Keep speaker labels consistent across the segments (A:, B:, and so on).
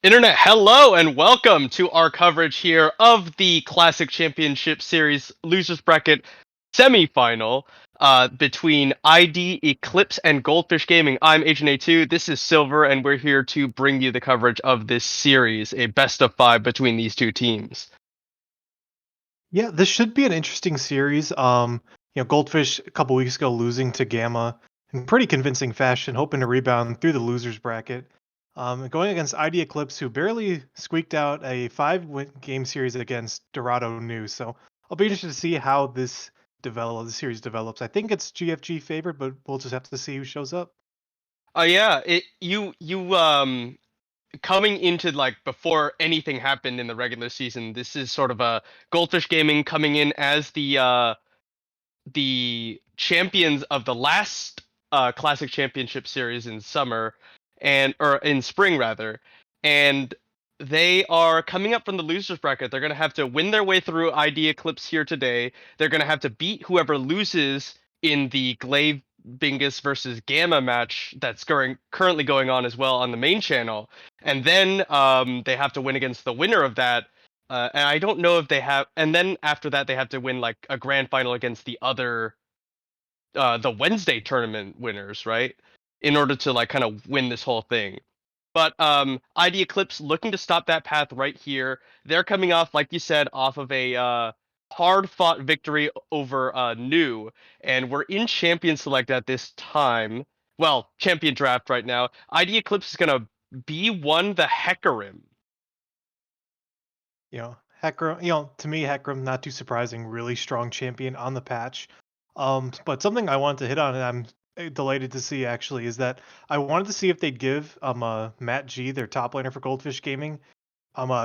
A: Internet, hello and welcome to our coverage here of the Classic Championship Series losers bracket semifinal between ID, Eclipse, and Goldfish Gaming. I'm Agent A2. This is Silver, and we're here to bring you the coverage of this series, a best of five between these two teams.
B: Yeah, this should be an interesting series. Goldfish a couple weeks ago losing to Gamma in pretty convincing fashion, hoping to rebound through the losers bracket. Going against ID Eclipse, who barely squeaked out a game series against Dorado New. So I'll be interested to see how the series develops. I think it's GFG favored, but we'll just have to see who shows up.
A: Yeah, you coming into like before anything happened in the regular season. This is sort of a Goldfish Gaming coming in as the champions of the last classic championship series in summer or in spring rather, and they are coming up from the losers bracket. They're going to have to win their way through ID Eclipse here today. They're going to have to beat whoever loses in the Glaive Bingus versus Gamma match that's currently going on as well on the main channel, and then they have to win against the winner of that. And I don't know if they have, and then after that they have to win like a grand final against the Wednesday tournament winners, right? In order to like kind of win this whole thing. But ID Eclipse looking to stop that path right here. They're coming off, like you said, off of a hard fought victory over New, and we're in champion select at this time. Well, champion draft right now. ID Eclipse is gonna B1 the Hecarim.
B: To me, Hecarim, not too surprising, really strong champion on the patch. But something I wanted to hit on, and I'm delighted to see actually, is that I wanted to see if they'd give Matt G, their top laner for Goldfish Gaming,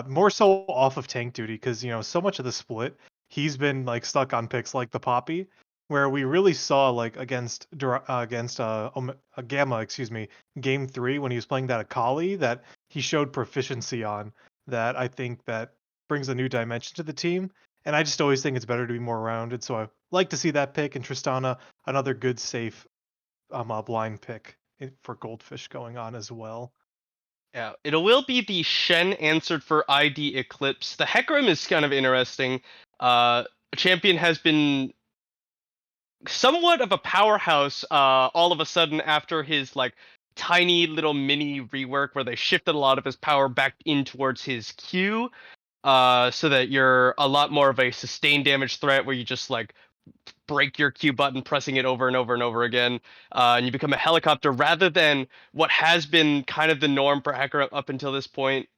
B: more so off of tank duty, because so much of the split he's been like stuck on picks like the Poppy, where we really saw like against Gamma, excuse me, game three when he was playing that Akali that he showed proficiency on, that I think that brings a new dimension to the team. And I just always think it's better to be more rounded. So I like to see that pick, and Tristana, another good safe blind pick for Goldfish going on as well.
A: Yeah, it will be the Shen answered for ID Eclipse. The Hecarim is kind of interesting. Champion has been somewhat of a powerhouse all of a sudden after his like tiny little mini rework where they shifted a lot of his power back in towards his Q, so that you're a lot more of a sustained damage threat where you just like break your Q button, pressing it over and over and over again, and you become a helicopter rather than what has been kind of the norm for Hacker up until this point,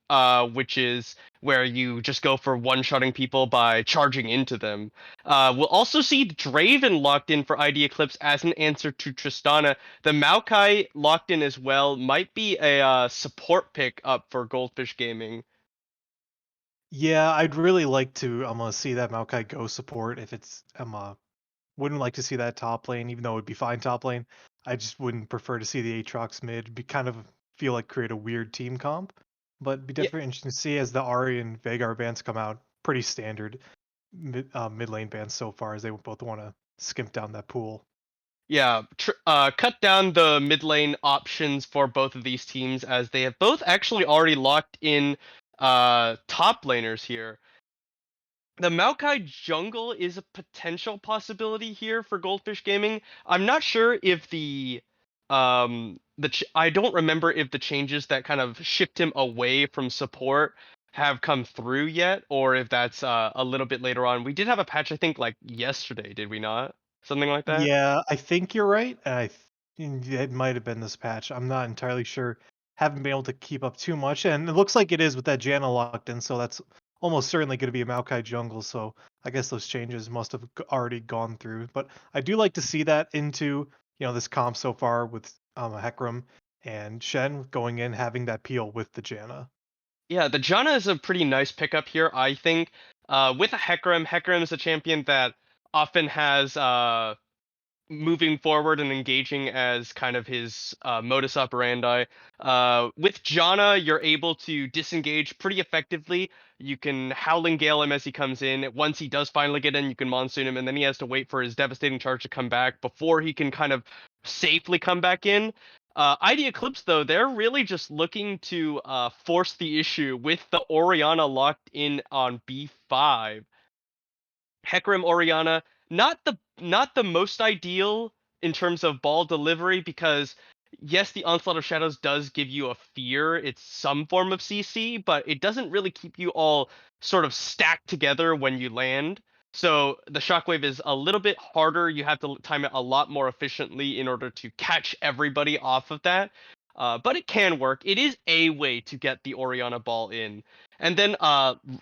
A: which is where you just go for one-shotting people by charging into them. We'll also see Draven locked in for ID Eclipse as an answer to Tristana. The Maokai locked in as well might be a support pick up for Goldfish Gaming.
B: Yeah, I'd really like to see that Maokai go support if it's wouldn't like to see that top lane, even though it would be fine top lane. I just wouldn't prefer to see the Aatrox mid. It'd be kind of feel like create a weird team comp. But it'd be
A: Yeah,
B: definitely interesting to see as the Ahri and Veigar bans come out. Pretty standard mid lane bans so far, as they both want to skimp down that pool.
A: Yeah, cut down the mid lane options for both of these teams as they have both actually already locked in top laners here. The Maokai jungle is a potential possibility here for Goldfish Gaming. I'm not sure if I don't remember if the changes that kind of shift him away from support have come through yet, or if that's a little bit later on. We did have a patch, I think, like yesterday, did we not? Something like that?
B: Yeah, I think you're right. It might have been this patch. I'm not entirely sure. Haven't been able to keep up too much, and it looks like it is with that Janna locked in. So that's almost certainly going to be a Maokai jungle. So I guess those changes must have already gone through. But I do like to see that into this comp so far with Hecarim and Shen going in having that peel with the Janna.
A: Yeah, the Janna is a pretty nice pickup here, I think. With a Hecarim is a champion that often has moving forward and engaging as kind of his modus operandi. With Janna, you're able to disengage pretty effectively. You can Howling Gale him as he comes in. Once he does finally get in, you can Monsoon him, and then he has to wait for his devastating charge to come back before he can kind of safely come back in. ID Eclipse, though, they're really just looking to force the issue with the Orianna locked in on B5. Hecarim Orianna, not the most ideal in terms of ball delivery, because yes, the Onslaught of Shadows does give you a fear. It's some form of CC, but it doesn't really keep you all sort of stacked together when you land. So the shockwave is a little bit harder. You have to time it a lot more efficiently in order to catch everybody off of that. But it can work. It is a way to get the Orianna ball in. And then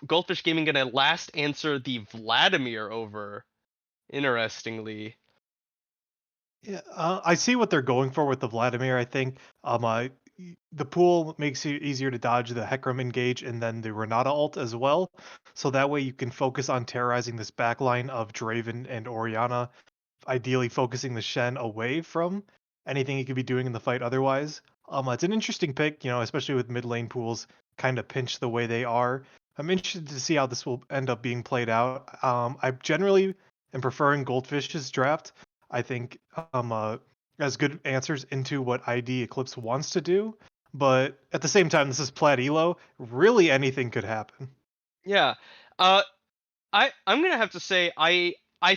A: Goldfish Gaming gonna last answer the Vladimir over, interestingly.
B: Yeah, I see what they're going for with the Vladimir. I think the pool makes it easier to dodge the Hecarim engage and then the Renata ult as well. So that way you can focus on terrorizing this backline of Draven and Orianna, ideally focusing the Shen away from anything he could be doing in the fight otherwise. It's an interesting pick, especially with mid lane pools kind of pinched the way they are. I'm interested to see how this will end up being played out. I generally am preferring Goldfish's draft. I think has good answers into what ID Eclipse wants to do, but at the same time, this is Plat Elo. Really, anything could happen.
A: Yeah. Uh, I'm gonna have to say I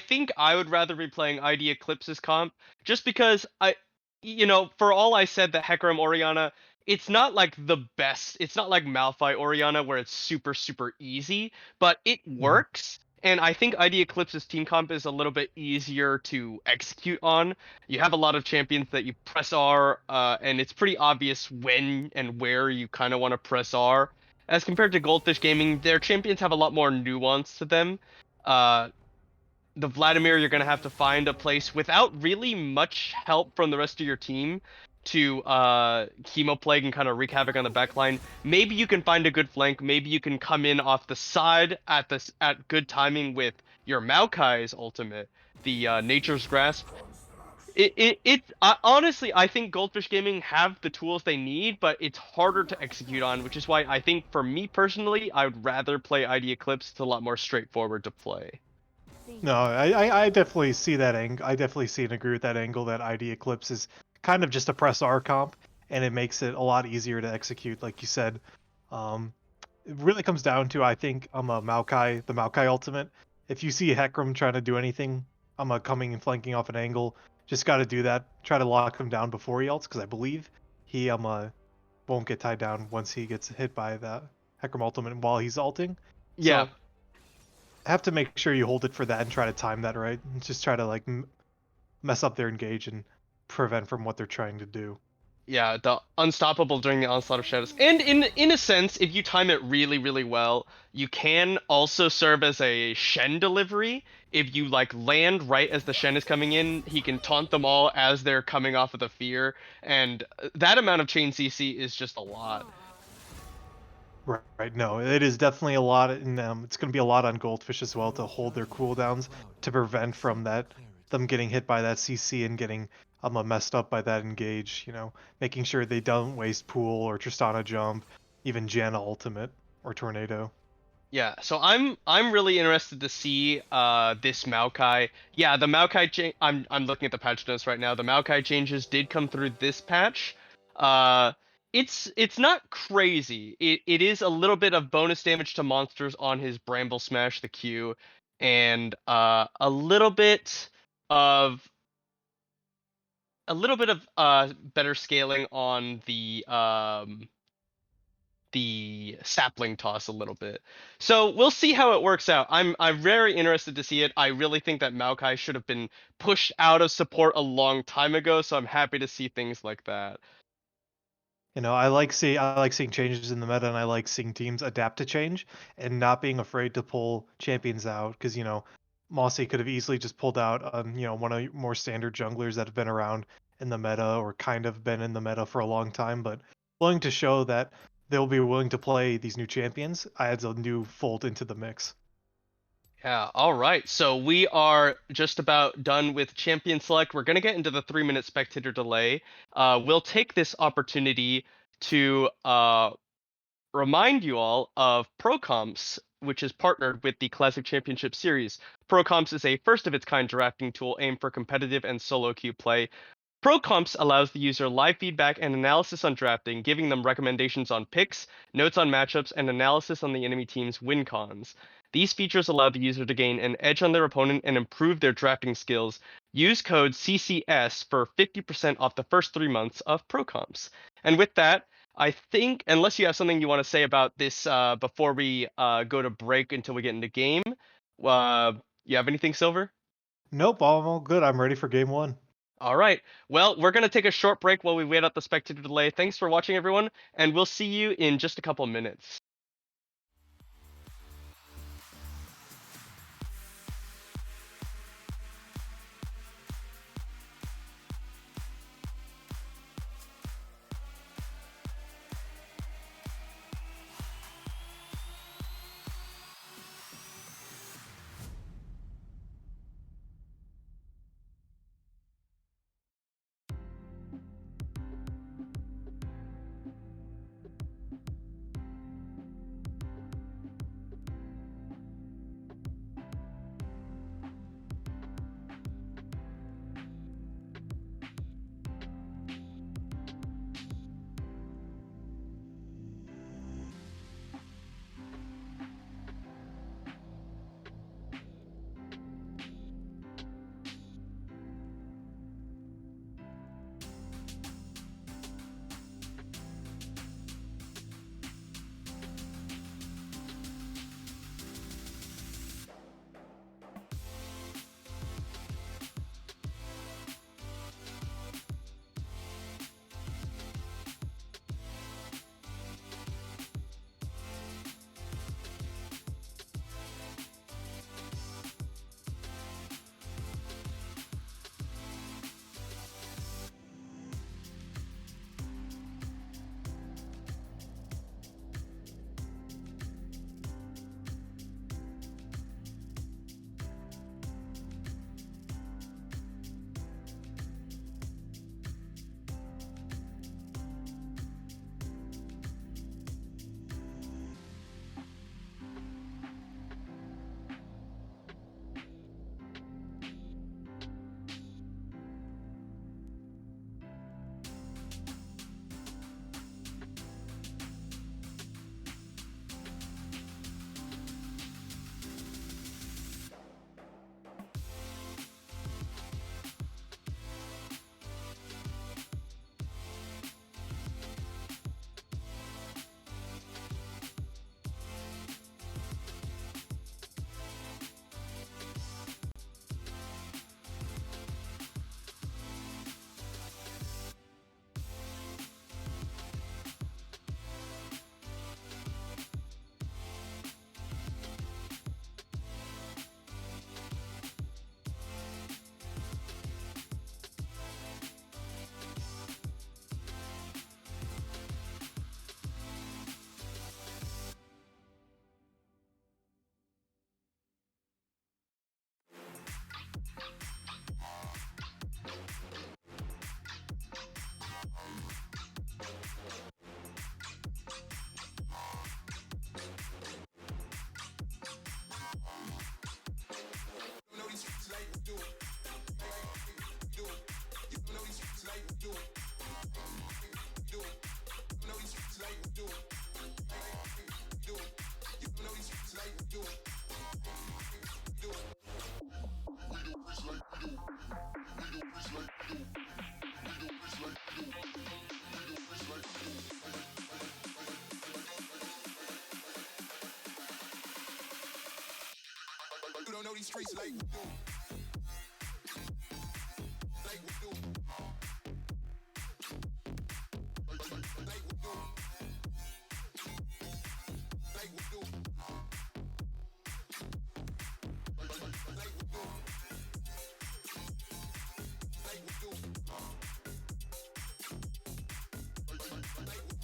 A: think I would rather be playing ID Eclipse's comp, just because for all I said that Hecarim Orianna, it's not like the best. It's not like Malphite Orianna where it's super super easy, but it
B: Mhm.
A: works. And I think ID Eclipse's team comp is a little bit easier to execute on. You have a lot of champions that you press R, and it's pretty obvious when and where you kind of want to press R. As compared to Goldfish Gaming, their champions have a lot more nuance to them. Uh, the Vladimir, you're gonna have to find a place without really much help from the rest of your team to chemo plague and kind of wreak havoc on the backline. Maybe you can find a good flank. Maybe you can come in off the side at good timing with your Maokai's ultimate, the Nature's Grasp. Honestly, I think Goldfish Gaming have the tools they need, but it's harder to execute on, which is why I think for me personally, I would rather play ID Eclipse. It's a lot more straightforward to play.
B: No, I definitely see that angle. I definitely see and agree with that angle that ID Eclipse is kind of just a press R comp, and it makes it a lot easier to execute, like you said. Um, it really comes down to, I think, a Maokai, the Maokai ultimate. If you see Hecarim trying to do anything, I'm coming and flanking off an angle. Just got to do that. Try to lock him down before he ults, because I believe he won't get tied down once he gets hit by that Hecarim ultimate while he's ulting.
A: Yeah,
B: So have to make sure you hold it for that and try to time that right. And just try to like mess up their engage and prevent from what they're trying to do.
A: yeah, the unstoppable during the onslaught of shadows. And in a sense, if you time it really, really well, you can also serve as a Shen delivery. If you like land right as the Shen is coming in, he can taunt them all as they're coming off of the fear, and that amount of chain CC is just a lot.
B: Right, right. No, it is definitely a lot, and it's going to be a lot on Goldfish as well to hold their cooldowns to prevent from that them getting hit by that CC and getting messed up by that engage. Making sure they don't waste pool or Tristana jump, even Janna ultimate or tornado.
A: Yeah, so I'm really interested to see this Maokai. Yeah, the Maokai I'm looking at the patch notes right now. The Maokai changes did come through this patch. Uh it's not crazy. It is a little bit of bonus damage to monsters on his Bramble Smash the Q, and of a little bit of better scaling on the sapling toss a little bit. So we'll see how it works out. I'm very interested to see it. I really think that Maokai should have been pushed out of support a long time ago, so I'm happy to see things like that.
B: I like seeing changes in the meta, and I like seeing teams adapt to change and not being afraid to pull champions out. Because Mossy could have easily just pulled out one of more standard junglers that have been around in the meta or kind of been in the meta for a long time, but willing to show that they'll be willing to play these new champions adds a new fold into the mix.
A: Yeah, all right. So we are just about done with champion select. We're going to get into the 3-minute spectator delay. We'll take this opportunity to remind you all of ProComps, which is partnered with the Classic Championship Series. ProComps is a first of its kind drafting tool aimed for competitive and solo queue play. Pro Comps allows the user live feedback and analysis on drafting, giving them recommendations on picks, notes on matchups, and analysis on the enemy team's win cons. These features allow the user to gain an edge on their opponent and improve their drafting skills. Use code CCS for 50% off the first 3 months of Pro Comps. And with that, I think, unless you have something you want to say about this before we go to break until we get into game, you have anything, Silver?
B: Nope, I'm all good. I'm ready for game one.
A: All right. Well, we're going to take a short break while we wait out the spectator delay. Thanks for watching, everyone, and we'll see you in just a couple minutes.
C: You don't know these streets like we do. Like we do. Like we do. Like we do. Like we do. Like we do. Like we do.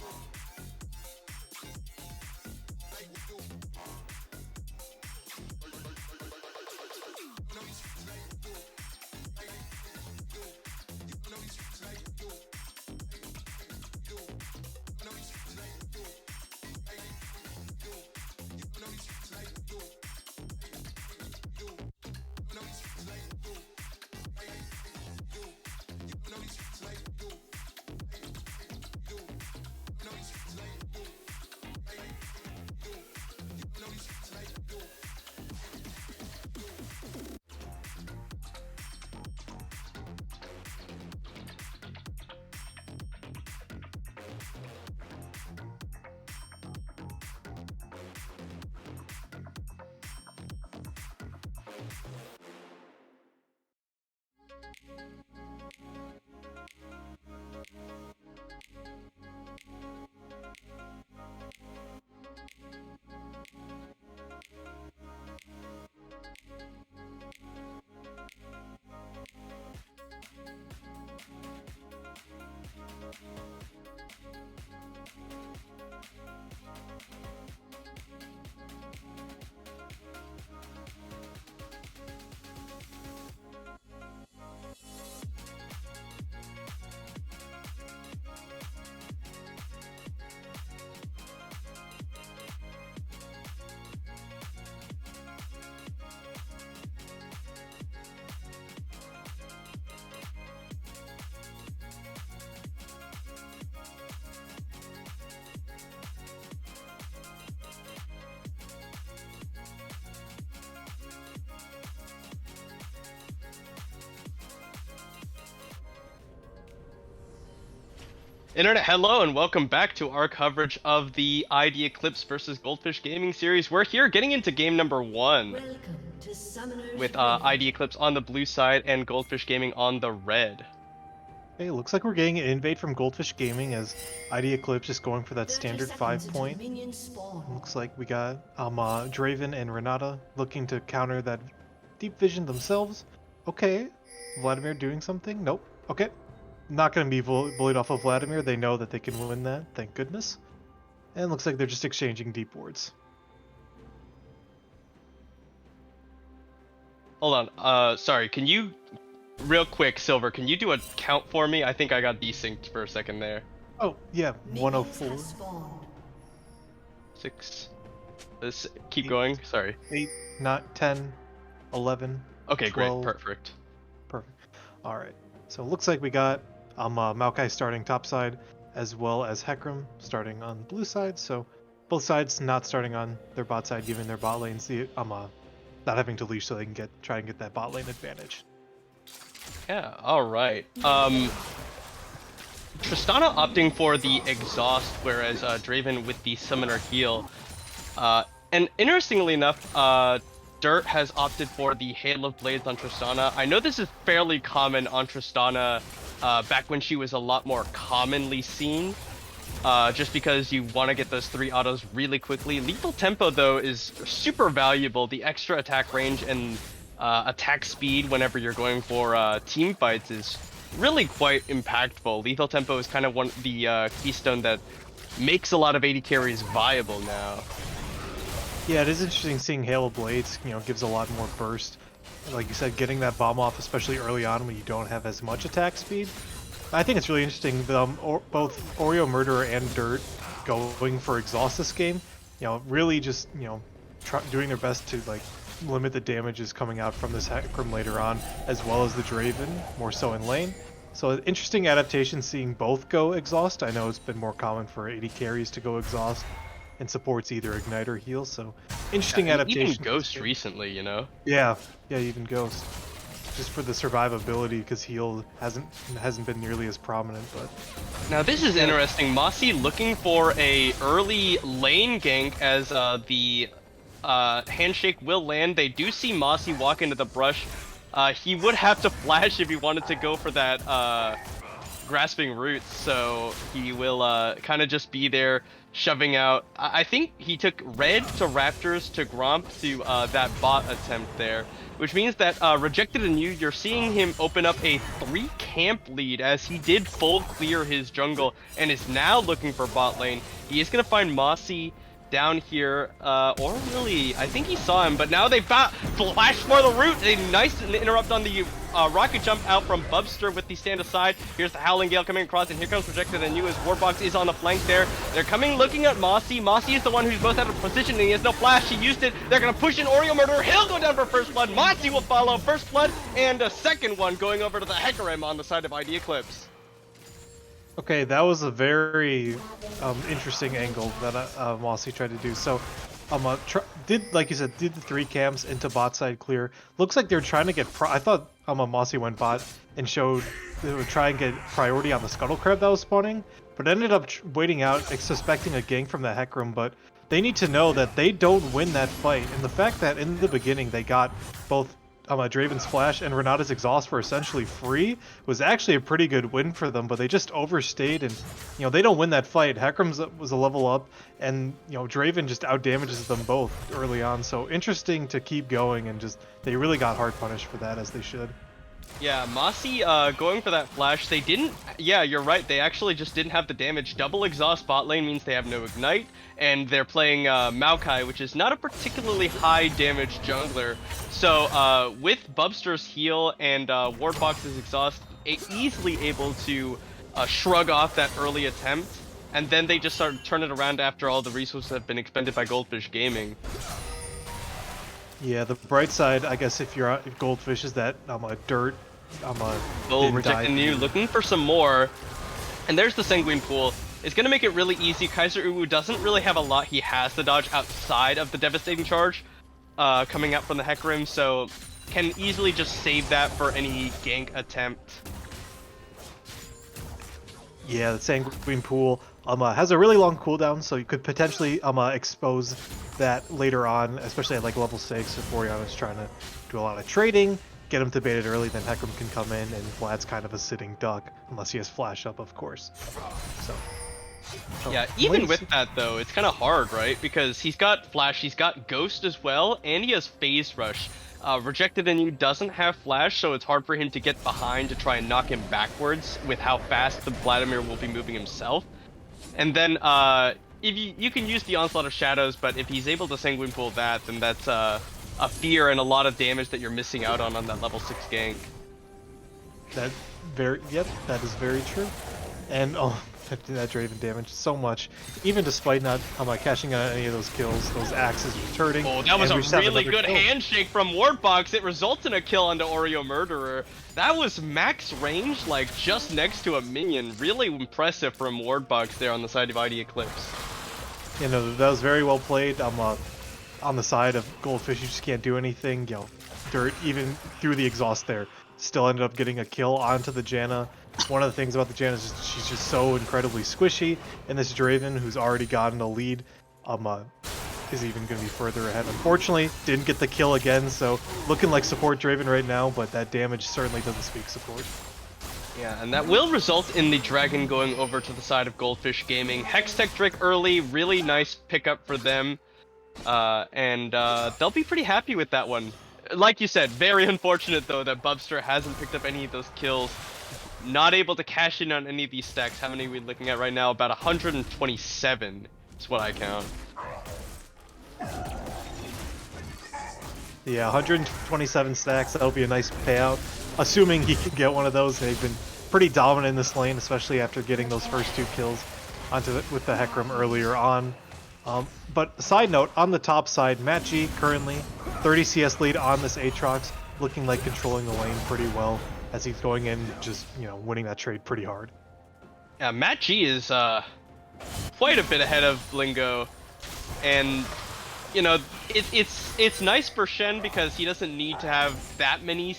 C: Like we do.
A: Internet, hello and welcome back to our coverage of the ID Eclipse versus Goldfish Gaming series. We're here getting into game number 1
D: Welcome to Summoner's
A: with
D: Rift.
A: ID Eclipse on the blue side and Goldfish Gaming on the red.
B: Hey, looks like we're getting an invade from Goldfish Gaming as ID Eclipse just going for that
D: 30
B: standard
D: seconds
B: 5-point.
D: until minions spawn.
B: Looks like we got Draven and Renata looking to counter that deep vision themselves. Okay, Vladimir doing something? Nope. Okay, not going to be bullied off of Vladimir. They know that they can win that, thank goodness. And looks like they're just exchanging deep wards.
A: Hold on, sorry, can you, real quick, Silver, can you do a count for me? I think I got desynced for a second there.
B: Oh, yeah,
D: Minions
B: 104.
D: have spawned.
A: 6. Let's keep going, sorry.
B: 8, not 10, 11.
A: Okay,
B: 12.
A: great, perfect.
B: Perfect. All right. So it looks like we got Maokai starting top side, as well as Hecarim starting on blue side. So both sides not starting on their bot side, giving their bot lanes the not having to leash, so they can try and get that bot lane advantage.
A: Yeah, alright. Tristana opting for the exhaust, whereas Draven with the summoner heal. And interestingly enough, Dirt has opted for the Hail of Blades on Tristana. I know this is fairly common on Tristana back when she was a lot more commonly seen, just because you want to get those 3 autos really quickly. Lethal Tempo, though, is super valuable. The extra attack range and attack speed whenever you're going for team fights is really quite impactful. Lethal Tempo is kind of one the keystone that makes a lot of AD carries viable now.
B: Yeah, it is interesting seeing Hail of Blades, gives a lot more burst. Like you said, getting that bomb off, especially early on when you don't have as much attack speed. I think it's really interesting, both Oreo Murderer and Dirt going for exhaust this game. Really just, doing their best to, limit the damages coming out from this Hecarim later on, as well as the Draven, more so in lane. So an interesting adaptation seeing both go exhaust. I know it's been more common for AD carries to go exhaust, and supports either ignite or heal. So interesting adaptation.
A: Even Ghost recently,
B: Yeah, even Ghost. Just for the survivability, because heal hasn't been nearly as prominent. But
A: now this is interesting. Mossy looking for a early lane gank as the handshake will land. They do see Mossy walk into the brush. He would have to flash if he wanted to go for that grasping roots, so he will kind of just be there shoving out. I think he took red to Raptors to Gromp to that bot attempt there, which means that Rejected Anew, you're seeing him open up a 3 camp lead as he did full clear his jungle and is now looking for bot lane. He is going to find Mossy down here, or really, I think he saw him, but now they flash for the root. A nice interrupt on the rocket jump out from Bubster with the stand aside. Here's the Howling Gale coming across, and here comes Projected Anew as Warbox is on the flank there. They're coming looking at Mossy. Mossy is the one who's both out of position, and he has no flash. He used it. They're going to push in Oreo Murderer. He'll go down for first blood. Mossy will follow first blood, and a second one going over to the Hecarim on the side of ID Eclipse.
B: okay, that was a very interesting angle that Mossy tried to do. So, like you said, did the 3 camps into bot side clear. Looks like they're trying to get. I thought Mossy went bot and showed they would try and get priority on the Scuttle Crab that was spawning, but ended up waiting out, suspecting a gank from the Hecarim. But they need to know that they don't win that fight, and the fact that in the beginning they got both Draven's Flash and Renata's Exhaust were essentially free was actually a pretty good win for them, but they just overstayed, and they don't win that fight. Hecarim's was a level up, and Draven just outdamages them both early on. So interesting to keep going, and just they really got hard punished for that, as they should.
A: Yeah, Mossy going for that flash. They didn't. Yeah, you're right. They actually just didn't have the damage. Double exhaust bot lane means they have no ignite, and they're playing Maokai, which is not a particularly high damage jungler. So with Bubster's heal and Wardbox's exhaust, easily able to shrug off that early attempt, and then they just start to turn it around after all the resources have been expended by Goldfish Gaming.
B: Yeah, the bright side, I guess, if you're Goldfish, is that Dirt.
A: Rejected Anew looking for some more, and there's the Sanguine Pool. It's going to make it really easy. Kaiser Uwu doesn't really have a lot he has to dodge outside of the Devastating Charge coming out from the Hecarim, so can easily just save that for any gank attempt.
B: Yeah, the Sanguine Pool has a really long cooldown, so you could potentially expose that later on, especially at like level 6 if Oriana's trying to do a lot of trading, get him to bait it early, then Hecarim can come in, and Vlad's kind of a sitting duck, unless he has flash up, of course. So
A: Yeah, even with that though, it's kind of hard, right? Because he's got Flash, he's got Ghost as well, and he has Phase Rush. Rejected and You doesn't have Flash, so it's hard for him to get behind to try and knock him backwards with how fast the Vladimir will be moving himself. And then if you can use the Onslaught of Shadows, but if he's able to Sanguine Pool that, then that's a fear and a lot of damage that you're missing out on that level 6 gank.
B: That that is very true. And that Draven damage so much, even despite not cashing out any of those kills, those axes returning.
A: Oh, that was a really good handshake from Wardbox. It results in a kill onto Oreo Murderer. That was max range, like just next to a minion. Really impressive from Wardbox there on the side of ID Eclipse.
B: You know, that was very well played. On the side of Goldfish, you just can't do anything. You know, Dirt, even through the exhaust there, still ended up getting a kill onto the Janna. One of the things about the Janna is she's just so incredibly squishy, and this Draven, who's already gotten a lead, is even going to be further ahead. Unfortunately, didn't get the kill again, so looking like support Draven right now, but that damage certainly doesn't speak support.
A: Yeah, and that will result in the Dragon going over to the side of Goldfish Gaming. Hextech Drake early, really nice pickup for them, and they'll be pretty happy with that one. Like you said, very unfortunate though that Bubster hasn't picked up any of those kills. Not able to cash in on any of these stacks. How many are we looking at right now? About 127 is what I count.
B: Yeah, 127 stacks. That'll be a nice payout. Assuming he can get one of those. They've been pretty dominant in this lane, especially after getting those first 2 kills with the Hecarim earlier on. But side note, on the top side, Matt G currently 30 CS lead on this Aatrox, looking like controlling the lane pretty well as he's going in, just, you know, winning that trade pretty hard.
A: Yeah, Matt G is quite a bit ahead of Blingo, and you know it's nice for Shen because he doesn't need to have that many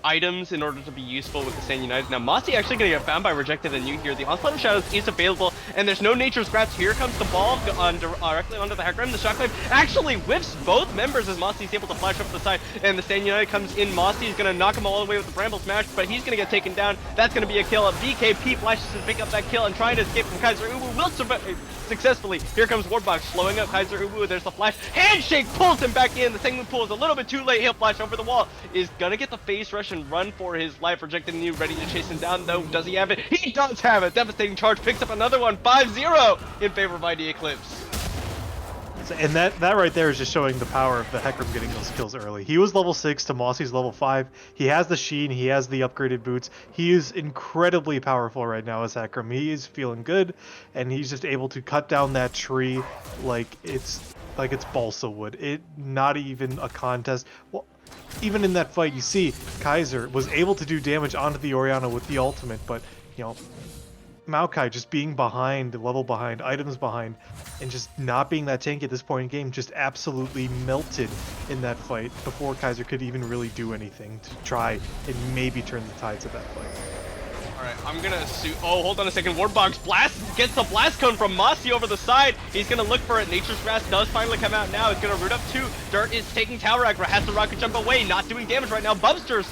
A: items in order to be useful with the Stand United. Now Mossy actually gonna get found by Rejected and You here. The Onslaught of Shadows is available, and there's no Nature's Grasp. Here comes the ball directly onto the Hecarim. The Shockwave actually whiffs both members as Mossy is able to flash up the side, and the Stand United comes in. Mossy is gonna knock him all the way with the Bramble Smash, but he's gonna get taken down. That's gonna be a kill. BKP flashes to pick up that kill and trying to escape from Kaiser Uwu. Will survive successfully. Here comes Wardbox slowing up Kaiser Uwu. There's the flash. Handshake pulls him back in. The Sanguine Pool is a little bit too late. He'll flash over the wall. Is gonna get the face rush and run for his life. Rejected and You ready to chase him down though. Does he have it? He does have it. Devastating charge picks up another one. 5-0 in favor of ID Eclipse.
B: And that right there is just showing the power of the Hecarim getting those kills early. He was level 6 to Mossy's level 5. He has the Sheen, he has the upgraded boots. He is incredibly powerful right now as Hecarim. He is feeling good, and he's just able to cut down that tree like it's balsa wood. Not even a contest. Well, even in that fight, you see Kaiser was able to do damage onto the Orianna with the ultimate, but you know, Maokai just being behind, level behind, items behind, and just not being that tanky at this point in game, just absolutely melted in that fight before Kaiser could even really do anything to try and maybe turn the tides of that fight.
A: Alright, I'm gonna oh, hold on a second. Wardbox gets the blast cone from Mossy over the side. He's gonna look for it. Nature's Grasp does finally come out now. He's gonna root up 2. Dirt is taking tower aggro. Has to rocket jump away. Not doing damage right now. Bubster's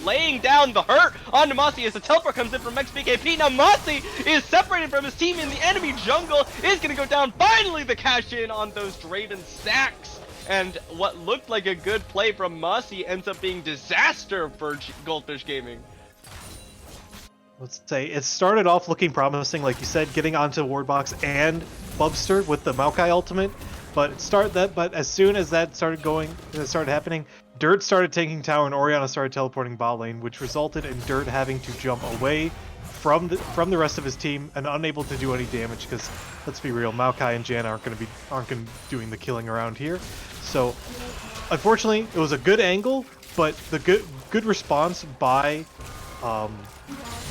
A: laying down the hurt onto Mossy as the teleport comes in from XBKP. Now Mossy is separated from his team in the enemy jungle. Is gonna go down. Finally the cash in on those Draven stacks. And what looked like a good play from Mossy ends up being disaster for Goldfish Gaming.
B: Let's say it started off looking promising, like you said, getting onto Wardbox and Bubster with the Maokai ultimate. But as soon as that started happening, Dirt started taking tower and Orianna started teleporting bot lane, which resulted in Dirt having to jump away from the rest of his team and unable to do any damage because, let's be real, Maokai and Janna aren't going to be doing the killing around here. So, unfortunately, it was a good angle, but the good response by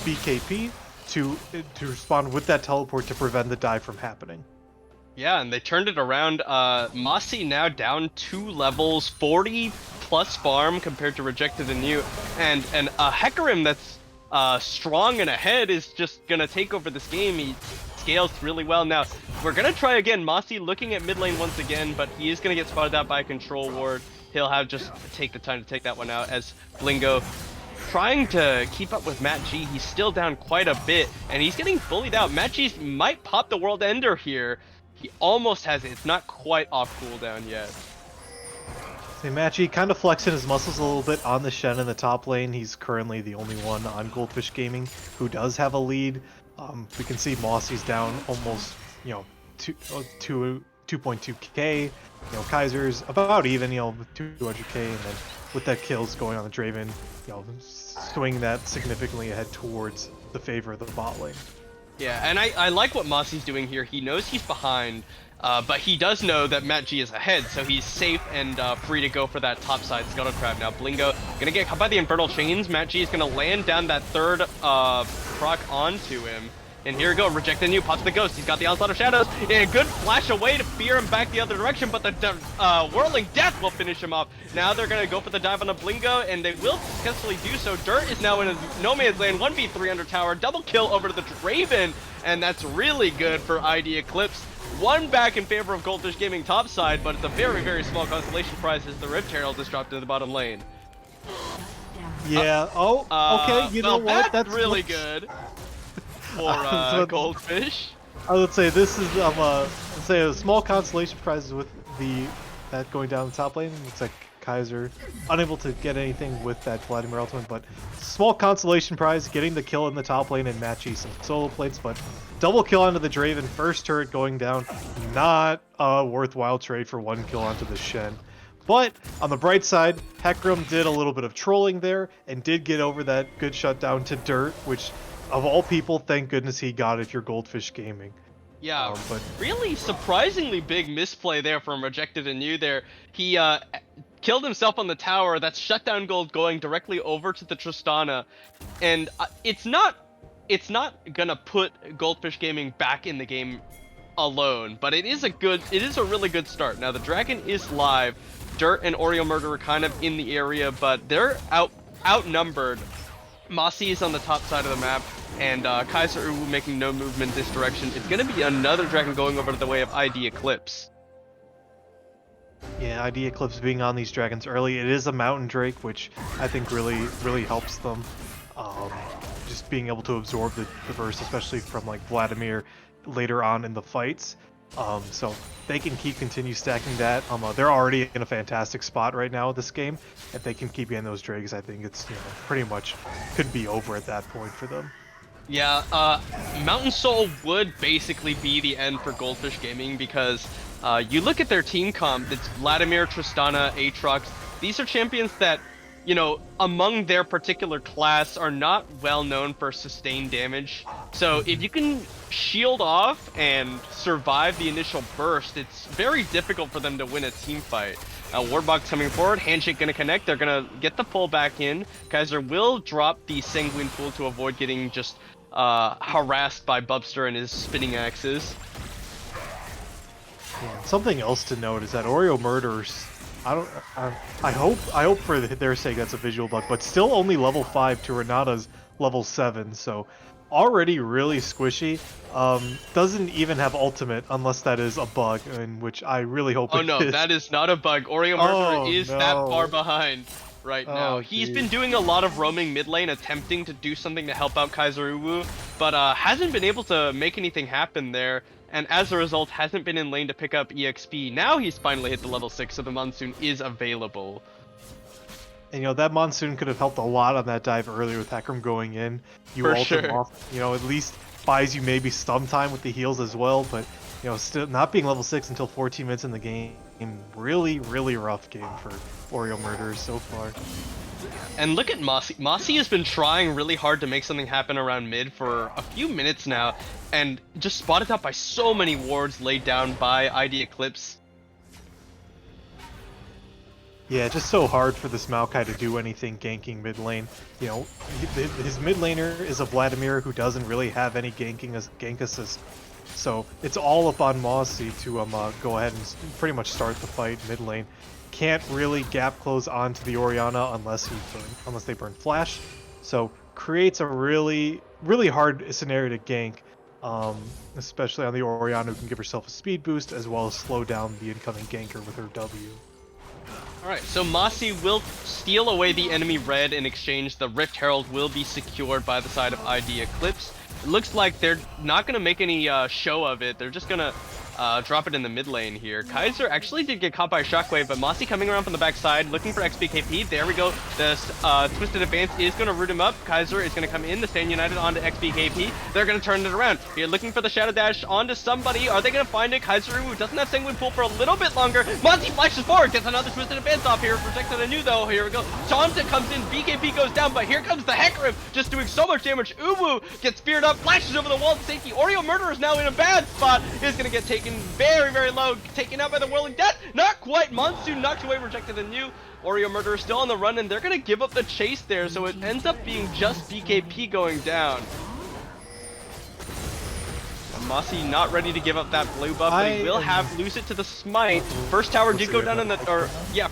B: BKP to respond with that teleport to prevent the dive from happening.
A: Yeah, and they turned it around. Mossy now down 2 levels, 40 plus farm compared to Rejected and You, and a Hecarim that's strong and ahead is just gonna take over this game. He scales really well. Now, we're gonna try again. Mossy looking at mid lane once again, but he is gonna get spotted out by a control ward. He'll have just take the time to take that one out as Blingo trying to keep up with Matt G. He's still down quite a bit, and he's getting bullied out. Matt G might pop the World Ender here. He almost has it. It's not quite off cooldown yet.
B: Matchy kind of flexing his muscles a little bit on the Shen in the top lane. He's currently the only one on Goldfish Gaming who does have a lead. We can see Mossy's down almost, 2.2k. Kaiser's about even, 200k, and then with that kills going on the Draven, swinging that significantly ahead towards the favor of the bot lane.
A: Yeah, and I like what Mossy's doing here. He knows he's behind, but he does know that Matt G is ahead, so he's safe and free to go for that topside Scuttle Crab. Now Blingo gonna get caught by the Infernal Chains. Matt G is gonna land down that third proc onto him. And here we go, reject the new, pops the Ghost. He's got the Onslaught of Shadows, and a good flash away to fear him back the other direction, but the Whirling Death will finish him off. Now they're going to go for the dive on a Blingo, and they will successfully do so. Dirt is now in a no man's land, 1v3 under tower, double kill over to the Draven, and that's really good for ID Eclipse. One back in favor of Goldfish Gaming topside, but it's a very, very small consolation prize as the Rift Herald is dropped into the bottom lane.
B: Yeah, okay, you know what?
A: That's really good. For Goldfish.
B: I would say this is let's say a small consolation prize with that going down the top lane. Looks like Kaiser unable to get anything with that Vladimir ultimate, but small consolation prize getting the kill in the top lane and matching some solo plates, but double kill onto the Draven, first turret going down, not a worthwhile trade for one kill onto the Shen. But on the bright side, Hecarim did a little bit of trolling there and did get over that good shutdown to Dirt, which of all people, thank goodness he got it if you're Goldfish Gaming.
A: Yeah,
B: but
A: really surprisingly big misplay there from Rejected and You there. He killed himself on the tower. That's shutdown gold going directly over to the Tristana. And it's not gonna put Goldfish Gaming back in the game alone, but it is a really good start. Now the dragon is live. Dirt and Oreo Murder are kind of in the area, but they're outnumbered. Mossy is on the top side of the map, and Kaiser Uwu making no movement this direction. It's going to be another dragon going over to the way of ID Eclipse.
B: Yeah, ID Eclipse being on these dragons early, it is a Mountain Drake, which I think really helps them. Just being able to absorb the burst, especially from like Vladimir later on in the fights. So they can continue stacking that. They're already in a fantastic spot right now this game. If they can keep getting those drags, I think it's pretty much could be over at that point for them.
A: Yeah, Mountain Soul would basically be the end for Goldfish Gaming because you look at their team comp, it's Vladimir, Tristana, Aatrox. These are champions that, among their particular class are not well known for sustained damage. So if you can shield off and survive the initial burst, it's very difficult for them to win a team fight. Wardbox coming forward, handshake gonna connect, they're gonna get the pull back in. Kaiser will drop the Sanguine Pool to avoid getting just harassed by Bubster and his spinning axes.
B: Yeah, something else to note is that Oreo Murderers, I hope for their sake that's a visual bug, but still only level 5 to Renata's level 7, so already really squishy. Doesn't even have ultimate unless that is a bug, in which I really hope it
A: no,
B: is.
A: that is not a bug. Oreo Murderer is that far behind right now. He's been doing a lot of roaming mid lane, attempting to do something to help out Kaiser Uwu, but hasn't been able to make anything happen there. And as a result, hasn't been in lane to pick up EXP. Now he's finally hit the level 6, so the Monsoon is available.
B: And that Monsoon could have helped a lot on that dive earlier with Hecarim going in. You
A: For
B: ult him
A: sure.
B: off, at least buys you maybe some time with the heals as well, but still not being level 6 until 14 minutes in the game, really rough game for Oreo Murderers so far.
A: And look at Mossy. Mossy has been trying really hard to make something happen around mid for a few minutes now, and just spotted out by so many wards laid down by ID Eclipse.
B: Yeah, just so hard for this Maokai to do anything ganking mid lane. His mid laner is a Vladimir who doesn't really have any gank assist. So it's all up on Mossy to go ahead and pretty much start the fight mid lane. Can't really gap close onto the Orianna unless they burn flash. So creates a really hard scenario to gank, especially on the Orianna, who can give herself a speed boost as well as slow down the incoming ganker with her W.
A: Alright, so Mossy will steal away the enemy red. In exchange, the Rift Herald will be secured by the side of ID Eclipse. It looks like they're not going to make any show of it. They're just going to drop it in the mid lane here. Kaiser actually did get caught by a Shockwave, but Mossy coming around from the backside, looking for XBKP. There we go. The Twisted Advance is going to root him up. Kaiser is going to come in. The Stand United onto XBKP. They're going to turn it around. Here, looking for the Shadow Dash onto somebody. Are they going to find it? Kaiser, who doesn't have Sanguine Pool for a little bit longer. Mossy flashes forward, gets another Twisted Advance off here. Protected anew, though. Here we go. Chanta comes in. BKP goes down, but here comes the Hecarim, just doing so much damage. Uwu gets feared up, flashes over the wall to safety. Oreo Murderer is now in a bad spot. Is going to get taken very low, taken out by the Whirling Death. Not quite. Monsoon knocked away, rejected anew. Oreo Murderer still on the run, and they're going to give up the chase there, so it ends up being just BKP going down. Mossy not ready to give up that blue buff, but he will lose it to the smite. First tower did go down in the,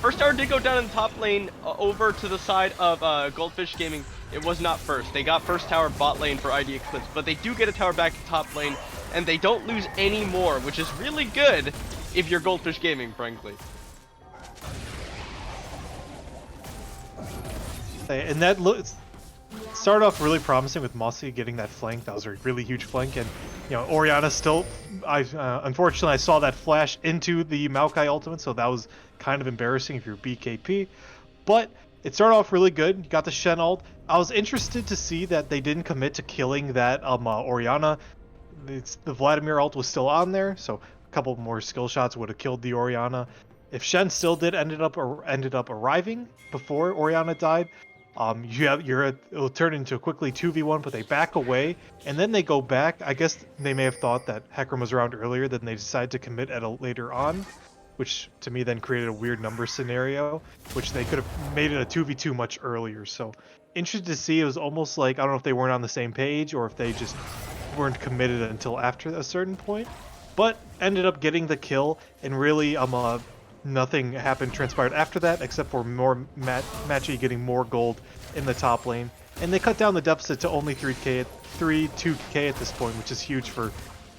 A: first tower did go down in the top lane over to the side of Goldfish Gaming. It was not first. They got first tower bot lane for ID Eclipse, but they do get a tower back to top lane, and they don't lose any more, which is really good if you're Goldfish Gaming, frankly.
B: And that started off really promising with Mossy getting that flank. That was a really huge flank, and Orianna still. Unfortunately, I saw that flash into the Maokai ultimate, so that was kind of embarrassing if you're BKP. But it started off really good. You got the Shen ult. I was interested to see that they didn't commit to killing that Orianna. The Vladimir ult was still on there, so a couple more skill shots would have killed the Orianna. If Shen still ended up arriving before Orianna died, it'll turn into a quickly 2v1, but they back away, and then they go back. I guess they may have thought that Hecarim was around earlier, then they decided to commit at a later on, which to me then created a weird number scenario, which they could have made it a 2v2 much earlier. So interested to see. It was almost like, I don't know if they weren't on the same page or if they just weren't committed until after a certain point, but ended up getting the kill, and really nothing transpired after that except for more Matchy getting more gold in the top lane, and they cut down the deficit to only 2k at this point, which is huge for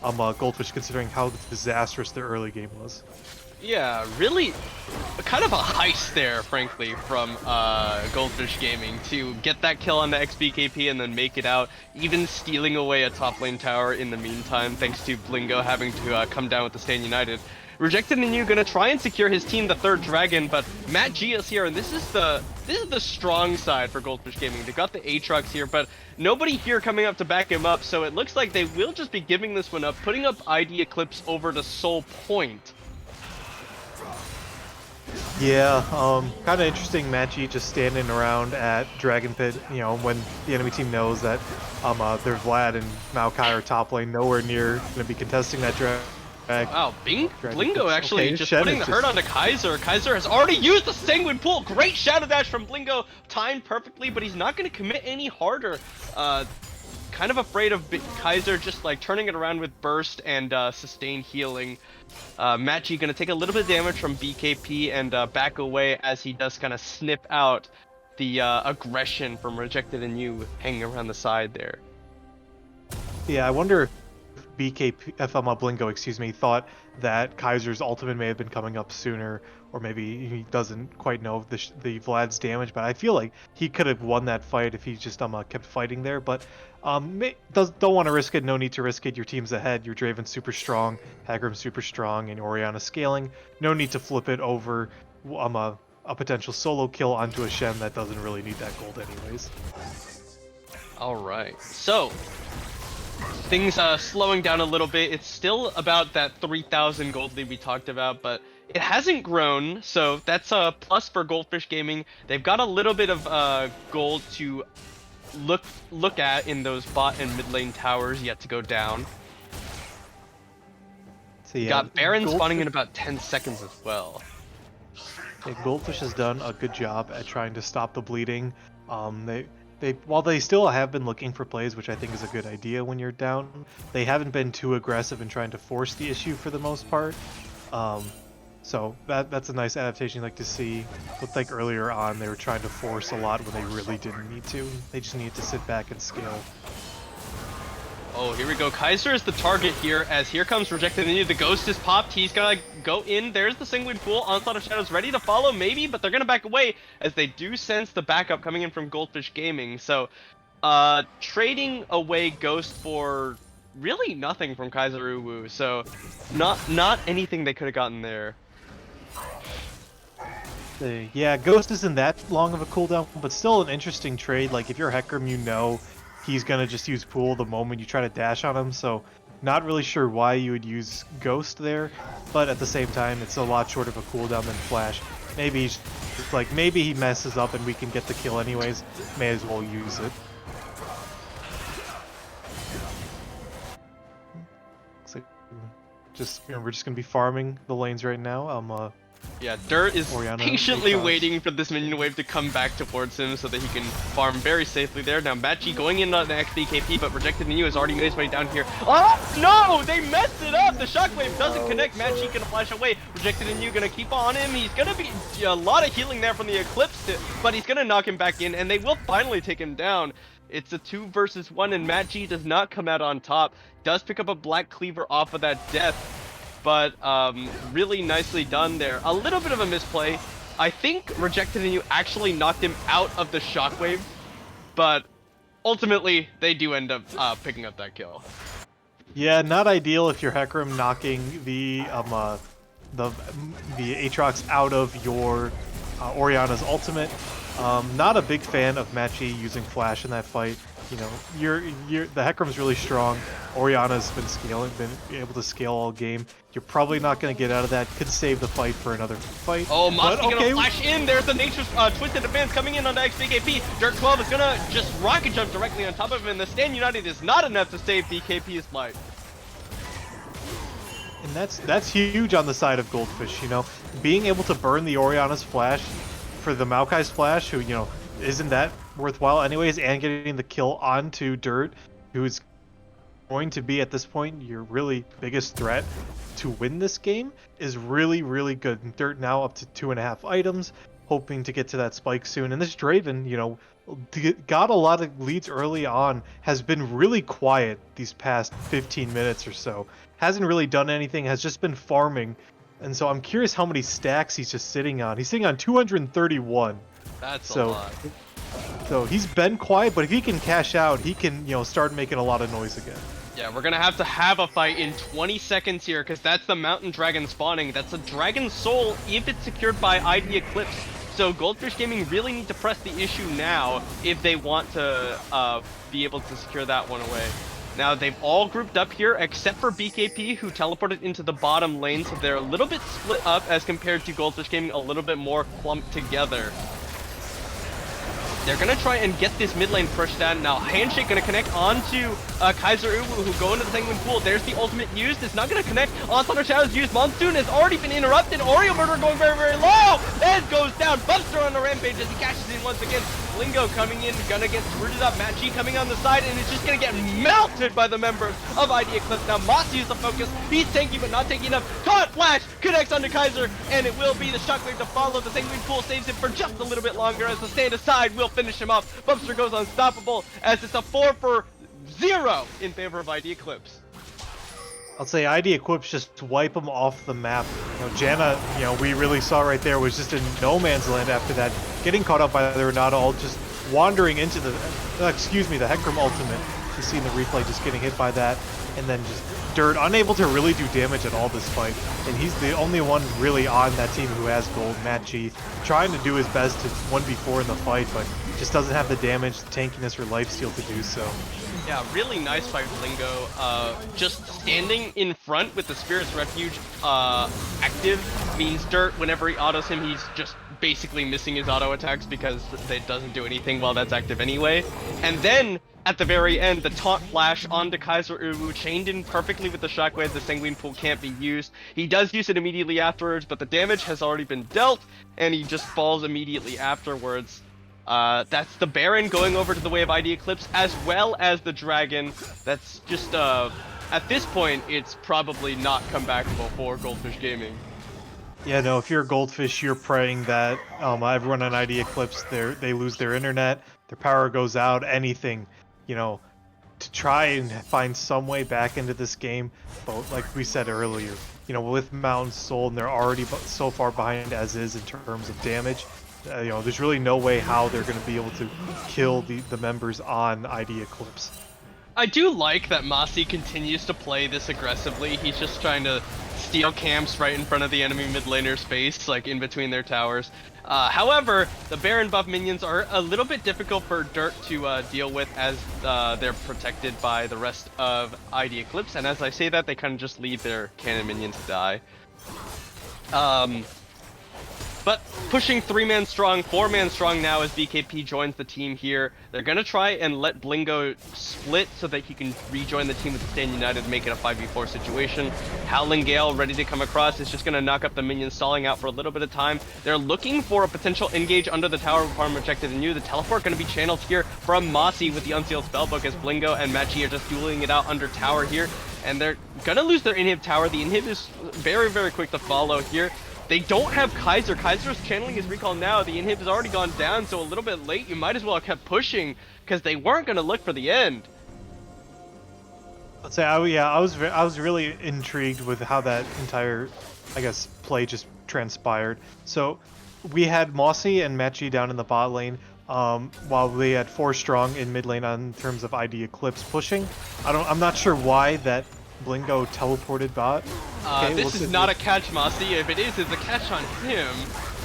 B: Goldfish considering how disastrous their early game was.
A: Yeah, really kind of a heist there, frankly, from Goldfish Gaming to get that kill on the XBKP and then make it out, even stealing away a top lane tower in the meantime, thanks to Blingo having to come down with the Stand United. Rejected Anew gonna try and secure his team the third dragon, but Matt G is here, and this is the strong side for Goldfish Gaming. They got the Aatrox here, but nobody here coming up to back him up, so it looks like they will just be giving this one up, putting up ID Eclipse over to Soul Point.
B: Yeah, kind of interesting. Matt G just standing around at Dragon Pit, when the enemy team knows that their Vlad and Maokai are top lane, nowhere near going to be contesting that dragon.
A: Wow, Blingo actually just putting the hurt onto Kaiser. Kaiser has already used the Sanguine Pool. Great Shadow Dash from Blingo, timed perfectly, but he's not going to commit any harder. Kind of afraid of Kaiser just like turning it around with Burst and Sustain Healing. Matt G going to take a little bit of damage from BKP and back away as he does kind of snip out the aggression from Rejected Anew hanging around the side there.
B: Yeah, I wonder if Blingo, thought that Kaiser's ultimate may have been coming up sooner, or maybe he doesn't quite know the Vlad's damage, but I feel like he could have won that fight if he just kept fighting there, but don't want to risk it. No need to risk it. Your team's ahead. Your Draven's super strong, Hecarim's super strong, and Orianna scaling. No need to flip it over a potential solo kill onto a Shen that doesn't really need that gold anyways.
A: Alright, so things slowing down a little bit. It's still about that 3,000 gold lead we talked about, but it hasn't grown, so that's a plus for Goldfish Gaming. They've got a little bit of gold to look at in those bot and mid lane towers yet to go down.
B: So yeah,
A: got Baron spawning in about 10 seconds as well.
B: Yeah, Goldfish has done a good job at trying to stop the bleeding. While they still have been looking for plays, which I think is a good idea when you're down, they haven't been too aggressive in trying to force the issue for the most part. So that's a nice adaptation you like to see. Looked like earlier on they were trying to force a lot when they really didn't need to. They just needed to sit back and scale.
A: Oh, here we go. Kaiser is the target here, as here comes Rejected Anew. The Ghost is popped. He's gonna go in. There's the Sanguine Pool. Onslaught of Shadows ready to follow, maybe, but they're gonna back away, as they do sense the backup coming in from Goldfish Gaming. So, trading away Ghost for really nothing from Kaiser Uwu. So, not anything they could have gotten there.
B: Yeah, Ghost isn't that long of a cooldown, but still an interesting trade. Like, if you're Hecarim, you know he's gonna just use Pool the moment you try to dash on him, so not really sure why you would use Ghost there, but at the same time, it's a lot shorter of a cooldown than Flash. Maybe he's like, maybe he messes up and we can get the kill anyways. May as well use it. Looks like we're just gonna be farming the lanes right now.
A: Yeah, Dirt is
B: Orianna,
A: patiently
B: Eclipse.
A: waiting for this minion wave to come back towards him so that he can farm very safely there. Now, Matchy going in on the XDKP, but Rejected Anew has already made his way down here. Oh, no! They messed it up! The shockwave doesn't connect. Matchy gonna flash away. Rejected Anew gonna keep on him. He's gonna be a lot of healing there from the Eclipse, but he's gonna knock him back in, and they will finally take him down. It's a 2 versus 1, and Matchy does not come out on top. Does pick up a Black Cleaver off of that death. But really nicely done there. A little bit of a misplay. I think Rejected Anew actually knocked him out of the shockwave, but ultimately they do end up picking up that kill.
B: Yeah, not ideal if you're Hecarim knocking the Aatrox out of your Orianna's ultimate. Not a big fan of Matchy using Flash in that fight. You know, the Hecarim's really strong. Orianna's been able to scale all game. You're probably not going to get out of that. Could save the fight for another fight.
A: Oh, Mossy
B: okay.
A: gonna flash in. There's the Nature's Twisted Advance coming in on the XBKP. Dirt 12 is gonna just rocket jump directly on top of him, and the Stand United is not enough to save BKP's life.
B: And that's huge on the side of Goldfish, you know. Being able to burn the Orianna's flash for the Maokai's flash, who, you know, isn't that worthwhile anyways, and getting the kill onto Dirt, who is going to be at this point your really biggest threat to win this game, is really, really good. And Dirt now up to 2.5 items, hoping to get to that spike soon. And this Draven, you know, got a lot of leads early on, has been really quiet these past 15 minutes or so. Hasn't really done anything, has just been farming. And so I'm curious how many stacks he's just sitting on. He's sitting on 231.
A: That's a lot.
B: So he's been quiet, but if he can cash out, he can, you know, start making a lot of noise again.
A: Yeah, we're gonna have a fight in 20 seconds here, because that's the Mountain Dragon spawning. That's a Dragon Soul if it's secured by ID Eclipse. So Goldfish Gaming really need to press the issue now if they want to be able to secure that one away. Now, they've all grouped up here, except for BKP, who teleported into the bottom lane, so they're a little bit split up as compared to Goldfish Gaming, a little bit more clumped together. They're gonna try and get this mid lane pushed down. Now, Handshake gonna connect onto Kaiser Uwu, who go into the Sanguine Pool. There's the ultimate used. It's not gonna connect. Onslaught of Shadows used. Monsoon has already been interrupted. Oreo Murder going very, very low. And goes down. Buster on the rampage as he cashes in once again. Lingo coming in, gonna get rooted up. Matt G coming on the side, and it's just gonna get melted by the members of ID Eclipse. Now, Mossy is the focus. He's tanky, but not tanky enough. Caught Flash, connects onto Kaiser, and it will be the shockwave to follow. The Sanguine Pool saves him for just a little bit longer as the stand aside will finish him off. Bubster goes unstoppable as it's a 4-0 in favor of ID Eclipse.
B: I'll say ID Eclipse just wipe them off the map. You know, Janna, you know, we really saw right there was just in no man's land after that, getting caught up by the Renata ult, just wandering into the, the Hecarim ultimate. You see in the replay just getting hit by that, and then just Dirt unable to really do damage at all this fight. And he's the only one really on that team who has gold, Matt G, trying to do his best to 1v4 in the fight, but just doesn't have the damage, the tankiness, or lifesteal to do so.
A: Yeah, really nice fight, Lingo. Just standing in front with the Spirit's Refuge active means Dirt, whenever he autos him, he's just basically missing his auto attacks because it doesn't do anything while that's active anyway. And then, at the very end, the taunt flash onto Kaiser Uwu, chained in perfectly with the shockwave. The Sanguine Pool can't be used. He does use it immediately afterwards, but the damage has already been dealt, and he just falls immediately afterwards. That's the Baron going over to the way of ID Eclipse, as well as the Dragon. That's just, at this point, it's probably not comebackable for Goldfish Gaming.
B: Yeah, no, if you're a Goldfish, you're praying that everyone on ID Eclipse they lose their internet, their power goes out, anything, you know, to try and find some way back into this game. But like we said earlier, with Mountain Soul, and they're already so far behind as is in terms of damage. There's really no way how they're going to be able to kill the members on ID Eclipse.
A: I do like that Mossy continues to play this aggressively. He's just trying to steal camps right in front of the enemy mid laner's face, like in between their towers. However, the Baron buff minions are a little bit difficult for Dirt to deal with, as they're protected by the rest of ID Eclipse, and as I say that, they kind of just leave their cannon minions to die. But pushing 3-man strong, 4-man strong now as BKP joins the team here. They're going to try and let Blingo split so that he can rejoin the team with Stand United and make it a 5v4 situation. Howling Gale ready to come across. Is just going to knock up the minions, stalling out for a little bit of time. They're looking for a potential engage under the tower of Farm Rejected and You. The teleport going to be channeled here from Mossy with the Unsealed Spellbook as Blingo and Machi are just dueling it out under tower here. And they're going to lose their inhib tower. The inhib is very, very quick to follow here. They don't have Kaiser. Kaiser's channeling his recall now. The inhib has already gone down, so a little bit late. You might as well have kept pushing, because they weren't going to look for the end.
B: Let's say, I was really intrigued with how that entire, I guess, play just transpired. So we had Mossy and Machi down in the bot lane, while we had 4 strong in mid lane in terms of ID Eclipse pushing. I'm not sure why that Blingo teleported bot. Okay,
A: this is not a catch, Mossy. If it is, it's a catch on him.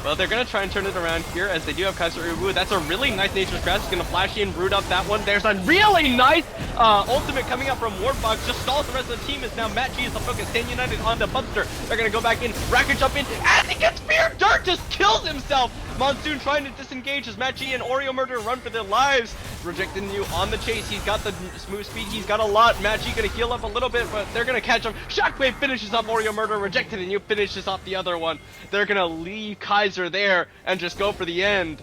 A: Well, they're going to try and turn it around here, as they do have Kaiser Uwu. That's a really nice Nature's Grasp. He's going to flash in, root up that one. There's a really nice ultimate coming up from Warbox. Just stalls the rest of the team, as now Matt G is the focus. Stand United on the Bubster. They're going to go back in, racket jump in, as he gets feared. Dirt just kills himself. Monsoon trying to disengage as Matt G and Oreo Murder run for their lives. Rejecting you on the chase. He's got the smooth speed. He's got a lot. Matt G going to heal up a little bit, but they're going to catch him. Shockwave finishes up Oreo Murder. Rejected and You finishes off the other one. They're going to leave Kaiser there and just go for the end.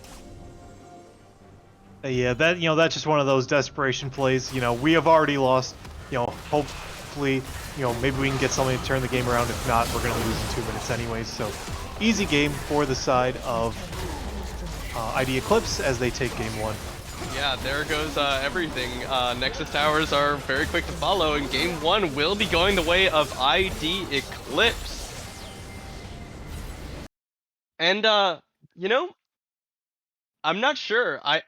B: Yeah, that's just one of those desperation plays. We have already lost. Hopefully, maybe we can get something to turn the game around. If not, we're gonna lose in 2 minutes anyways. So, easy game for the side of ID Eclipse as they take game 1.
A: Yeah, there goes everything. Nexus Towers are very quick to follow, and game 1 will be going the way of ID Eclipse. And I'm not sure. I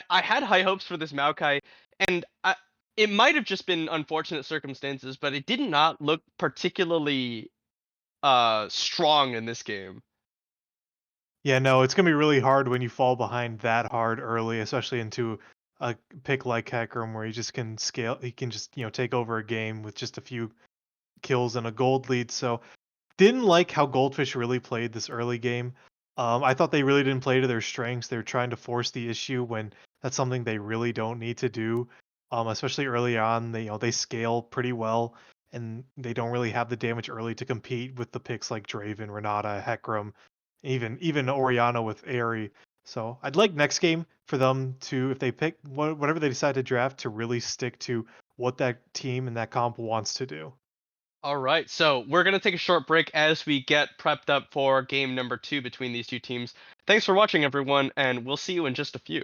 A: had high hopes for this Maokai, and it might have just been unfortunate circumstances, but it did not look particularly strong in this game.
B: Yeah, no, it's gonna be really hard when you fall behind that hard early, especially into a pick like Hecarim where he just can scale. He can just take over a game with just a few kills and a gold lead. So didn't like how Goldfish really played this early game. I thought they really didn't play to their strengths. They were trying to force the issue when that's something they really don't need to do. Especially early on, they scale pretty well, and they don't really have the damage early to compete with the picks like Draven, Renata, Hecarim, even Oriana with Aerie. So I'd like next game for them to, if they pick whatever they decide to draft, to really stick to what that team and that comp wants to do.
A: All right, so we're going to take a short break as we get prepped up for game number 2 between these two teams. Thanks for watching, everyone, and we'll see you in just a few.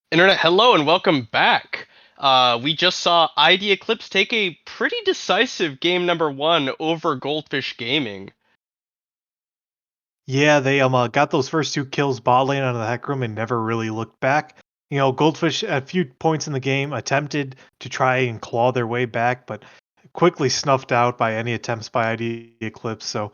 A: Internet, hello and welcome back. We just saw ID Eclipse take a pretty decisive game number one over Goldfish Gaming.
B: Yeah, they got those first two kills bot lane out of the Heck Room and never really looked back. Goldfish at a few points in the game attempted to try and claw their way back, but quickly snuffed out by any attempts by ID Eclipse. So,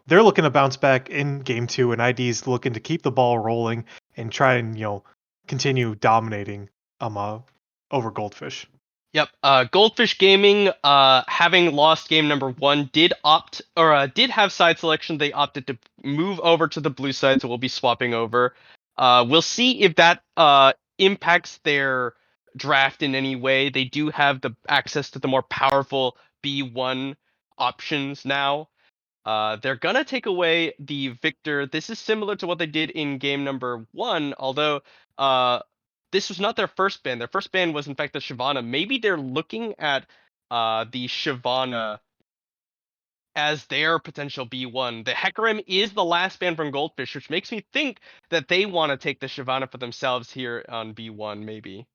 B: they're looking to bounce back in game two, and ID's looking to keep the ball rolling and try and, continue dominating over Goldfish.
A: Yep. Goldfish Gaming, having lost game number one, did have side selection. They opted to move over to the blue side, so we'll be swapping over. We'll see if that impacts their draft in any way. They do have the access to the more powerful B1 options now. They're gonna take away the victor. This is similar to what they did in game number one, although uh, this was not their first ban. Their first ban was in fact the Shyvana. Maybe they're looking at the Shyvana as their potential B1. The Hecarim is the last ban from Goldfish, which makes me think that they want to take the Shyvana for themselves here on B1, maybe.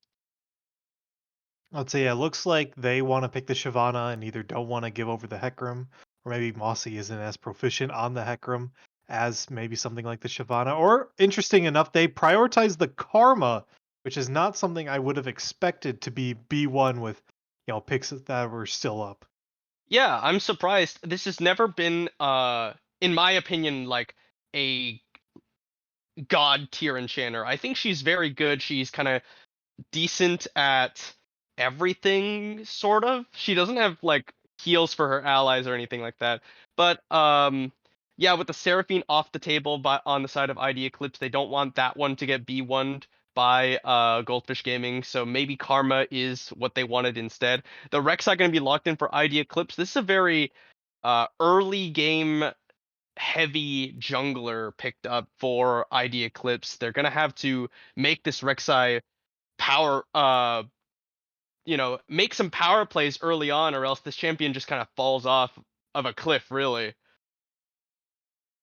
B: I'd say, yeah, it looks like they want to pick the Shyvana and either don't want to give over the Hecarim, or maybe Mossy isn't as proficient on the Hecarim as maybe something like the Shyvana. Or, interesting enough, they prioritize the Karma, which is not something I would have expected to be B1 with, picks that were still up.
A: Yeah, I'm surprised. This has never been, in my opinion, like a god tier enchanter. I think she's very good. She's kind of decent at everything, sort of. She doesn't have like heals for her allies or anything like that. But yeah, with the Seraphine off the table on the side of ID Eclipse, they don't want that one to get B1'd by Goldfish Gaming, so maybe Karma is what they wanted instead. The Rek'Sai going to be locked in for ID Eclipse. This is a very early game heavy jungler picked up for ID Eclipse. They're going to have to make this Rek'Sai power make some power plays early on, or else this champion just kind of falls off of a cliff, really.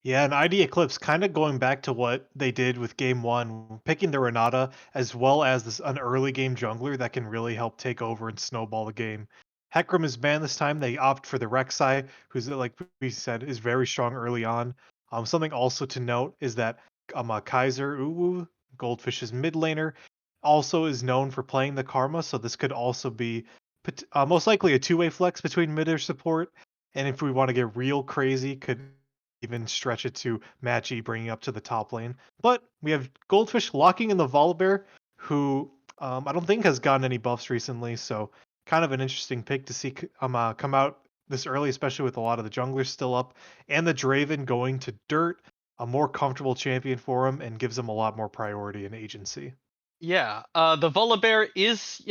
B: Yeah, and ID Eclipse kind of going back to what they did with game one, picking the Renata as well as an early game jungler that can really help take over and snowball the game. Hecarim is banned this time. They opt for the Rek'Sai, who's like we said is very strong early on. Something also to note is that Kaiser Uwu, Goldfish's mid laner, also is known for playing the Karma, so this could also be most likely a two-way flex between mid or support. And if we want to get real crazy, could even stretch it to Matchy bringing up to the top lane. But we have Goldfish locking in the Volibear, who I don't think has gotten any buffs recently, so kind of an interesting pick to see come out this early, especially with a lot of the junglers still up, and the Draven going to Dirt, a more comfortable champion for him, and gives him a lot more priority and agency.
A: Yeah, the Volibear is,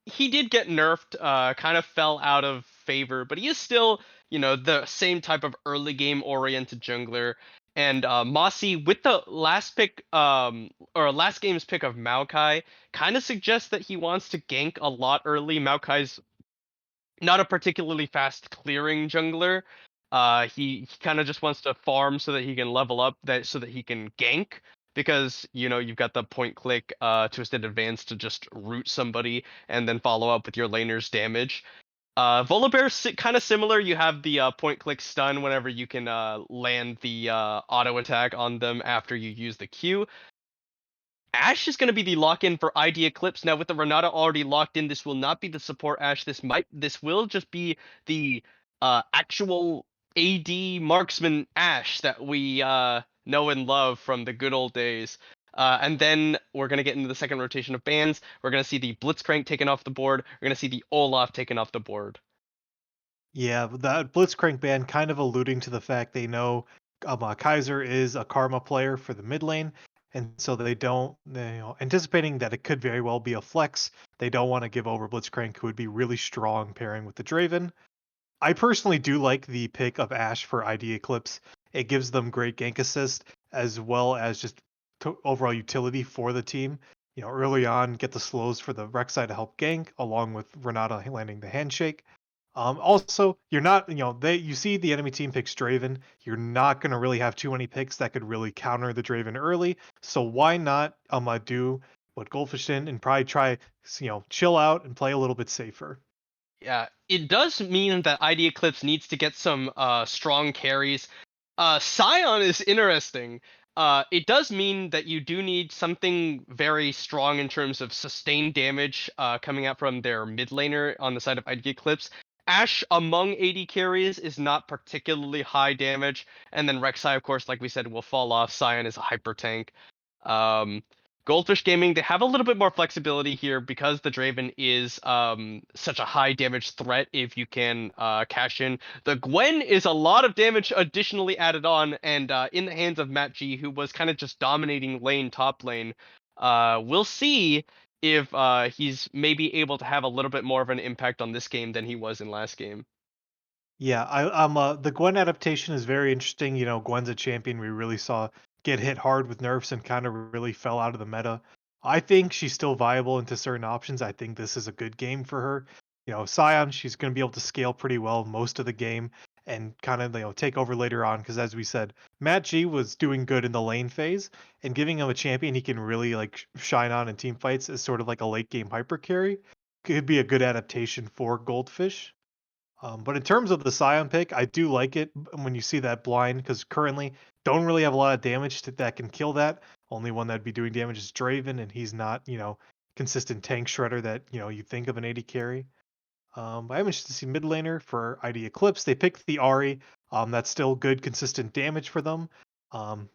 A: he did get nerfed, kind of fell out of favor, but he is still, the same type of early game oriented jungler. And Mossy, with the last pick, or last game's pick of Maokai, kind of suggests that he wants to gank a lot early. Maokai's not a particularly fast clearing jungler. He kind of just wants to farm so that he can level up, that so that he can gank, because you've got the point click twisted advance to just root somebody and then follow up with your laner's damage. Volibear's kind of similar. You have the point click stun whenever you can land the auto attack on them after you use the Q. Ash is going to be the lock-in for ID Eclipse. Now, with the Renata already locked in, this will not be the support Ash. This will just be the actual AD marksman Ash that we know and love from the good old days. And then we're going to get into the second rotation of bans. We're going to see the Blitzcrank taken off the board. We're going to see the Olaf taken off the board.
B: Yeah, that Blitzcrank ban kind of alluding to the fact they know Kaiser is a Karma player for the mid lane, and so they don't, anticipating that it could very well be a flex. They don't want to give over Blitzcrank, who would be really strong pairing with the Draven. I personally do like the pick of Ashe for ID Eclipse. It gives them great gank assist as well as just overall utility for the team. Early on, get the slows for the Rek'Sai to help gank, along with Renata landing the handshake. Also, you're not, you see the enemy team picks Draven. You're not going to really have too many picks that could really counter the Draven early. So why not do But Goldfish didn't, and probably try, chill out and play a little bit safer.
A: Yeah, it does mean that ID Eclipse needs to get some strong carries. Scion is interesting. It does mean that you do need something very strong in terms of sustained damage coming out from their mid laner on the side of ID Eclipse. Ashe among AD carries is not particularly high damage, and then Rek'Sai, of course, like we said, will fall off. Scion is a hyper tank. Um, Goldfish Gaming, they have a little bit more flexibility here because the Draven is such a high damage threat if you can cash in. The Gwen is a lot of damage additionally added on, and in the hands of Matt G, who was kind of just dominating lane, top lane, we'll see if he's maybe able to have a little bit more of an impact on this game than he was in last game.
B: Yeah, the Gwen adaptation is very interesting. Gwen's a champion we really saw get hit hard with nerfs and kind of really fell out of the meta. I think she's still viable into certain options. I think this is a good game for her. Scion, she's going to be able to scale pretty well most of the game and kind of take over later on because as we said, Matt G was doing good in the lane phase and giving him a champion he can really shine on in team fights as sort of like a late game hyper carry could be a good adaptation for Goldfish. But in terms of the Scion pick, I do like it when you see that blind because currently don't really have a lot of damage that can kill that. Only one that'd be doing damage is Draven, and he's not, consistent tank shredder that you think of an AD carry. But I'm interested to see mid laner for ID Eclipse. They picked the Ari. That's still good, consistent damage for them. Um,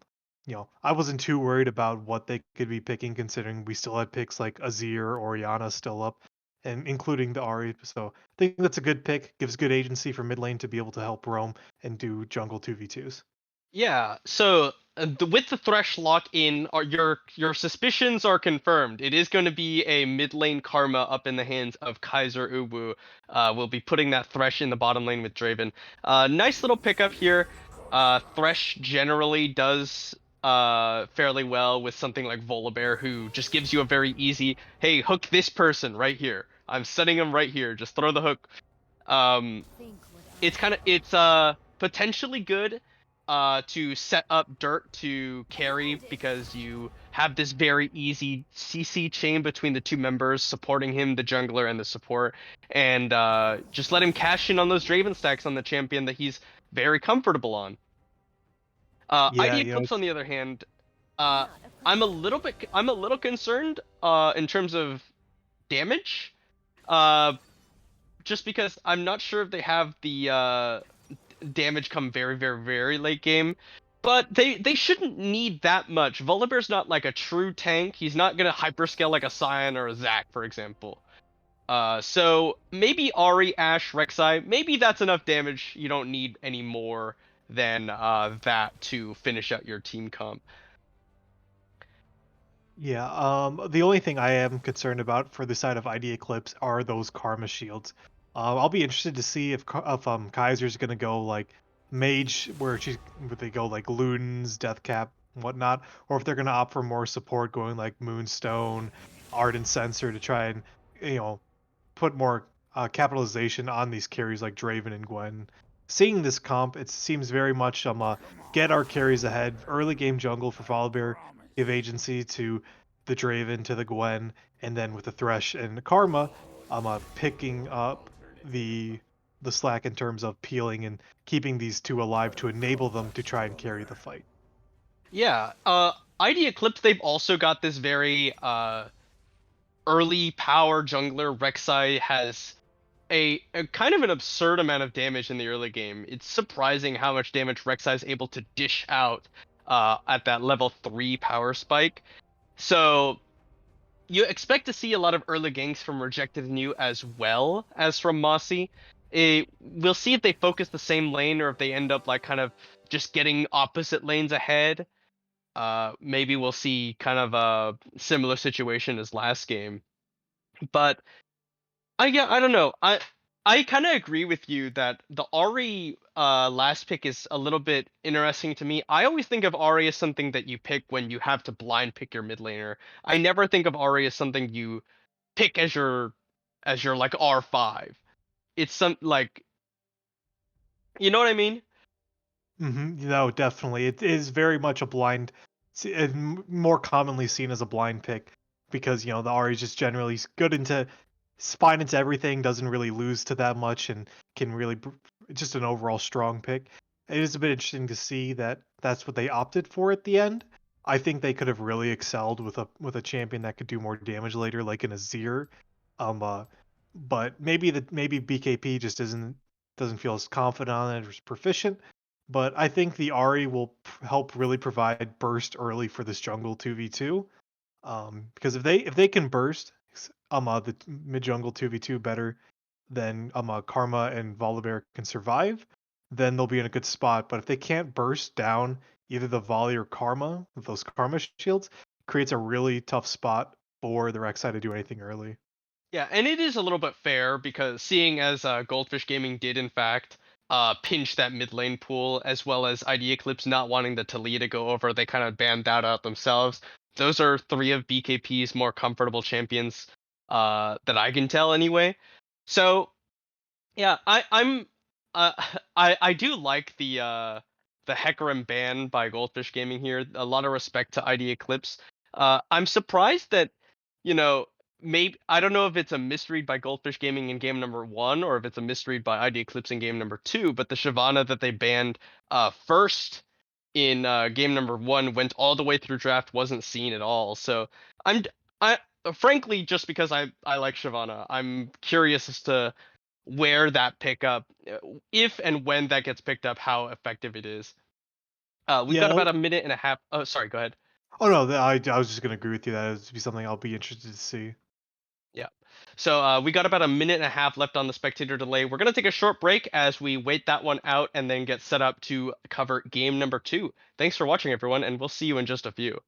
B: I wasn't too worried about what they could be picking, considering we still had picks like Azir or Orianna still up, and including the Ari. So I think that's a good pick. Gives good agency for mid lane to be able to help roam and do jungle 2v2s.
A: Yeah, so with the Thresh lock in, your suspicions are confirmed. It is going to be a mid lane Karma up in the hands of Kaiser Uwu. We'll be putting that Thresh in the bottom lane with Draven. Nice little pickup here. Thresh generally does fairly well with something like Volibear, who just gives you a very easy, hey, hook this person right here. I'm setting him right here. Just throw the hook. Um, it's potentially good to set up dirt to carry because you have this very easy CC chain between the two members supporting him, the jungler and the support, and just let him cash in on those Draven stacks on the champion that he's very comfortable on.
B: Yeah,
A: ID Eclipse on the other hand, uh, I'm a little concerned in terms of damage. Uh, just because I'm not sure if they have the damage come very, very, very late game. But they shouldn't need that much. Volibear's not like a true tank. He's not gonna hyperscale like a Scion or a Zac, for example. So maybe Ari, Ashe, Rek'Sai, maybe that's enough damage. You don't need any more than that to finish out your team comp.
B: Yeah, the only thing I am concerned about for the side of ID Eclipse are those Karma shields. I'll be interested to see if Kaiser's gonna go like Mage, where they go like Ludens, Deathcap, whatnot, or if they're gonna opt for more support, going like Moonstone, Ardent Sensor to try and you know put more capitalization on these carries like Draven and Gwen. Seeing this comp, it seems very much get our carries ahead, early game jungle for Volibear, give agency to the Draven, to the Gwen, and then with the Thresh and Karma, I'm picking up the slack in terms of peeling and keeping these two alive to enable them to try and carry the fight.
A: Yeah, ID Eclipse, they've also got this very early power jungler. Rek'Sai has a kind of an absurd amount of damage in the early game. It's surprising how much damage Rek'Sai is able to dish out at that level 3 power spike. So you expect to see a lot of early ganks from Rejected New as well as from Mossy. We'll see if they focus the same lane or if they end up like kind of just getting opposite lanes ahead. Maybe we'll see kind of a similar situation as last game. But I don't know. I kind of agree with you that the Ari last pick is a little bit interesting to me. I always think of Ari as something that you pick when you have to blind pick your mid laner. I never think of Ari as something you pick as your like R5. It's some like, you know what I mean?
B: No, definitely, it is very much a blind, more commonly seen as a blind pick. because the Ari is just generally good into fine into everything, doesn't really lose to that much, and can really just an overall strong pick. It is a bit interesting to see that that's what they opted for at the end. I think they could have really excelled with a champion that could do more damage later, like an Azir. Um, uh, but maybe BKP just doesn't feel as confident on it or as proficient. But I think the Ari will help really provide burst early for this jungle 2v2. Because if they can burst the mid jungle 2v2 better than Karma and Volibear can survive, then they'll be in a good spot. But if they can't burst down either the Volley or Karma with those Karma shields, creates a really tough spot for the Rek'Sai to do anything early.
A: Yeah, and it is a little bit fair because seeing as Goldfish Gaming did in fact pinch that mid lane pool, as well as ID Eclipse not wanting the Talia to go over, they kind of banned that out themselves. Those are three of BKP's more comfortable champions that I can tell anyway. So yeah, I'm uh, I do like the Hecarim ban by Goldfish Gaming here. A lot of respect to ID Eclipse. I'm surprised that you know maybe I don't know if it's a misread by Goldfish Gaming in game number 1 or if it's a misread by ID Eclipse in game number 2. But the Shyvana that they banned first in game number 1 went all the way through draft, wasn't seen at all. So I'm I frankly just because I like Shyvana, I'm curious as to where that pickup, if and when that gets picked up, how effective it is. We've got
B: Yeah.
A: about a minute and a half. Oh, sorry, go ahead.
B: Oh no, I was just gonna agree with you. That would be something I'll be interested to see.
A: Yeah. So we got about a minute and a half left on the spectator delay. We're gonna take a short break as we wait that one out and then get set up to cover game number 2. Thanks for watching, everyone, and we'll see you in just a few.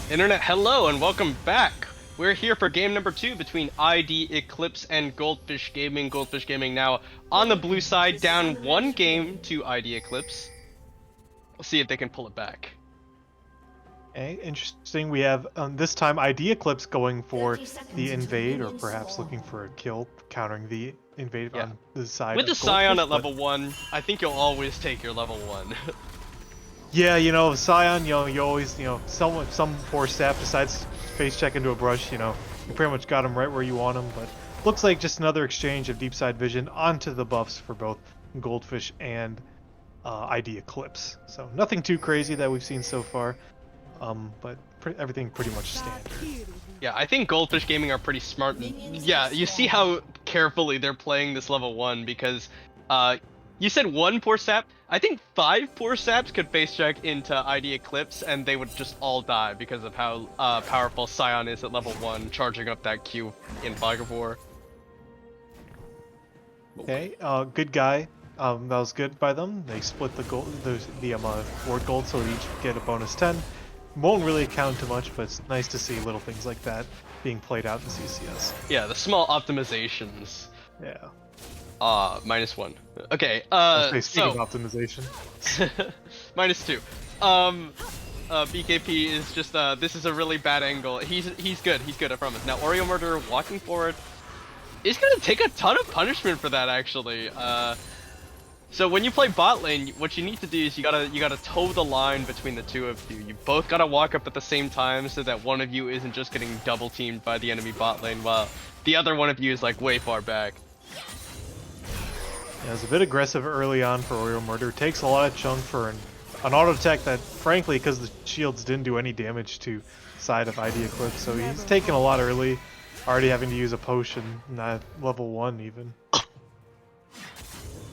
A: Internet, hello and welcome back. We're here for game number 2 between ID Eclipse and Goldfish Gaming. Goldfish Gaming now on the blue side, down 1 game to ID Eclipse. We'll see if they can pull it back.
B: Okay, interesting. We have this time ID Eclipse going for the invade, or perhaps looking for a kill, countering the invade
A: Yeah.
B: on the side.
A: With the
B: of
A: Scion
B: Goldfish,
A: at level 1, I think you'll always take your level 1.
B: Yeah, Scion, you always, some poor staff decides to face check into a brush, you pretty much got him right where you want him, but looks like just another exchange of deep side vision onto the buffs for both Goldfish and ID Eclipse. So nothing too crazy that we've seen so far, but everything pretty much standard.
A: Yeah, I think Goldfish Gaming are pretty smart. Yeah, you see how carefully they're playing this level 1 because, you said 1 poor sap? I think 5 poor saps could face check into ID Eclipse and they would just all die because of how powerful Scion is at level 1, charging up that Q in Fog of War.
B: Okay, good guy. That was good by them. They split the gold, the ward gold, so they each get a bonus 10. Won't really account to much, but it's nice to see little things like that being played out in CCS.
A: Yeah, the small optimizations.
B: Yeah.
A: -1. Okay,
B: Okay, speaking
A: so...
B: of optimization.
A: -2. BKP is just, this is a really bad angle. He's good, I promise. Now, Oreo Murderer walking forward is gonna take a ton of punishment for that, actually. So when you play bot lane, what you need to do is you gotta toe the line between the two of you. You both gotta walk up at the same time so that one of you isn't just getting double teamed by the enemy bot lane while the other one of you is like way far back.
B: Yeah, it was a bit aggressive early on for Oreo Murder. Takes a lot of chunk for an auto attack that, frankly, because the shields didn't do any damage to side of ID Eclipse, so he's taken a lot early, already having to use a potion, not level 1 even.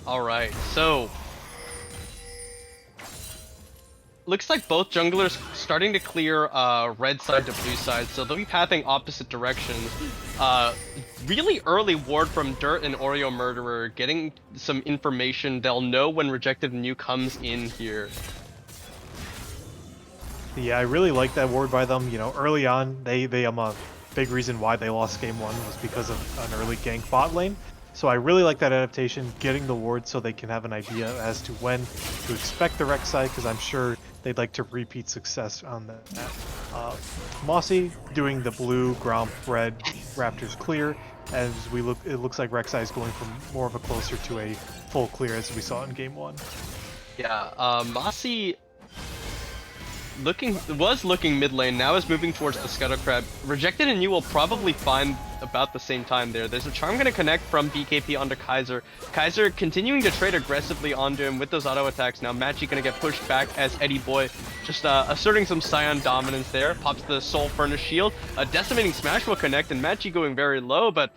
A: Alright, so... looks like both junglers starting to clear red side to blue side, so they'll be pathing opposite directions. Really early ward from Dirt and Oreo Murderer, getting some information. They'll know when Rejected New comes in here.
B: Yeah, I really like that ward by them. Early on, they a big reason why they lost game 1 was because of an early gank bot lane. So I really like that adaptation, getting the ward so they can have an idea as to when to expect the Rex side, because I'm sure they'd like to repeat success on that. Mossy doing the blue, Gromp, red, Raptors clear, as it looks like Rek'Sai is going from more of a closer to a full clear as we saw in game 1.
A: Yeah, Mossy was looking mid lane, now is moving towards the Scuttle Crab. Rejected and you will probably find about the same time there. There's a charm gonna connect from BKP onto Kaiser. Kaiser continuing to trade aggressively onto him with those auto attacks. Now Matchy gonna get pushed back as Eddie Boy just asserting some Scion dominance there. Pops the Soul Furnace shield. A Decimating Smash will connect and Matchy going very low, but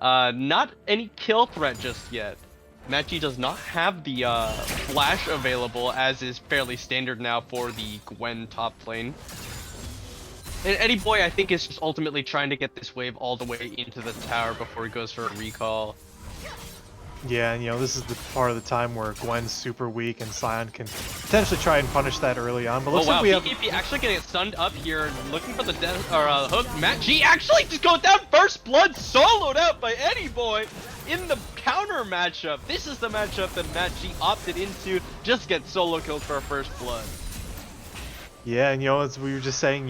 A: not any kill threat just yet. Matchy does not have the flash available, as is fairly standard now for the Gwen top lane. And Eddie Boy, I think, is just ultimately trying to get this wave all the way into the tower before he goes for a recall.
B: Yeah, and this is the part of the time where Gwen's super weak and Scion can potentially try and punish that early on. But looks like we have
A: BKP actually getting stunned up here, looking for the hook. Matt G actually just goes down first blood, soloed out by Eddie Boy in the counter matchup. This is the matchup that Matt G opted into, just get solo killed for a first blood.
B: Yeah, and as we were just saying,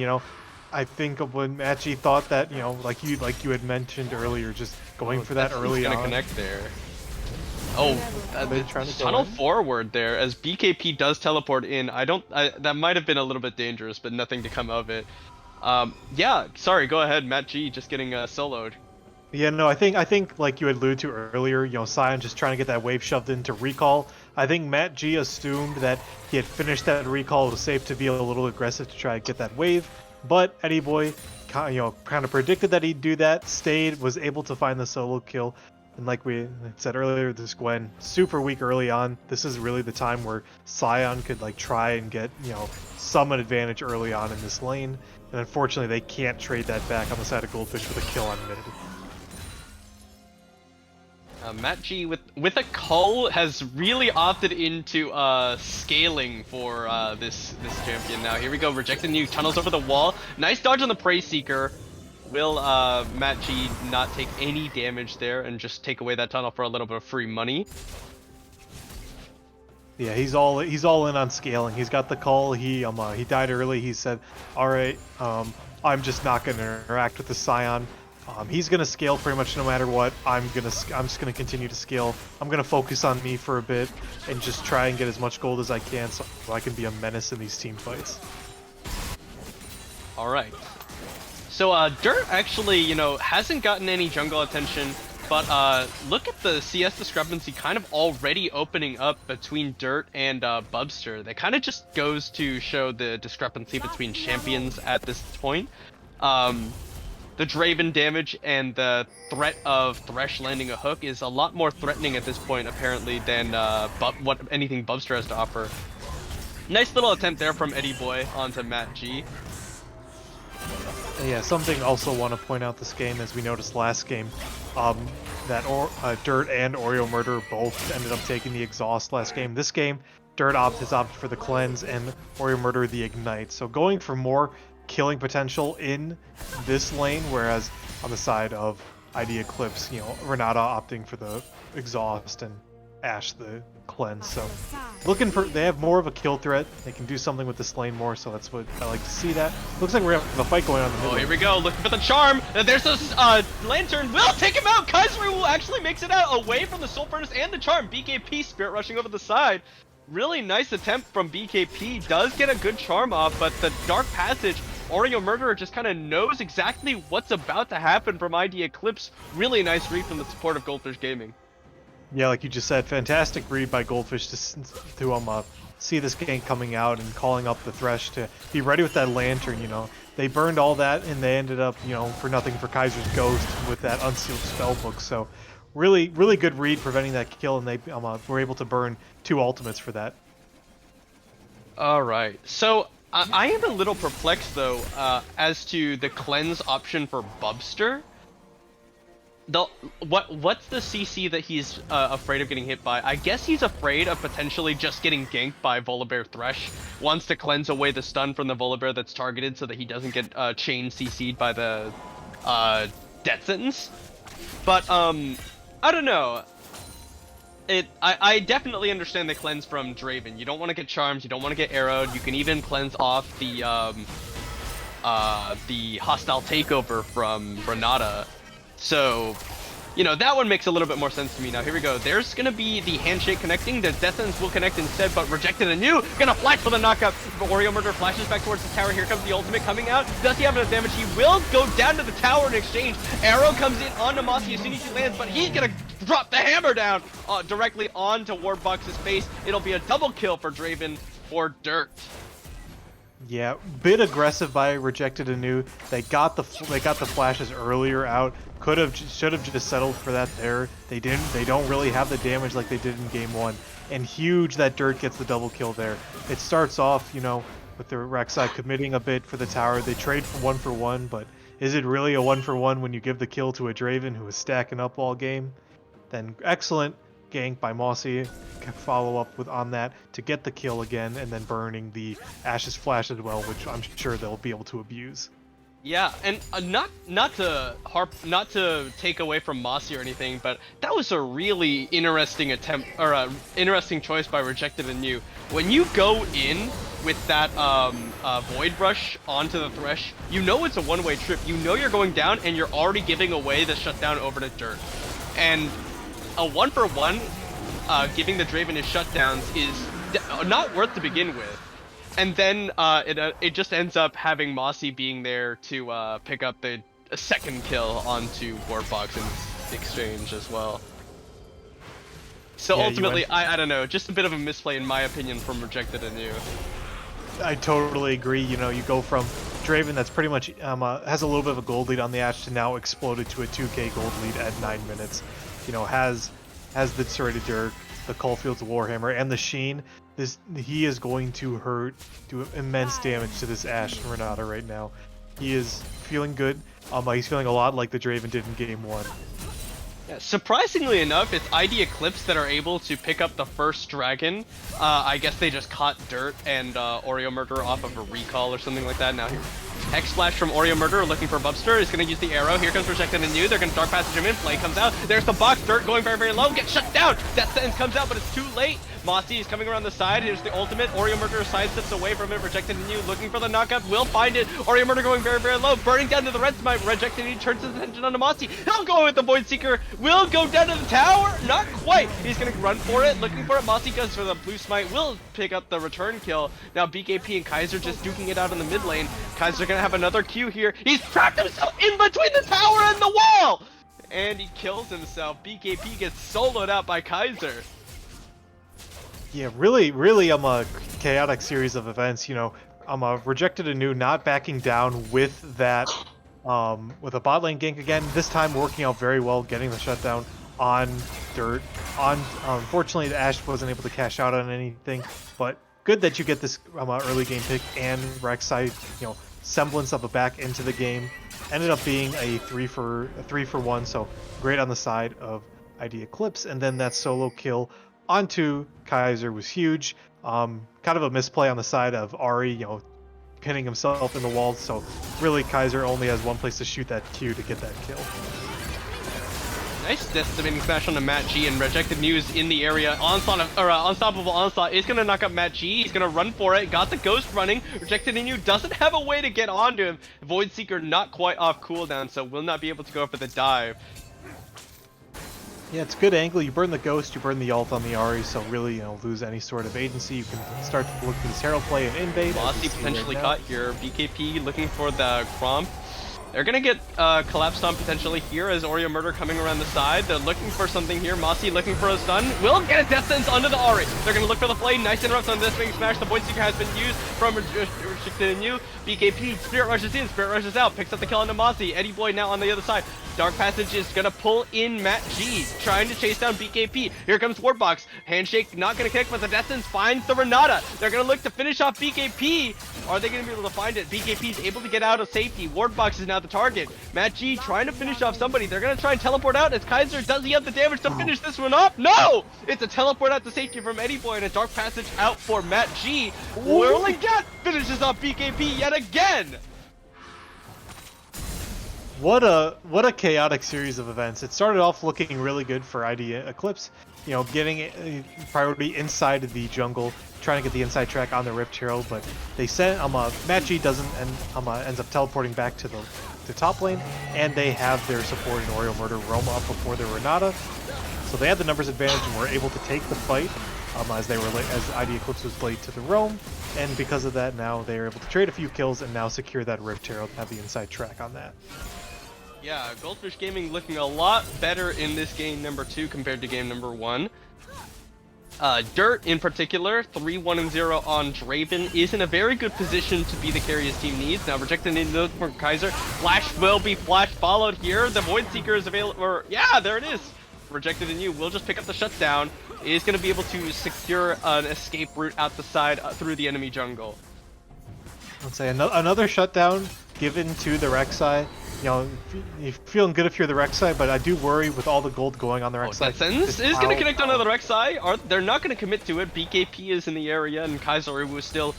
B: I think of when Matt G thought that, like you had mentioned earlier, just going for that early on.
A: Gonna connect there. Oh,
B: They're trying to
A: tunnel forward there as BKP does teleport in. That might have been a little bit dangerous, but nothing to come of it. Yeah, sorry, go ahead, Matt G, just getting soloed.
B: Yeah, no, I think like you had alluded to earlier, Scion just trying to get that wave shoved into recall. I think Matt G assumed that he had finished that recall. It was safe to be a little aggressive to try and get that wave, but Eddie Boy, kind of predicted that he'd do that. Stayed, was able to find the solo kill. And like we said earlier, this Gwen, super weak early on. This is really the time where Scion could try and get, some advantage early on in this lane. And unfortunately, they can't trade that back on the side of Goldfish with a kill on mid.
A: Matt G with a cull has really opted into scaling for this champion. Now here we go, rejecting new tunnels over the wall. Nice dodge on the Prey Seeker. Will Matt G not take any damage there and just take away that tunnel for a little bit of free money?
B: Yeah, he's all in on scaling. He's got the call. He died early. He said, "All right, I'm just not going to interact with the Scion. He's going to scale pretty much no matter what. I'm just going to continue to scale. I'm going to focus on me for a bit and just try and get as much gold as I can so I can be a menace in these team fights."
A: All right. So Dirt actually, hasn't gotten any jungle attention, but look at the CS discrepancy kind of already opening up between Dirt and Bubster. That kind of just goes to show the discrepancy between champions at this point. The Draven damage and the threat of Thresh landing a hook is a lot more threatening at this point, apparently, than what anything Bubster has to offer. Nice little attempt there from Eddie Boy onto Matt G.
B: Yeah, something also want to point out this game, as we noticed last game, that Dirt and Oreo Murder both ended up taking the exhaust last game. This game, Dirt has opted for the cleanse and Oreo Murder the ignite. So going for more killing potential in this lane, whereas on the side of ID Eclipse, Renata opting for the exhaust and Ashe the cleanse. So they have more of a kill threat. They can do something with this lane more, so that's what I like to see. That looks like we're having a fight going on in the middle.
A: Oh, here we go, looking for the charm. There's this lantern. Will take him out. Kaiser will actually makes it out away from the Soul Furnace and the charm. BKP Spirit rushing over the side. Really nice attempt from BKP. Does get a good charm off, but the Dark Passage, Oreo Murderer just kind of knows exactly what's about to happen from ID Eclipse. Really nice read from the support of Goldfish Gaming.
B: Yeah, like you just said, fantastic read by Goldfish to see this gank coming out and calling up the Thresh to be ready with that lantern. They burned all that and they ended up, for nothing for Kaiser's Ghost with that unsealed spellbook. So really, really good read preventing that kill, and they were able to burn 2 ultimates for that.
A: All right, so I am a little perplexed though as to the cleanse option for Bubster. What's the CC that he's afraid of getting hit by? I guess he's afraid of potentially just getting ganked by Volibear Thresh. Wants to cleanse away the stun from the Volibear that's targeted so that he doesn't get chain CC'd by the death sentence. But I don't know. I definitely understand the cleanse from Draven. You don't want to get charms, you don't want to get arrowed. You can even cleanse off the hostile takeover from Renata. So, that one makes a little bit more sense to me. Now, here we go. There's going to be the handshake connecting. The Death Sentence will connect instead, but rejected anew. Going to flash for the knockup. Oreo Murder flashes back towards the tower. Here comes the ultimate coming out. Does he have enough damage? He will go down to the tower in exchange. Arrow comes in onto Mossy as soon as he lands, but he's going to drop the hammer down directly onto Warbox's face. It'll be a double kill for Draven for Dirt.
B: Yeah, bit aggressive by rejected anew. They got the flashes earlier out. Should have just settled for that there. They didn't. They don't really have the damage like they did in game 1. And huge that Dirt gets the double kill there. It starts off, with the Rek'Sai committing a bit for the tower. They trade for 1-for-1, but is it really a 1-for-1 when you give the kill to a Draven who is stacking up all game? Then excellent gank by Mossy, follow up on that to get the kill again, and then burning the Ashe's flash as well, which I'm sure they'll be able to abuse.
A: Yeah, and not to take away from Mossy or anything, but that was a really interesting attempt, or a interesting choice by Rejected Anew. When you go in with that Void Rush onto the Thresh, it's a one-way trip. You're going down, and you're already giving away the shutdown over to Dirt. And a 1-for-1, giving the Draven his shutdowns is not worth to begin with. And then it just ends up having Mossy being there to pick up the second kill onto Warbox in exchange as well. So yeah, ultimately, I don't know, just a bit of a misplay in my opinion from Rejected Anew.
B: I totally agree. You go from Draven that's pretty much has a little bit of a gold lead on the Ashe to now exploded to a 2k gold lead at 9 minutes. Has the Serrated Dirk, the Caulfield's Warhammer, and the Sheen. He is going to do immense damage to this Ashe and Renata right now. He is feeling good. He's feeling a lot like the Draven did in game 1.
A: Yeah, Surprisingly enough, it's ID Eclipse that are able to pick up the first dragon. I guess they just caught Dirt and Oreo Murder off of a recall or something like that. Now here, Hex Splash from Oreo Murder looking for Bubster. He's going to use the arrow. Here comes Rejected and New. They're going to Dark Passage him in. Play comes out. There's the box. Dirt going very, very low. Gets shut down. Death Sentence comes out, but it's too late. Mossy is coming around the side. Here's the ultimate. Oreo Murder sidesteps away from it. Rejected and New looking for the knockup. Will find it. Oreo Murder going very, very low. Burning down to the red smite. Rejected and New turns his attention onto Mossy. He'll go with the Void Seeker. Will go down to the tower. Not quite. He's going to run for it. Looking for it. Mossy goes for the blue smite. Will pick up the return kill. Now BKP and Kaiser just duking it out in the mid lane. Kaiser going to have another Q here. He's trapped himself in between the tower and the wall. And he kills himself. BKP gets soloed out by Kaiser.
B: Yeah, really, a chaotic series of events. You know, Rejected Anew not backing down with that, with a bot lane gank again. This time working out very well, getting the shutdown on Dirt. Unfortunately, the Ashe wasn't able to cash out on anything, but good that you get this early game pick and Rek'Sai, semblance of a back into the game. Ended up being a 3 for 1, so great on the side of ID Eclipse, and then that solo kill onto Kaiser was huge. Kind of a misplay on the side of Ari, pinning himself in the wall. So really, Kaiser only has one place to shoot that Q to get that kill.
A: Nice decimating smash onto Matt G, and Rejected News in the area. Unstoppable Onslaught is gonna knock up Matt G. He's gonna run for it. Got the Ghost running. Rejected News doesn't have a way to get onto him. Void Seeker not quite off cooldown, so will not be able to go for the dive.
B: Yeah, it's a good angle. You burn the Ghost, you burn the ult on the Ari, so really, lose any sort of agency. You can start to look for this Herald play and invade.
A: Mossy potentially caught here. BKP looking for the Cromp. They're gonna get collapsed on potentially here as Oreo Murder coming around the side. They're looking for something here. Mossy looking for a stun. Will get a Death Sentence onto the Ari. They're gonna look for the play. Nice interrupts on this big smash. The Void Seeker has been used from Rejected and New. BKP Spirit rushes in, Spirit rushes out, picks up the kill onto Mossy. Eddie Boy now on the other side. Dark Passage is gonna pull in Matt G, trying to chase down BKP. Here comes Wardbox. Handshake not gonna kick, but the Death Sentence finds the Renata. They're gonna look to finish off BKP. Are they gonna be able to find it? BKP is able to get out of safety. Wardbox is now the target. Matt G trying to finish off somebody. They're gonna try and teleport out as Kaiser. Does he have the damage to finish this one off? No! It's a teleport out to safety from Eddie Boy and a Dark Passage out for Matt G. Whirling Death finishes off BKP yet again.
B: What a chaotic series of events. It started off looking really good for ID Eclipse, getting a priority inside the jungle, trying to get the inside track on the Rift Herald, but they sent Matt G doesn't ends up teleporting back to the top lane, and they have their support in Oreo Murder roam up before the Renata. So they had the numbers advantage and were able to take the fight as ID Eclipse was late to the roam, and because of that now they are able to trade a few kills and now secure that Rift Herald, have the inside track on that.
A: Yeah, Goldfish Gaming looking a lot better in this game number 2 compared to game number 1. Dirt in particular, 3-1-0 on Draven, is in a very good position to be the carry his team needs. Now Rejected in for Kaiser. Flash will be flash followed here. The Void Seeker is available. Yeah, there it is. Rejected in you will just pick up the shutdown. Is going to be able to secure an escape route out the side through the enemy jungle.
B: Let's say another shutdown given to the Rek'Sai. You're feeling good if you're the Rek'Sai, but I do worry with all the gold going on the Rek'Sai.
A: That sentence is going to connect onto the Rek'Sai. They're not going to commit to it. BKP is in the area, and Kaiser was still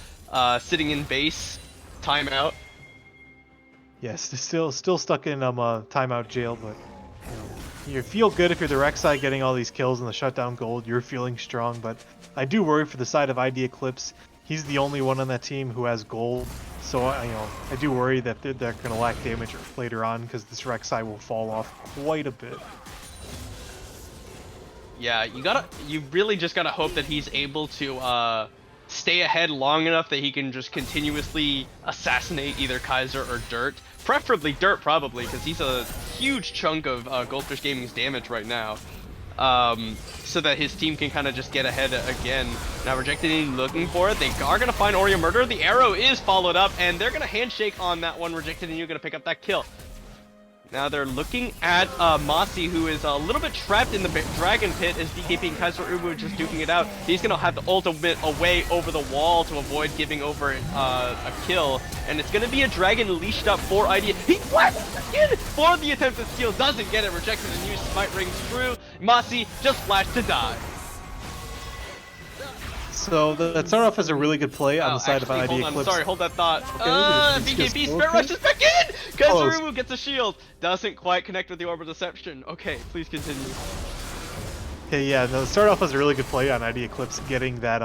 A: sitting in base. Timeout.
B: Yes, still stuck in timeout jail, but you feel good if you're the Rek'Sai getting all these kills and the shutdown gold. You're feeling strong, but I do worry for the side of ID Eclipse. He's the only one on that team who has gold, so I do worry that they're going to lack damage later on because this Rek'Sai will fall off quite a bit.
A: Yeah, you really just gotta hope that he's able to stay ahead long enough that he can just continuously assassinate either Kaiser or Dirt. Preferably Dirt, probably, because he's a huge chunk of Goldfish Gaming's damage right now. So that his team can kind of just get ahead again. Now Rejected looking for it. They are going to find Oreo Murder. The arrow is followed up, and they're going to handshake on that one. Rejected and you're going to pick up that kill. Now they're looking at Mossy, who is a little bit trapped in the Dragon Pit as DKP and Kaiser Ubu just duking it out. He's going to have the ultimate away over the wall to avoid giving over a kill. And it's going to be a Dragon leashed up for ID. He flashes again for the attempted steal. Doesn't get it. Rejected and used Smite rings through. Mossy just flashed to die.
B: So that started off as a really good play on the side of ID Eclipse.
A: Sorry, hold that thought.
B: Okay,
A: BKB Spirit rushes back in! Kaiserumu gets a shield. Doesn't quite connect with the Orb of Deception. Okay, please continue.
B: Okay, yeah, no, it started off as a really good play on ID Eclipse, getting that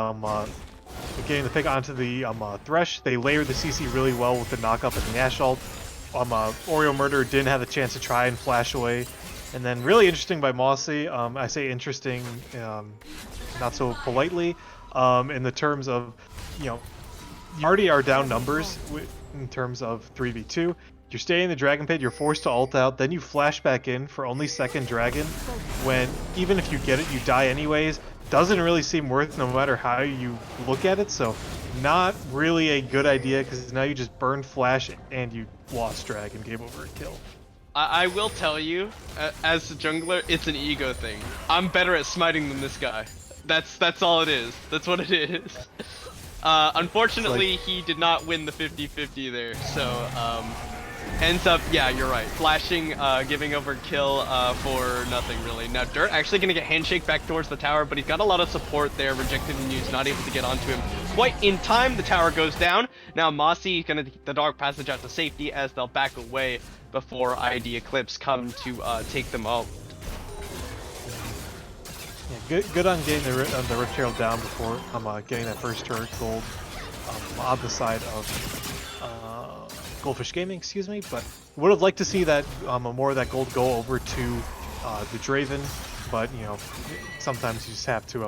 B: getting the pick onto the Thresh. They layered the CC really well with the knockup and the Ash ult. Oreo Murder didn't have a chance to try and flash away. And then really interesting by Mossy, I say interesting not so politely, in the terms of, you already are down numbers in terms of 3v2. You're staying in the Dragon Pit, you're forced to ult out, then you flash back in for only second Dragon, when even if you get it, you die anyways. Doesn't really seem worth no matter how you look at it, so not really a good idea, because now you just burned flash and you lost Dragon, game over, kill.
A: I will tell you, as a jungler, it's an ego thing. I'm better at smiting than this guy. That's all it is. That's what it is. Unfortunately, he did not win the 50-50 there, so ends up, yeah, you're right. Flashing, giving over kill for nothing really. Now Dirt actually gonna get handshake back towards the tower, but he's got a lot of support there. Rejected and used, not able to get onto him quite in time. The tower goes down. Now Mossy gonna the Dark Passage out to safety as they'll back away before ID Eclipse come to take them out.
B: Yeah, good on getting the Rift Herald down before getting that first turret gold on the side of Goldfish Gaming, excuse me. But would have liked to see that more of that gold go over to the Draven, but sometimes you just have to.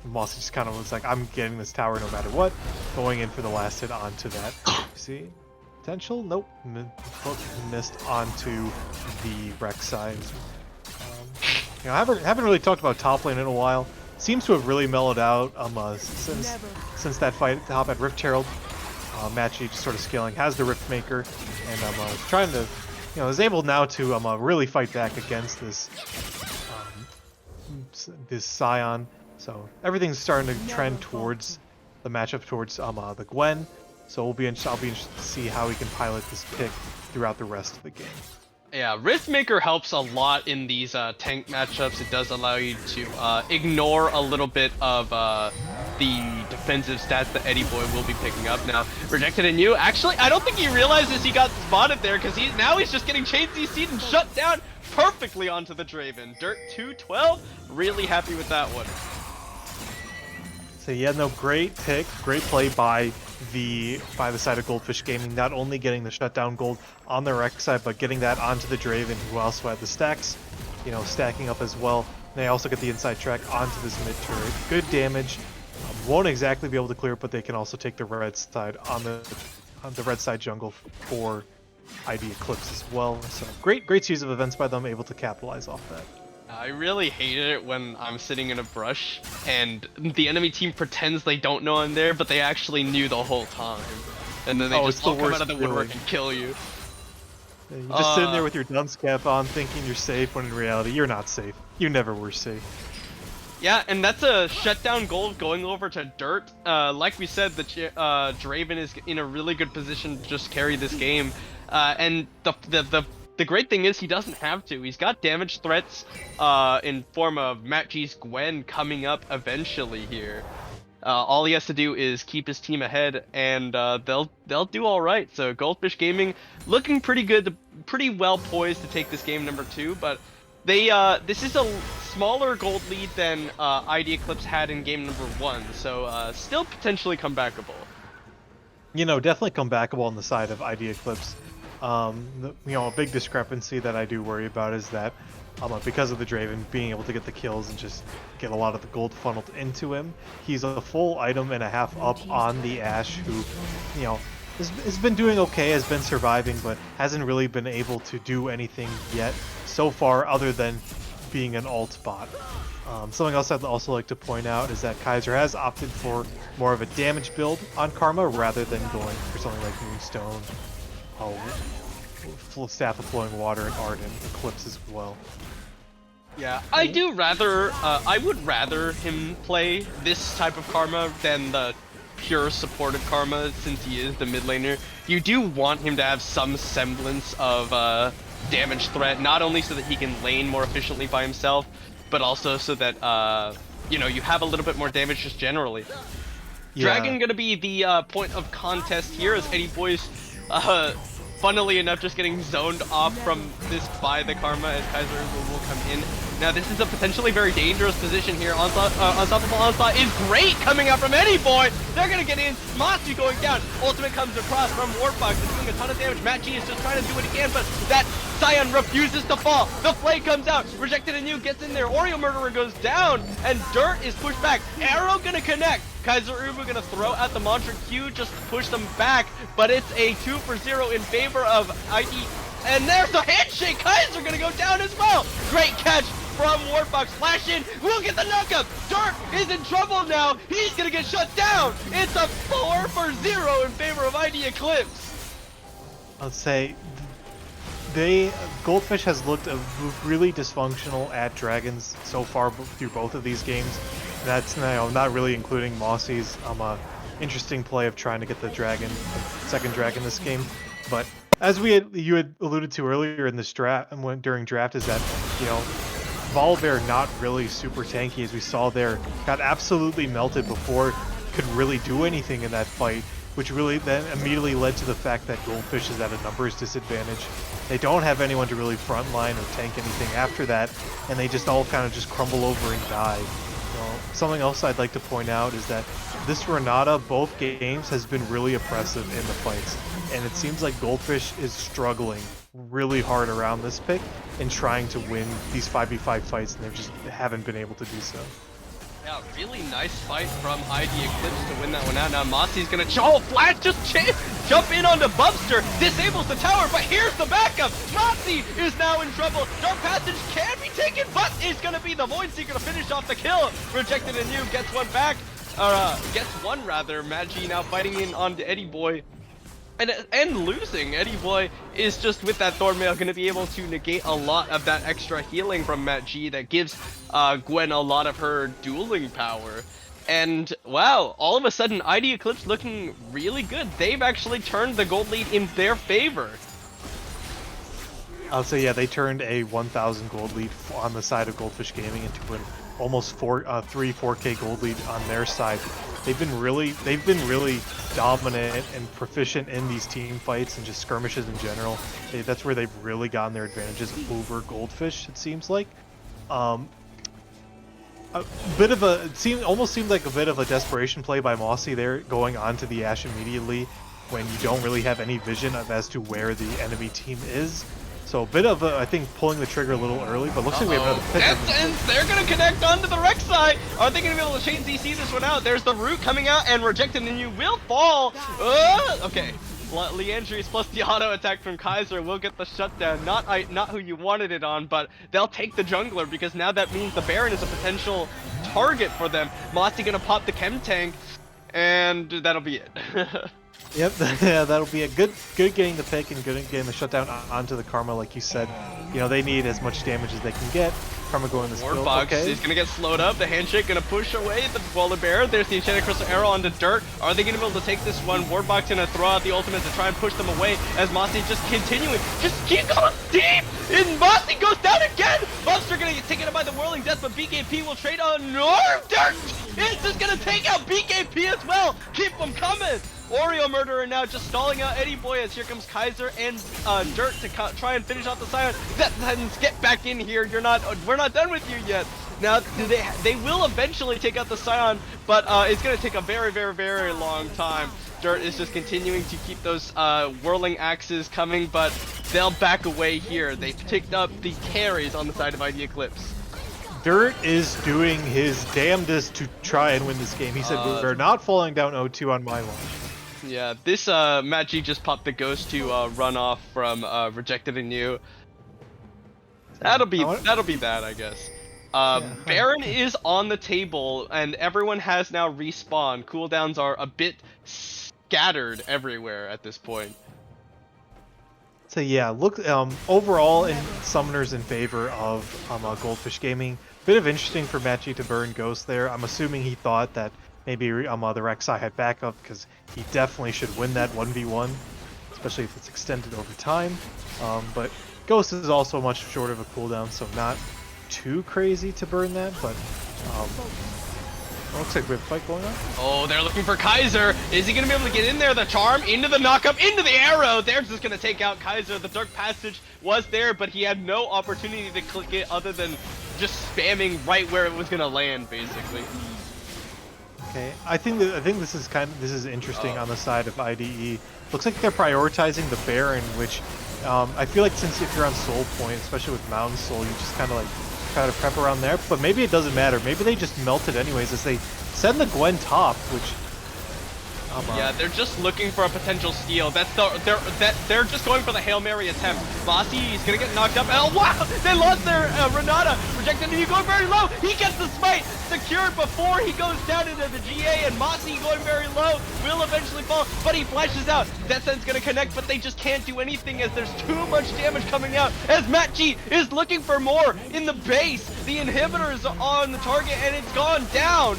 B: Mossy just kind of was like, I'm getting this tower no matter what, going in for the last hit onto that. See, potential? Nope, missed onto the Rex side. I haven't really talked about top lane in a while. Seems to have really mellowed out since that fight at the top at Rift Herald. Matchy just sort of scaling, has the Rift Maker, and trying to, is able now to really fight back against this Scion. So everything's starting to trend towards the matchup towards the Gwen. So I'll be interested to see how we can pilot this pick throughout the rest of the game.
A: Yeah, Riftmaker helps a lot in these tank matchups. It does allow you to ignore a little bit of the defensive stats that Eddie Boy will be picking up. Now, Rejected and you, actually, I don't think he realizes he got spotted there, because now he's just getting chain CC'd and shut down perfectly onto the Draven. Dirt 212, really happy with that one.
B: So yeah, no, great pick, great play by the side of Goldfish Gaming, not only getting the shutdown gold on the Rex side, but getting that onto the Draven, who also had the stacks, stacking up as well. And they also get the inside track onto this mid turret. Good damage. Won't exactly be able to clear it, but they can also take the red side on the red side jungle for ID Eclipse as well. So great series of events by them, able to capitalize off that.
A: I really hated it when I'm sitting in a brush and the enemy team pretends they don't know I'm there, but they actually knew the whole time. And then they just come out of the woodwork and kill you.
B: Yeah, you're just sitting there with your dunce cap on thinking you're safe, when in reality you're not safe. You never were safe.
A: Yeah, and that's a shutdown gold going over to Dirt. Like we said, the Draven is in a really good position to just carry this game. And the great thing is he doesn't have to. He's got damage threats in form of Matchy's Gwen coming up eventually here. All he has to do is keep his team ahead, and they'll do all right. So Goldfish Gaming looking pretty good, pretty well poised to take this game number 2. But they this is a smaller gold lead than ID Eclipse had in game number 1. So still potentially comebackable.
B: Definitely comebackable on the side of ID Eclipse. A big discrepancy that I do worry about is that because of the Draven being able to get the kills and just get a lot of the gold funneled into him, he's a full item and a half up on the Ashe, who, has been doing okay, has been surviving, but hasn't really been able to do anything yet so far other than being an alt bot. Something else I'd also like to point out is that Kaiser has opted for more of a damage build on Karma rather than going for something like Moonstone. Staff of Flowing Water and Ardent Eclipse as well.
A: Yeah, I would rather him play this type of Karma than the pure supportive Karma, since he is the mid laner. You do want him to have some semblance of damage threat, not only so that he can lane more efficiently by himself, but also so that you know, you have a little bit more damage just generally.
B: Yeah.
A: Dragon gonna be the point of contest here, as Eddie Boy's funnily enough just getting zoned off from this by the Karma, as Kaiser will come in. Now this is a potentially very dangerous position here. Unstoppable Onslaught is great coming out from Eddie Boy. They're gonna get in. Mossy going down. Ultimate comes across from Warfox and doing a ton of damage. Matt G is just trying to do what he can, but that Scion refuses to fall. The Flay comes out. Rejected Anew gets in there. Oreo Murderer goes down, and Dirt is pushed back. Arrow gonna connect. Kaiser Ubu gonna throw out the Mantra Q just to push them back, but it's a 2-for-0 in favor of ID. And there's the handshake. Kaiser gonna go down as well. Great catch from Warfox. Flash in. We'll get the knockup. Dirt is in trouble now. He's gonna get shut down. It's a 4-for-0 in favor of ID Eclipse.
B: I'll say Goldfish has looked really dysfunctional at Dragons so far through both of these games. That's not really including Mossy's interesting play of trying to get the second dragon this game. But as you had alluded to earlier in this draft and during draft, is that, you know, Volibear not really super tanky, as we saw there, got absolutely melted before could really do anything in that fight, which really then immediately led to the fact that Goldfish is at a numbers disadvantage. They don't have anyone to really frontline or tank anything after that, and they just all kind of just crumble over and die. You know, something else I'd like to point out is that this Renata, both games, has been really oppressive in the fights, and it seems like Goldfish is struggling really hard around this pick and trying to win these 5v5 fights, and they just haven't been able to do so.
A: Yeah, really nice fight from ID Eclipse to win that one out. Now Mossy's gonna Flash just jump in onto Bubster, disables the tower, but here's the backup. Mossy is now in trouble. Dark Passage can be taken, but it's gonna be the Void Seeker to finish off the kill. Rejected Anew gets one back, gets one rather. Magi now fighting in onto Eddie Boy. And losing. Eddie Boy is just, with that Thornmail, going to be able to negate a lot of that extra healing from Matt G that gives Gwen a lot of her dueling power. And wow, all of a sudden ID Eclipse looking really good. They've actually turned the gold lead in their favor.
B: I'll say, yeah, they turned a 1,000 gold lead on the side of Goldfish Gaming into an almost 4K gold lead on their side. They've been really dominant and proficient in these team fights and just skirmishes in general. That's where they've really gotten their advantages over Goldfish, it seems like. Almost seemed like a bit of a desperation play by Mossy there, going onto the Ashe immediately when you don't really have any vision as to where the enemy team is. So a bit of, I think, pulling the trigger a little early, but looks like we have another pick.
A: And they're going to connect onto the Rek'Sai. Are they going to be able to chain ZC this one out? There's the root coming out, and Rejected Anew will fall. Okay. Leandries plus the auto attack from Kaiser will get the shutdown. Not who you wanted it on, but they'll take the jungler, because now that means the Baron is a potential target for them. Mossy going to pop the chem tank, and that'll be it.
B: Yep, yeah, that'll be a good getting the pick and good getting the shutdown onto the Karma, like you said. You know, they need as much damage as they can get. Karma going this build.
A: Warfox
B: Okay.
A: is going to get slowed up. The handshake going to push away the Polar Bear. There's the Enchanted Crystal Arrow onto Dirt. Are they going to be able to take this one? Warfox going to throw out the ultimate to try and push them away, as Mossy just continuing. Just keep going deep! And Mossy goes down again! Buster going to get taken out by the Whirling Death, but BKP will trade on Dirt! It's just going to take out BKP as well! Keep them coming! Oreo Murderer now just stalling out Eddie Boy, as here comes Kaiser and Dirt to try and finish off the Scion. Zetans, get back in here. We're not done with you yet. Now they will eventually take out the Scion, but it's gonna take a very, very, very long time. Dirt is just continuing to keep those whirling axes coming, but they'll back away here. They've picked up the carries on the side of ID Eclipse.
B: Dirt is doing his damnedest to try and win this game. He said, we're not falling down 0-2 on my watch.
A: Yeah, this Matt G just popped the ghost to run off from Rejected Anew. That'll be that, I guess. Baron is on the table, and everyone has now respawned. Cooldowns are a bit scattered everywhere at this point.
B: So yeah, look overall in summoners in favor of Goldfish Gaming. Bit of interesting for Matchy to burn Ghost there. I'm assuming he thought that maybe the Rek'Sai had backup because he definitely should win that 1v1, especially if it's extended over time. But Ghost is also much shorter of a cooldown, so not too crazy to burn that. But looks like we have a fight going on.
A: Oh, they're looking for Kaiser. Is he going to be able to get in there? The charm, into the knockup, into the arrow. They're just going to take out Kaiser. The Dark Passage was there, but he had no opportunity to click it other than just spamming right where it was going to land, basically.
B: Okay, I think this is interesting on the side of IDE. Looks like they're prioritizing the Baron, which I feel like since if you're on Soul Point, especially with Mountain Soul, you just kind of like try to prep around there. But maybe it doesn't matter. Maybe they just melt it anyways as they send the Gwen top, which
A: yeah, they're just looking for a potential steal. They're just going for the Hail Mary attempt. Mossy is gonna get knocked up. Oh wow! They lost their Renata. Rejected. And you going very low. He gets the smite secured before he goes down into the GA. And Mossy going very low will eventually fall, but he flashes out. Death Sent's gonna connect, but they just can't do anything as there's too much damage coming out. As Matt G is looking for more in the base. The inhibitor is on the target and it's gone down.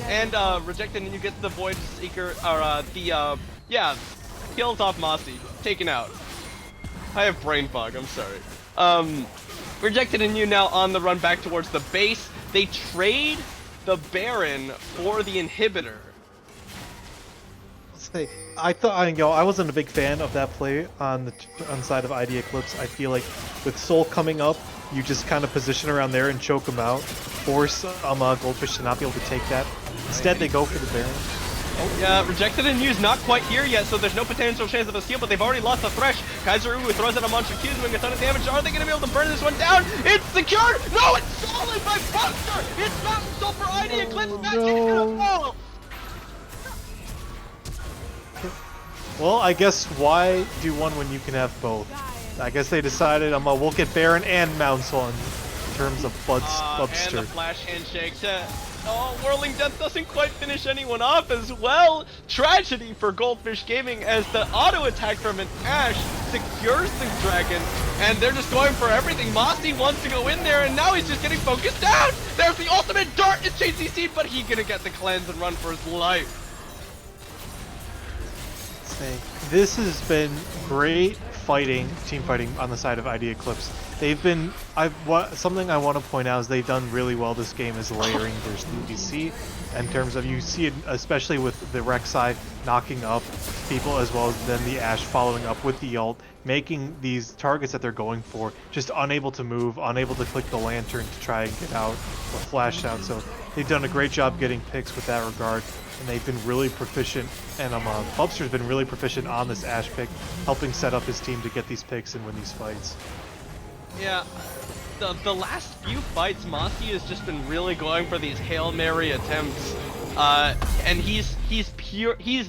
A: And Rejected, and you get the Void Seeker, or yeah, kills off Mossy, taken out. I have brain fog, I'm sorry. Rejected, and you now on the run back towards the base. They trade the Baron for the inhibitor.
B: I wasn't a big fan of that play on the side of ID Eclipse. I feel like with Soul coming up, you just kind of position around there and choke him out, force Goldfish to not be able to take that. Instead, they go for the Baron.
A: Oh yeah, Rejected and U's not quite here yet, so there's no potential chance of a steal, but they've already lost the Thresh. Kaiser Uwu throws out a monster Q, doing a ton of damage. Are they going to be able to burn this one down? It's secured! No, it's stolen by Buster! It's Mountain Soul for ID Eclipse, Magic is gonna fall!
B: Well, I guess why do one when you can have both? I guess they decided we'll get Baron and Mountain Soul in terms of Bubster.
A: And the flash handshake. Oh, Whirling Death doesn't quite finish anyone off as well. Tragedy for Goldfish Gaming as the auto attack from an Ashe secures the dragon, and they're just going for everything. Mossy wants to go in there, and now he's just getting focused down. There's the ultimate dart is JCC, but he's gonna get the cleanse and run for his life.
B: This has been great team fighting on the side of ID Eclipse. They've been, something I want to point out is they've done really well this game is layering their CBC in terms of, you see it especially with the Rek'Sai knocking up people as well as then the Ashe following up with the ult, making these targets that they're going for just unable to move, unable to click the lantern to try and get out or flash out. So they've done a great job getting picks with that regard. And they've been really proficient, and Bubster's been really proficient on this Ashe pick, helping set up his team to get these picks and win these fights.
A: Yeah, the last few fights, Mossy has just been really going for these Hail Mary attempts, and he's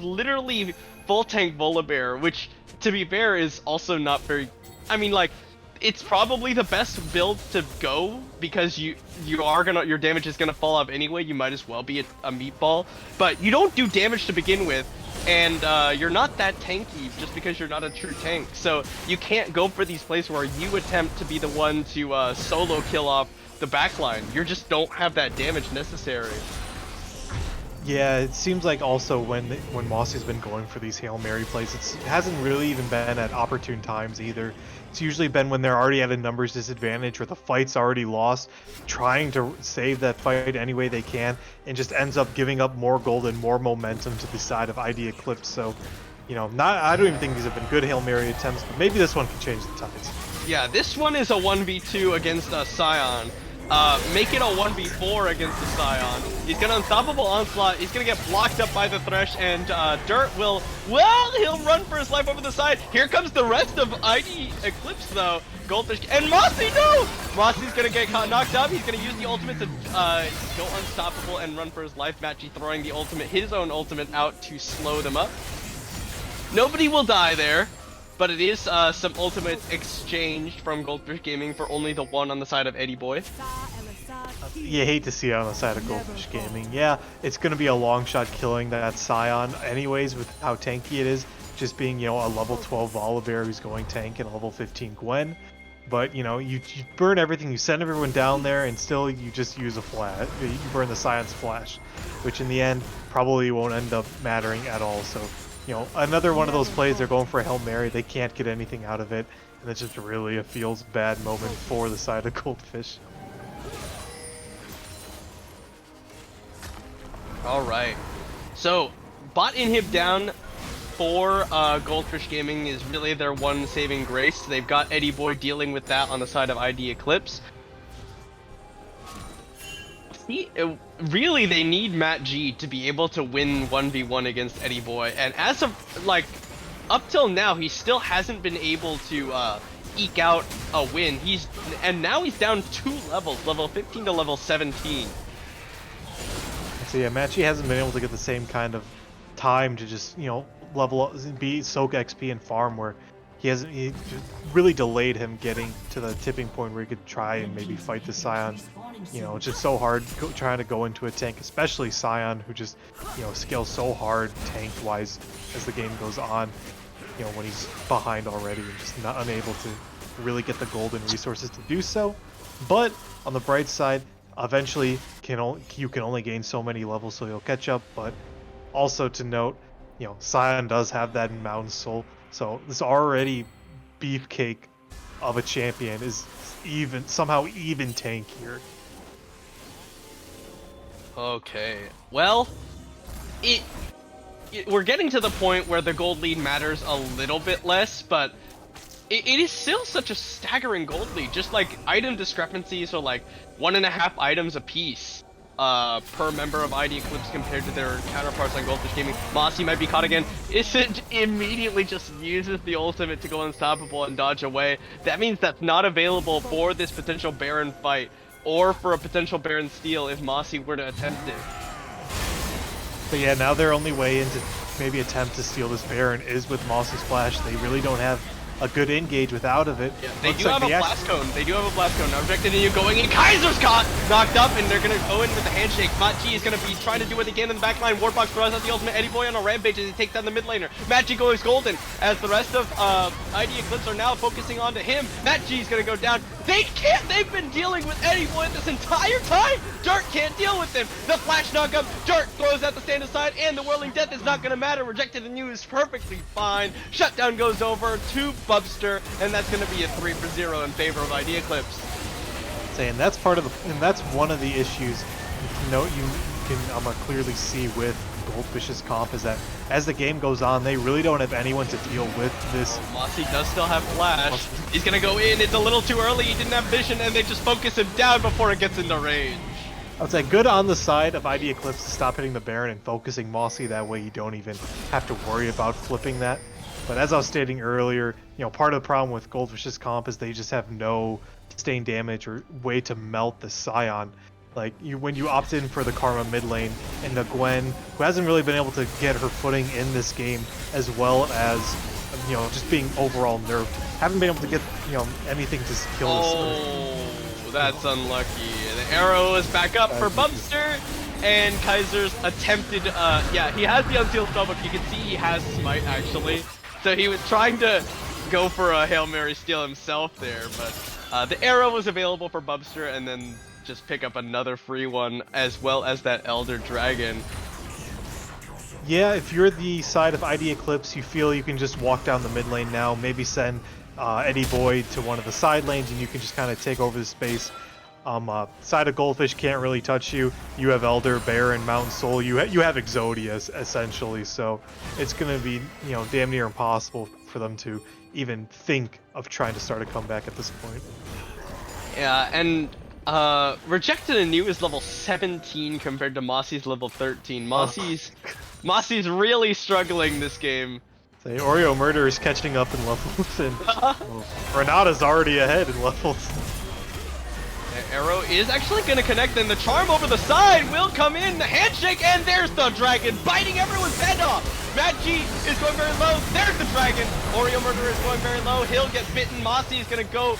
A: literally full tank Volibear, which, to be fair, is also not very. I mean, like, it's probably the best build to go because your damage is gonna fall off anyway. You might as well be a meatball, but you don't do damage to begin with, and you're not that tanky just because you're not a true tank. So you can't go for these plays where you attempt to be the one to solo kill off the backline. You just don't have that damage necessary.
B: Yeah, it seems like also when Mossy's been going for these Hail Mary plays, it hasn't really even been at opportune times either. It's usually been when they're already at a numbers disadvantage or the fight's already lost, trying to save that fight any way they can, and just ends up giving up more gold and more momentum to the side of ID Eclipse. So, I don't even think these have been good Hail Mary attempts, but maybe this one can change the tides.
A: Yeah, this one is a 1v2 against a Scion. Make it a 1v4 against the Scion. He's got an unstoppable onslaught. He's gonna get blocked up by the Thresh, and Dirt will, he'll run for his life over the side. Here comes the rest of ID Eclipse though. Goldfish and Mossy, no! Mossy's gonna get knocked up. He's gonna use the ultimate to go unstoppable and run for his life. Matchy throwing the ultimate, his own ultimate out to slow them up. Nobody will die there. But it is some ultimates exchanged from Goldfish Gaming for only the one on the side of Eddie Boy.
B: You hate to see it on the side of Goldfish Gaming. Yeah, it's going to be a long shot killing that Scion anyways with how tanky it is. just being, you know, a level 12 Volibear who's going tank and a level 15 Gwen. But, you know, you burn everything, you send everyone down there, and still you just use a flash. You burn the Scion's flash, which in the end probably won't end up mattering at all. So, you know, another one of those plays, they're going for a Hail Mary, they can't get anything out of it, and it's just really a feels bad moment for the side of Goldfish.
A: Alright. So, bot inhib down for Goldfish Gaming is really their one saving grace. They've got Eddie Boy dealing with that on the side of ID Eclipse. Really, they need Matt G to be able to win 1v1 against Eddie Boy, and as of, like, up till now, he still hasn't been able to eke out a win. And now he's down 2 levels, level 15 to level 17.
B: So yeah, Matt G hasn't been able to get the same kind of time to just, you know, level up, soak XP and farm, where he just really delayed him getting to the tipping point where he could try and maybe fight the Scion. You know, it's just so hard trying to go into a tank, especially Scion, who just, you know, scales so hard tank wise as the game goes on, you know, when he's behind already and just not unable to really get the golden resources to do so. But on the bright side, eventually you can only gain so many levels, so you'll catch up. But also to note, you know, Scion does have that in Mountain Soul, so this already beefcake of a champion is somehow even tankier.
A: Okay, well, we're getting to the point where the gold lead matters a little bit less, but it is still such a staggering gold lead. Just like item discrepancies are like 1.5 items a piece per member of ID Eclipse compared to their counterparts on Goldfish Gaming. Mossy might be caught again. Isn't immediately just uses the ultimate to go unstoppable and dodge away. That means that's not available for this potential Baron fight, or for a potential Baron steal if Mossy were to attempt it.
B: But yeah, now their only way into maybe attempt to steal this Baron is with Mossy's flash. They really don't have a good engage without of it.
A: Yeah, they do have a blast cone. They do have a blast cone. Now rejected and you going in. Kaiser's caught! Knocked up, and they're gonna go in with the handshake. Matt G is gonna be trying to do what they can in the backline. Warbox throws out the ultimate. Eddie Boy on a rampage as he takes down the mid laner. Matt G goes golden as the rest of ID Eclipse are now focusing onto him. Matt G is gonna go down. They've been dealing with Eddie Boy this entire time! Dirt can't deal with him! The flash knockup, Dirt throws out the stand aside, and the whirling death is not gonna matter. Rejected and you is perfectly fine. Shutdown goes over to Bubster, and that's gonna be a 3-0 in favor of ID Eclipse.
B: And that's that's one of the issues you can clearly see with Goldfish's comp, is that as the game goes on, they really don't have anyone to deal with this.
A: Mossy does still have flash. He's gonna go in. It's a little too early. He didn't have vision, and they just focus him down before it gets into range.
B: I would say good on the side of ID Eclipse to stop hitting the Baron and focusing Mossy. That way you don't even have to worry about flipping that. But as I was stating earlier, you know, part of the problem with Goldfish's comp is they just have no sustain damage or way to melt the Scion. Like, when you opt in for the Karma mid lane and the Gwen, who hasn't really been able to get her footing in this game, as well as, you know, just being overall nerfed, haven't been able to get, you know, anything to kill this.
A: Oh, that's unlucky. The arrow is back up for Bubster, and Kaiser's attempted, yeah, he has the unsealed spell, but you can see he has Smite, actually. So he was trying to go for a Hail Mary steal himself there, but the arrow was available for Bubster, and then just pick up another free one, as well as that Elder Dragon.
B: Yeah, if you're the side of ID Eclipse, you feel you can just walk down the mid lane now, maybe send Eddie Boy to one of the side lanes, and you can just kind of take over the space. Side of Goldfish can't really touch you. You have Elder, Baron, Mountain Soul. You have Exodia, essentially. So it's going to be, you know, damn near impossible for them to even think of trying to start a comeback at this point.
A: Yeah, and Rejected Anew is level 17 compared to Mossy's level 13. Mossy's really struggling this game.
B: Say, Oreo Murder is catching up in levels, and Renata's already ahead in levels.
A: The arrow is actually going to connect, and the charm over the side will come in. The handshake, and there's the dragon, biting everyone's head off. Matt G is going very low. There's the dragon. Oreo Murderer is going very low. He'll get bitten. Mossy is going to go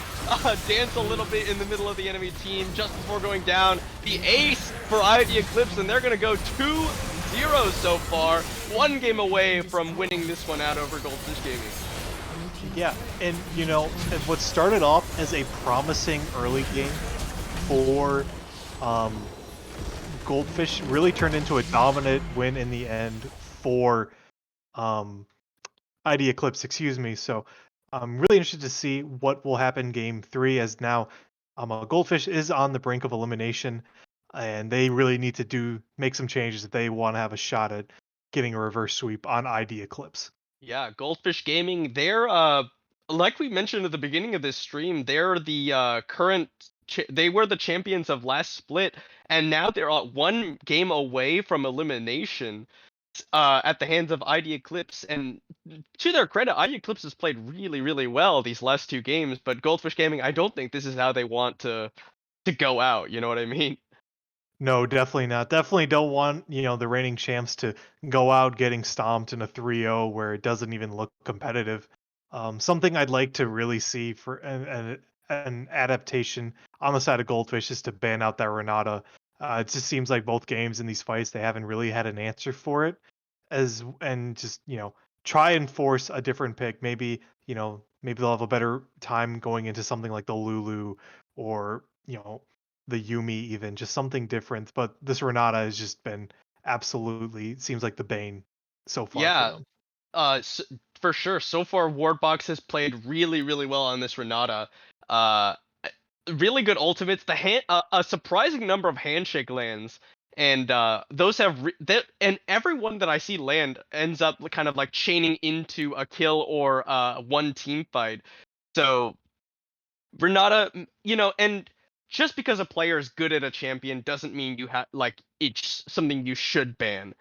A: dance a little bit in the middle of the enemy team just before going down. The ace for ID Eclipse, and they're going to go 2 0 so far. 1 game away from winning this one out over Goldfish Gaming.
B: Yeah, and what started off as a promising early game for Goldfish really turned into a dominant win in the end for um, ID Eclipse, excuse me. So I'm really interested to see what will happen game 3, as now Goldfish is on the brink of elimination, and they really need to make some changes if they want to have a shot at getting a reverse sweep on ID Eclipse.
A: Yeah, Goldfish Gaming, they're like we mentioned at the beginning of this stream, they're the current they were the champions of last split, and now they're 1 game away from elimination at the hands of ID Eclipse. And to their credit, ID Eclipse has played really, really well these last 2 games, but Goldfish Gaming, I don't think this is how they want to go out, you know what I mean?
B: No, definitely not. Definitely don't want, the reigning champs to go out getting stomped in a 3-0 where it doesn't even look competitive. Something I'd like to really see for an adaptation on the side of Goldfish is to ban out that Renata. It just seems like both games in these fights they haven't really had an answer for it, and just try and force a different pick. Maybe maybe they'll have a better time going into something like the Lulu, or the Yumi, even just something different. But this Renata has just been absolutely, seems like the bane so far for
A: Yeah,
B: them.
A: S for sure. So far, Wardbox has played really, really well on this Renata. Uh, really good ultimates. A surprising number of handshake lands, and those have and everyone that I see land ends up kind of like chaining into a kill or 1 team fight. So Renata, and just because a player is good at a champion doesn't mean you have like it's something you should ban.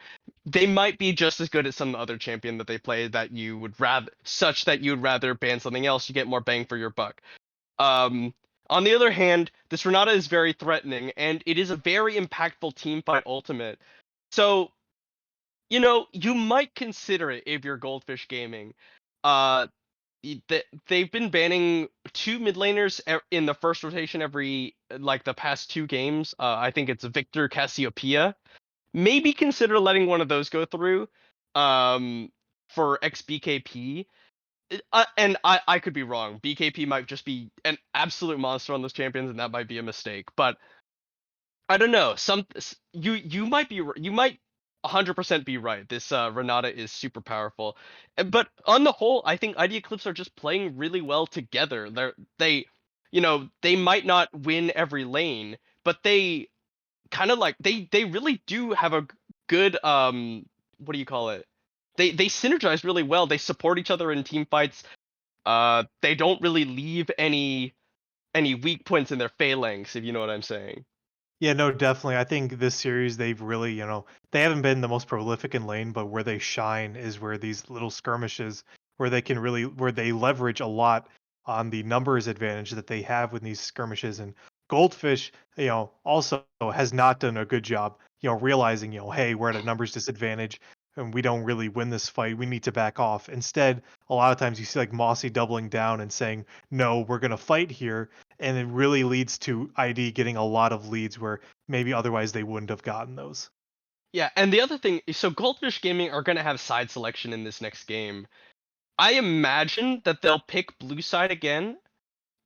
A: They might be just as good as some other champion that they play that you would rather ban something else. You get more bang for your buck. Um, on the other hand, this Renata is very threatening, and it is a very impactful team fight ultimate. So, you might consider it if you're Goldfish Gaming. Uh, they've been banning 2 mid laners in the first rotation every like the past 2 games. I think it's Victor Cassiopeia. Maybe consider letting one of those go through um for XBKP. And I could be wrong. BKP might just be an absolute monster on those champions, and that might be a mistake. But I don't know. You might you might 100% be right. This Renata is super powerful. But on the whole, I think ID Eclipse are just playing really well together. They might not win every lane, but they kind of like they really do have a good what do you call it? They synergize really well. They support each other in team fights. They don't really leave any weak points in their phalanx, if you know what I'm saying.
B: Yeah, no, definitely. I think this series they've really, they haven't been the most prolific in lane, but where they shine is where these little skirmishes, where they leverage a lot on the numbers advantage that they have with these skirmishes. And Goldfish, also has not done a good job, realizing, hey, we're at a numbers disadvantage and we don't really win this fight. We need to back off. Instead, a lot of times you see like Mossy doubling down and saying, no, we're going to fight here, and it really leads to ID getting a lot of leads where maybe otherwise they wouldn't have gotten those.
A: Yeah, and the other thing, so Goldfish Gaming are gonna have side selection in this next game. I imagine that they'll pick blue side again.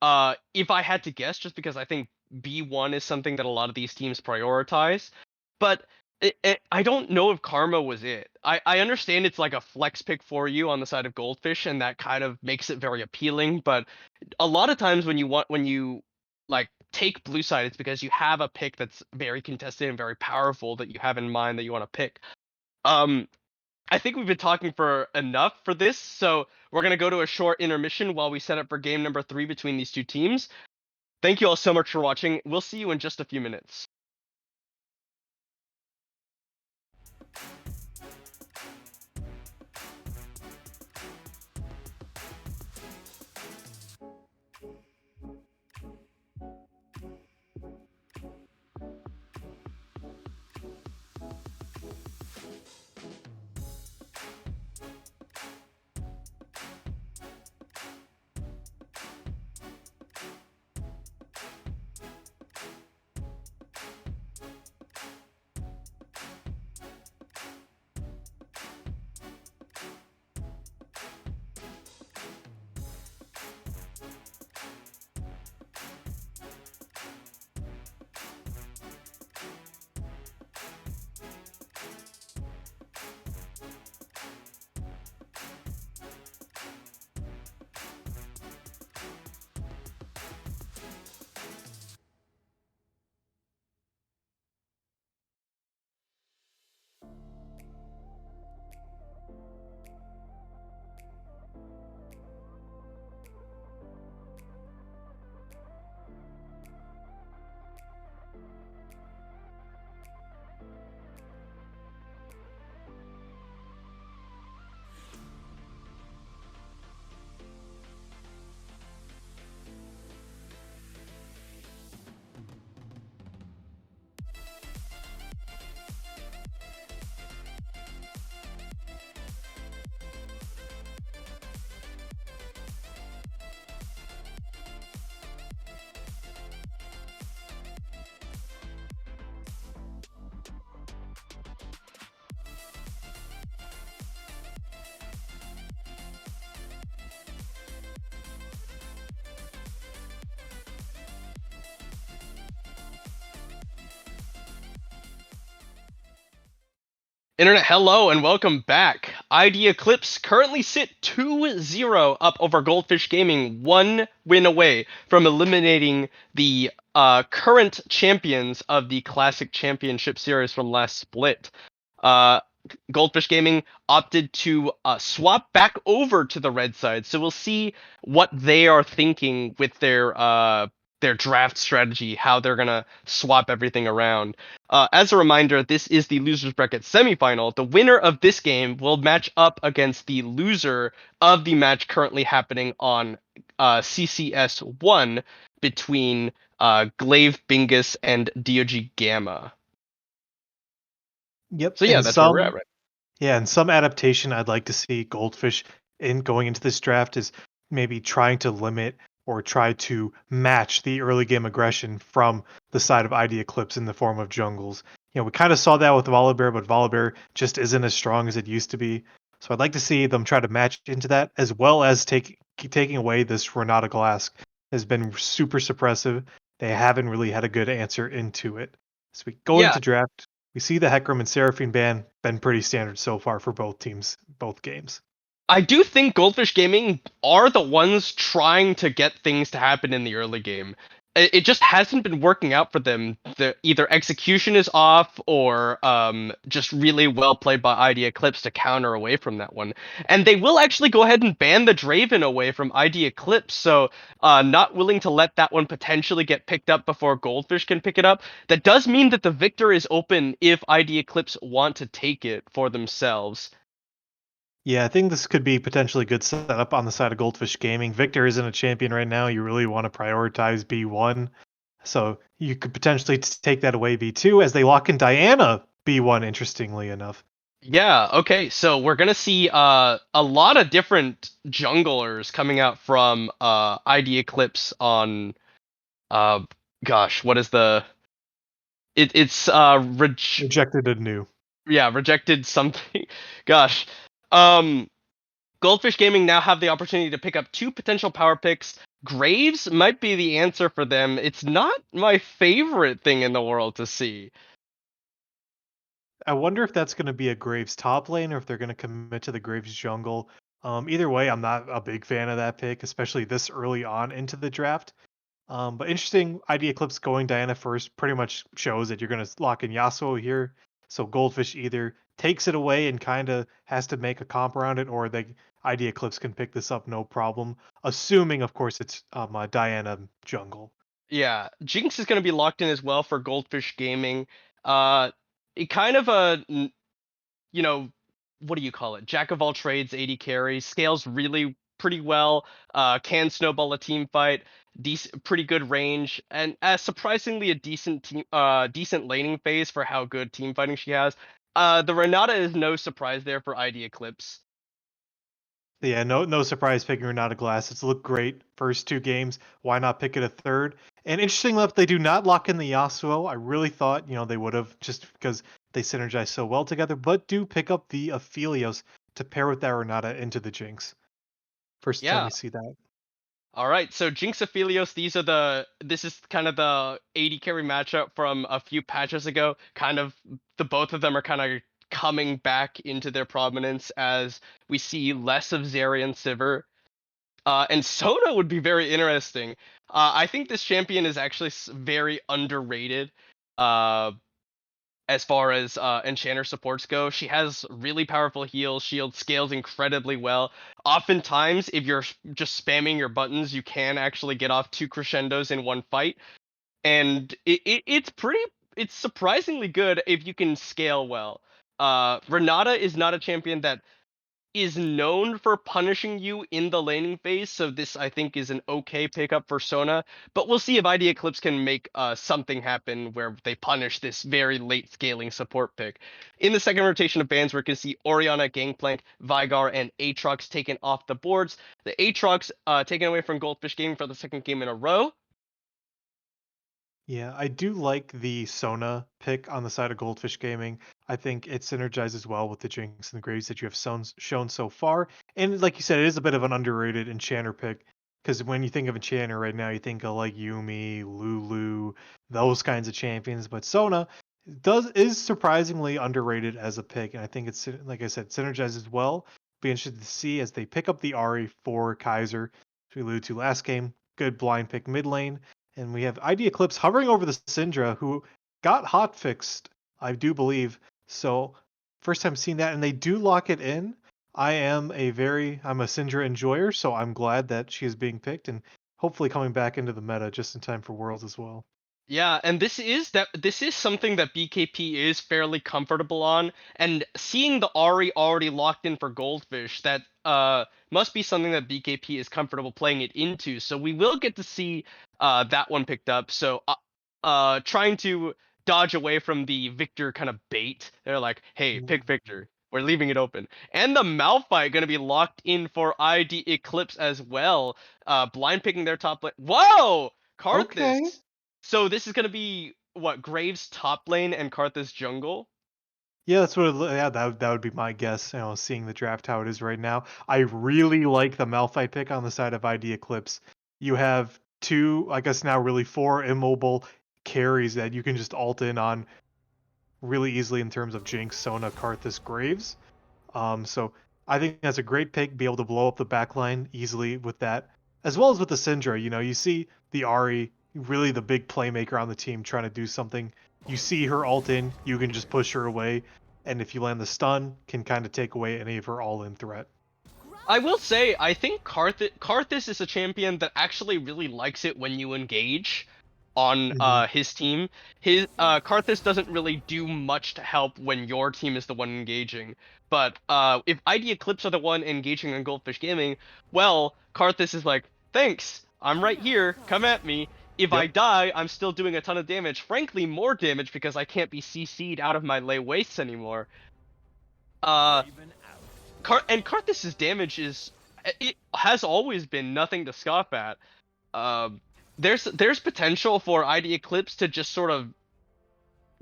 A: If I had to guess, just because I think B1 is something that a lot of these teams prioritize. But I don't know if Karma was it. I understand it's like a flex pick for you on the side of Goldfish, and that kind of makes it very appealing. But a lot of times when you like take blue side, it's because you have a pick that's very contested and very powerful that you have in mind that you want to pick. Um, I think we've been talking for enough for this, so we're gonna go to a short intermission while we set up for game number 3 between these 2 teams. Thank you all so much for watching. We'll see you in just a few minutes. Internet, hello and welcome back. ID Eclipse currently sit 2-0 up over Goldfish Gaming, 1 win away from eliminating the current champions of the Classic Championship Series from last split. Uh, Goldfish Gaming opted to swap back over to the red side, so we'll see what they are thinking with their draft strategy, how they're gonna swap everything around. As a reminder, this is the losers bracket semifinal. The winner of this game will match up against the loser of the match currently happening on CCS 1 between Glaive Bingus and DOG Gamma.
B: Yep.
A: So yeah,
B: And
A: that's where we're at
B: some
A: right.
B: Yeah, and some adaptation I'd like to see Goldfish in going into this draft is maybe trying to limit or try to match the early game aggression from the side of ID Eclipse in the form of jungles. We kind of saw that with Volibear, but Volibear just isn't as strong as it used to be. So I'd like to see them try to match into that, as well as taking away this Renata Glass has been super suppressive. They haven't really had a good answer into it. So we go
A: Yeah,
B: into draft. We see the Hecarim and Seraphine ban been pretty standard so far for both teams, both games.
A: I do think Goldfish Gaming are the ones trying to get things to happen in the early game. It just hasn't been working out for them. Either execution is off or just really well played by ID Eclipse to counter away from that one. And they will actually go ahead and ban the Draven away from ID Eclipse, so not willing to let that one potentially get picked up before Goldfish can pick it up. That does mean that the victor is open if ID Eclipse want to take it for themselves.
B: Yeah, I think this could be potentially a good setup on the side of Goldfish Gaming. Victor isn't a champion right now. You really want to prioritize B1. So you could potentially take that away B2 as they lock in Diana B1, interestingly enough.
A: Yeah, okay, so we're gonna see a lot of different junglers coming out from ID Eclipse on uh gosh, what is it's
B: Rejected anew.
A: yeah, rejected something. Gosh. Um Goldfish Gaming now have the opportunity to pick up 2 potential power picks. Graves might be the answer for them. It's not my favorite thing in the world to see.
B: I wonder if that's going to be a Graves top lane or if they're going to commit to the Graves jungle. Either way, I'm not a big fan of that pick, especially this early on into the draft. But interesting, ID Eclipse going Diana first pretty much shows that you're going to lock in Yasuo here. So Goldfish either takes it away and kind of has to make a comp around it, or they ID Eclipse can pick this up no problem, assuming, of course, it's a Diana jungle.
A: Yeah, Jinx is going to be locked in as well for Goldfish Gaming. Uh, it kind of you know, what do you call it? Jack of all trades, 80 carry, scales really pretty well. Can snowball a team fight, pretty good range, and surprisingly a decent laning phase for how good team fighting she has. The Renata is no surprise there for ID Eclipse.
B: Yeah, no surprise picking Renata Glass. It's looked great first 2 games. Why not pick it a third? And interesting enough, they do not lock in the Yasuo. I really thought, they would have just because they synergize so well together, but do pick up the Aphelios to pair with that Renata into the Jinx. First time
A: Yeah.
B: we see that.
A: All right, so Jinx Aphelios, this is kind of the 80 carry matchup from a few patches ago. Kind of the both of them are kind of coming back into their prominence as we see less of Zeri and Sivir. And Sona would be very interesting. I think this champion is actually very underrated. Uh, as far as enchanter supports go, she has really powerful heals, shield, scales incredibly well. Oftentimes, if you're just spamming your buttons, you can actually get off 2 crescendos in one fight, and it's surprisingly good if you can scale well. Renata is not a champion that is known for punishing you in the laning phase, so this I think is an okay pickup for Sona. But we'll see if ID Eclipse can make something happen where they punish this very late scaling support pick. In the second rotation of bans, we're going to see Orianna, Gangplank, Vigar, and Aatrox taken off the boards. The Aatrox taken away from Goldfish Gaming for the second game in a row.
B: Yeah, I do like the Sona pick on the side of Goldfish Gaming. I think it synergizes well with the Jinx and the Graves that you have shown so far. And like you said, it is a bit of an underrated Enchanter pick because when you think of Enchanter right now, you think of like Yumi, Lulu, those kinds of champions. But Sona, is surprisingly underrated as a pick, and I think it's like I said, synergizes well. Be interested to see as they pick up the Ari for Kaiser, as we alluded to last game. Good blind pick mid lane, and we have ID Eclipse hovering over the Syndra, who got hot fixed, I do believe. So first time seeing that, and they do lock it in. I'm a Syndra enjoyer, so I'm glad that she is being picked and hopefully coming back into the meta just in time for Worlds as well.
A: Yeah, and this is something that BKP is fairly comfortable on, and seeing the Ari already locked in for Goldfish, that must be something that BKP is comfortable playing it into. So we will get to see that one picked up. So trying to dodge away from the Victor kind of bait. They're like, "Hey, pick Victor. We're leaving it open." And the Malphite going to be locked in for ID Eclipse as well. Blind picking their top lane. Whoa!
B: Okay.
A: Karthus. So this is gonna be what, Graves top lane and Karthus jungle?
B: Yeah, that's what. Yeah, that would be my guess. Seeing the draft how it is right now, I really like the Malphite pick on the side of ID Eclipse. You have two, I guess now really four immobile carries that you can just ult in on really easily in terms of Jinx, Sona, Karthus, Graves. So I think that's a great pick. Be able to blow up the backline easily with that, as well as with the Syndra. You see the Ari, really the big playmaker on the team, trying to do something. You see her ult in, you can just push her away, and if you land the stun, can kind of take away any of her all-in threat.
A: I will say, I think Karthus is a champion that actually really likes it when you engage on
B: Mhm.
A: his team. His Karthus doesn't really do much to help when your team is the one engaging. But if ID Eclipse are the one engaging on Goldfish Gaming, well, Karthus is like, "Thanks, I'm right here. Come at me. If I
B: Yep.
A: die, I'm still doing a ton of damage. Frankly, more damage because I can't be CC'd out of my lay wastes anymore." Uh, and Karthus's damage is, it has always been nothing to scoff at. Um, there's potential for ID Eclipse to just sort of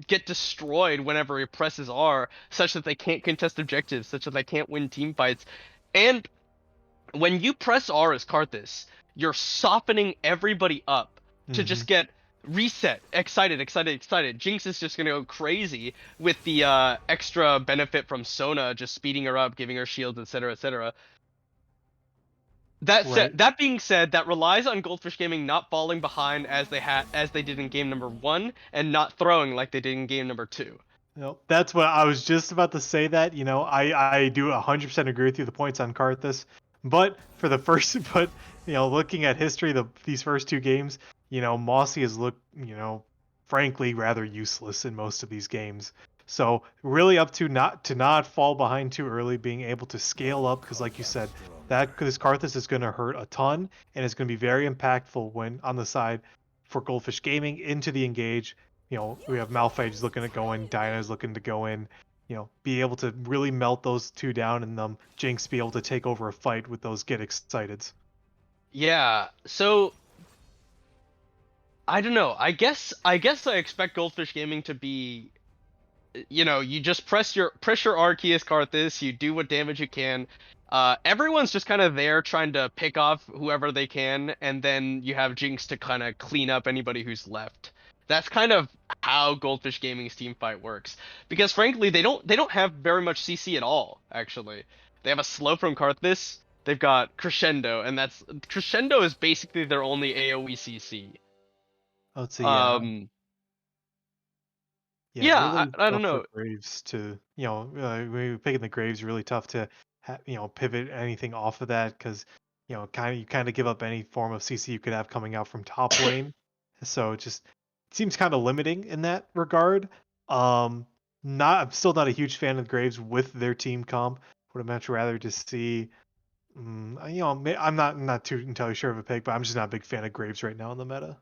A: get destroyed whenever he presses R, such that they can't contest objectives, such that they can't win team fights. And when you press R as Karthus, you're softening everybody up to
B: Hmm.
A: just get reset, excited, excited, excited. Jinx is just gonna go crazy with the extra benefit from Sona, just speeding her up, giving her shields, etc., etc.
B: Right.
A: That being said, that relies on Goldfish Gaming not falling behind as they did in game number 1, and not throwing like they did in game number 2.
B: That's what I was just about to say. That I do 100% agree with you. The points on Karthus, but for the first, but looking at history, these first two games, Mossy has looked, frankly, rather useless in most of these games. So really up to not fall behind too early, being able to scale up because, like you said, that because Karthus is going to hurt a ton and it's going to be very impactful when on the side for Goldfish Gaming into the engage. We have Malphite's looking to go in, Dinah's looking to go in, be able to really melt those two down and Jinx be able to take over a fight with those get excited.
A: Yeah, so I don't know. I expect Goldfish Gaming to be, you just press your R key as Karthus, you do what damage you can. Everyone's just kind of there trying to pick off whoever they can, and then you have Jinx to kind of clean up anybody who's left. That's kind of how Goldfish Gaming's team fight works. Because frankly, they don't have very much CC at all, actually. They have a slow from Karthus, they've got Crescendo, and that's Crescendo is basically their only AoE CC.
B: Let's see, yeah.
A: Um
B: Yeah,
A: yeah,
B: really
A: I don't
B: tough for
A: know.
B: Graves to, picking the Graves really tough to, pivot anything off of that because, you kind of give up any form of CC you could have coming out from top lane. So it just seems kind of limiting in that regard. Um, I'm still not a huge fan of Graves with their team comp. Would much rather just see, I'm not too entirely sure of a pick, but I'm just not a big fan of Graves right now in the meta.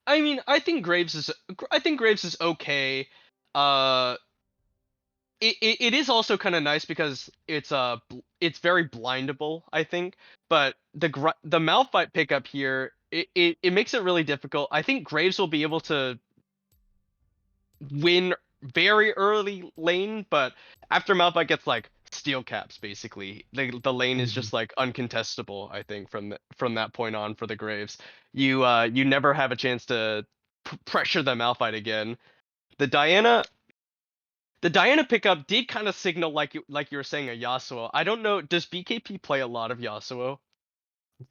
A: I mean, I think Graves is okay. Uh, it is also kind of nice because it's very blindable, I think. But the Malphite pickup here, it makes it really difficult. I think Graves will be able to win very early lane, but after Malphite gets like steel caps, basically, the lane is
B: Mhm.
A: just like uncontestable. I think from that point on for the Graves, you never have a chance to pressure the Malphite again. The Diana, The Diana pickup did kind of signal like you were saying a Yasuo. I don't know. Does BKP play a lot of Yasuo?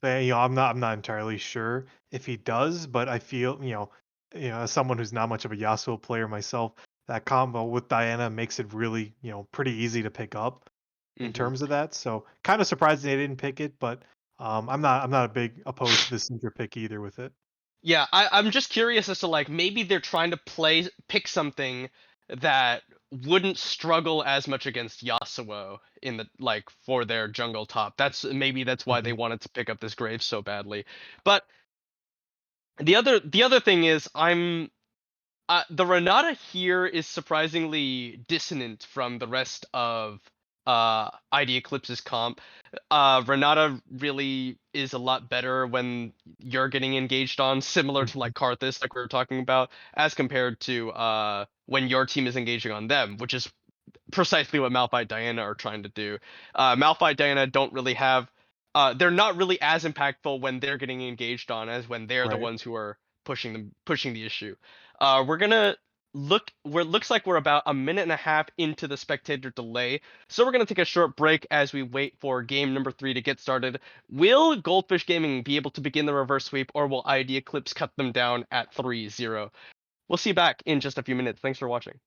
B: I'm not entirely sure if he does, but I feel, as someone who's not much of a Yasuo player myself, that combo with Diana makes it really, pretty easy to pick up in
A: Hmm.
B: terms of that. So kind of surprised they didn't pick it, but I'm not a big opposed to the Syndra pick either with it.
A: Yeah, I'm just curious as to like maybe they're trying to pick something that wouldn't struggle as much against Yasuo in the like for their jungle top. That's why they
B: Mhm.
A: wanted to pick up this Graves so badly. But the other thing is the Renata here is surprisingly dissonant from the rest of ID Eclipse's comp. Renata really is a lot better when you're getting engaged on, similar to
B: Mhm.
A: like Karthus, like we were talking about, as compared to when your team is engaging on them, which is precisely what Malphite Diana are trying to do. Malphite Diana don't really have. They're not really as impactful when they're getting engaged on as when they're the
B: Right.
A: ones who are pushing the issue. We're gonna look. Where looks like we're about a minute and a half into the spectator delay, so we're gonna take a short break as we wait for game number 3 to get started. Will Goldfish Gaming be able to begin the reverse sweep, or will ID Eclipse cut them down at 3-0? We'll see you back in just a few minutes. Thanks for watching.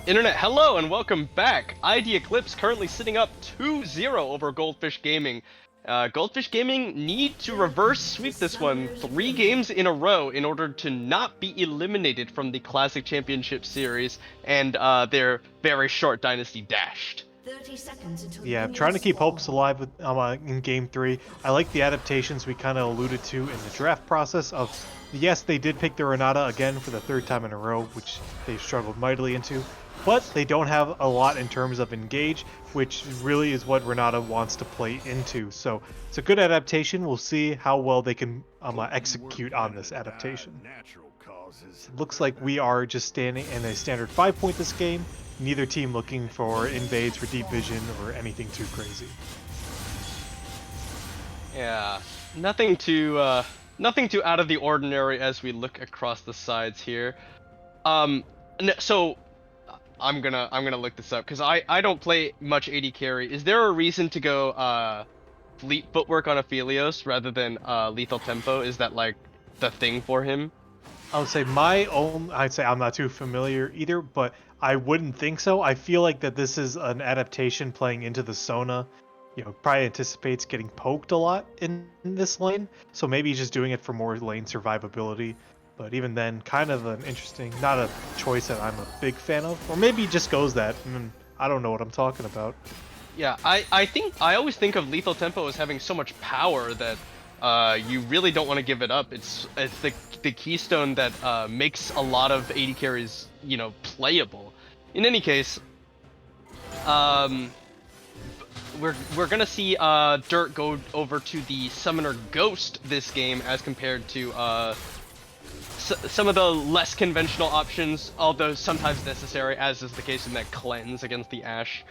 A: Internet, hello and welcome back. ID Eclipse currently sitting up 2-0 over Goldfish Gaming. Goldfish Gaming need to reverse sweep this one 3 games in a row in order to not be eliminated from the Classic Championship Series and their very short dynasty dashed.
D: 30 seconds until
B: Yeah,
D: the
B: trying to keep
D: spawn.
B: hopes alive with in Game 3. I like the adaptations we kind of alluded to in the draft process of, yes, they did pick the Renata again for the 3rd time in a row, which they've struggled mightily into, but they don't have a lot in terms of engage, which really is what Renata wants to play into. So it's a good adaptation. We'll see how well they can execute on this adaptation. It looks like we are just standing in a standard 5-point this game. Neither team looking for invades for deep vision or anything too crazy.
A: Yeah, nothing too out of the ordinary as we look across the sides here. So I'm gonna look this up because I don't play much AD carry. Is there a reason to go fleet footwork on Aphelios rather than lethal tempo? Is that like the thing for him?
B: I would say I'd say I'm not too familiar either, but I wouldn't think so. I feel like that this is an adaptation playing into the Sona. You know, probably anticipates getting poked a lot in this lane, so maybe he's just doing it for more lane survivability. But even then, kind of an interesting, not a choice that I'm a big fan of. Or maybe he just goes that, and I don't know what I'm talking about.
A: Yeah, I always think of lethal tempo as having so much power that you really don't want to give it up. It's the keystone that makes a lot of AD carries, you know, playable. In any case, we're gonna see Dirt go over to the Summoner Ghost this game as compared to some of the less conventional options, although sometimes necessary, as is the case in that cleanse against the Ashe.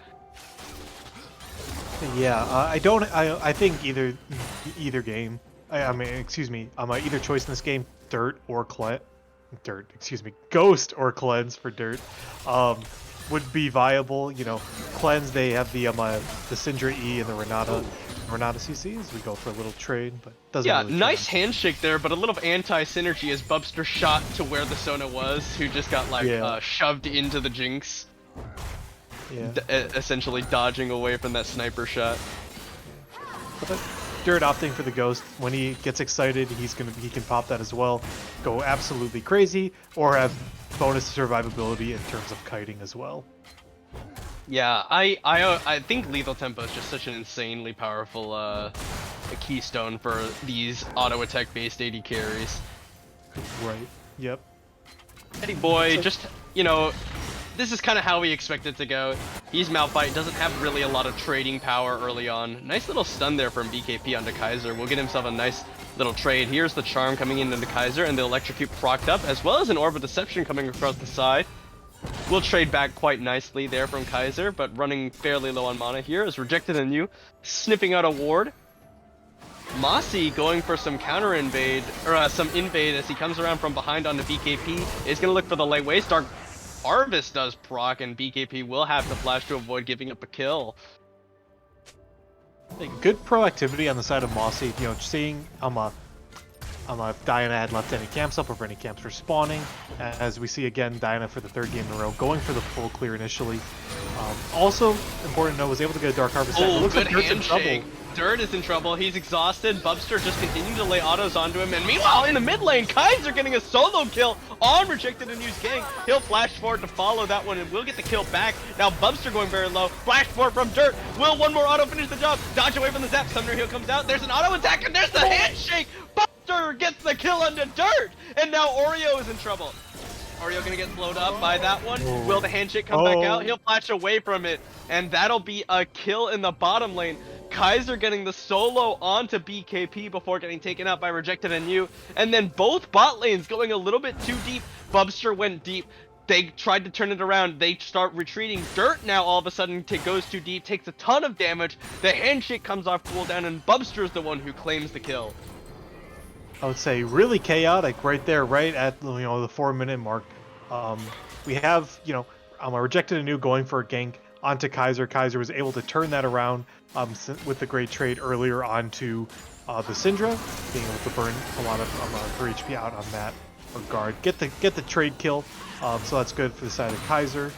B: Yeah, I think either game. I mean, excuse me. Either choice in this game, Ghost or Cleanse for Dirt, would be viable. You know, Cleanse, they have the Syndra E and the Renata CC as we go for a little trade, but doesn't.
A: Yeah,
B: really
A: nice
B: turn
A: handshake there, but a little anti-synergy as Bubster shot to where the Sona was, who just got like shoved into the Jinx.
B: Yeah.
A: Essentially dodging away from that sniper shot.
B: But Dirt opting for the Ghost. When he gets excited, he can pop that as well, go absolutely crazy, or have bonus survivability in terms of kiting as well.
A: Yeah, I think lethal tempo is just such an insanely powerful a keystone for these auto attack based AD carries.
B: Right. Yep.
A: Eddie boy, just, you know, this is kind of how we expect it to go. He's Malphite, doesn't have really a lot of trading power early on. Nice little stun there from BKP onto Kaiser. Will get himself a nice little trade. Here's the Charm coming in into Kaiser, and the Electrocute procced up, as well as an Orb of Deception coming across the side. We'll trade back quite nicely there from Kaiser, but running fairly low on mana here is Rejected Anew, sniffing out a ward. Mossy going for some counter invade, or some invade as he comes around from behind onto BKP. Is going to look for the late waste. Dark Harvest does proc, and BKP will have to flash to avoid giving up a kill.
B: Good proactivity on the side of Mossy. You know, seeing Diana had left any camps up, or if any camps were spawning. As we see again, Diana for the 3rd game in a row, going for the full clear initially. Also important to know, was able to get a Dark Harvest.
A: Oh,
B: looks
A: good
B: like Dirt's in
A: handshake.
B: trouble.
A: Dirt is in trouble. He's exhausted. Bubster just continuing to lay autos onto him. And meanwhile, in the mid lane, Kaiser getting a solo kill on Rejected Anew's gank. He'll flash forward to follow that one and will get the kill back. Now Bubster going very low. Flash forward from Dirt. Will one more auto finish the job? Dodge away from the zap. Summoner Heal comes out. There's an auto attack and there's the handshake. Bubster gets the kill onto Dirt. And now Oreo is in trouble. Oreo gonna get slowed up by that one. Will the handshake come back out? He'll flash away from it. And that'll be a kill in the bottom lane. Kaiser getting the solo onto BKP before getting taken out by Rejected Anew. And then both bot lanes going a little bit too deep. Bubster went deep. They tried to turn it around. They start retreating. Dirt now all of a sudden goes too deep, takes a ton of damage. The handshake comes off cooldown, and Bubster's the one who claims the kill.
B: I would say really chaotic right there, right at the 4-minute mark. We have a Rejected Anew going for a gank onto Kaiser. Kaiser was able to turn that around with the great trade earlier onto the Syndra, being able to burn a lot of her HP out on that regard. Get the trade kill, so that's good for the side of Kaiser.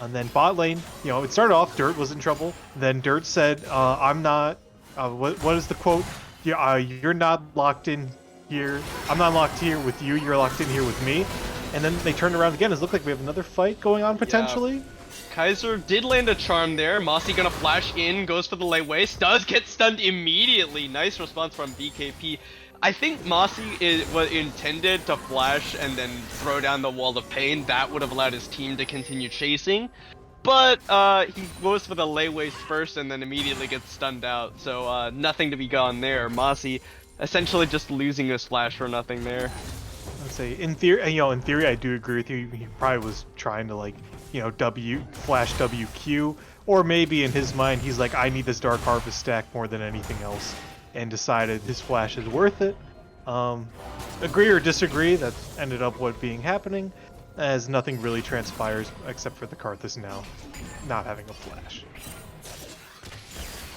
B: And then bot lane, it started off, Dirt was in trouble. Then Dirt said, I'm not, what is the quote? Yeah, you're not locked in here. I'm not locked here with you. You're locked in here with me. And then they turned around again. It looked like we have another fight going on potentially.
A: Kaiser did land a charm there. Mossy gonna flash in, goes for the late waste, does get stunned immediately. Nice response from BKP. I think Mossy was intended to flash and then throw down the wall of pain. That would have allowed his team to continue chasing. But he goes for the lay waste first and then immediately gets stunned out. So nothing to be gone there. Mossy essentially just losing his flash for nothing there.
B: Let's say in theory, I do agree with you. He probably was trying to flash WQ, or maybe in his mind he's like, I need this Dark Harvest stack more than anything else, and decided his flash is worth it. Agree or disagree, that's ended up what being happening, as nothing really transpires except for the Karthus now not having a flash.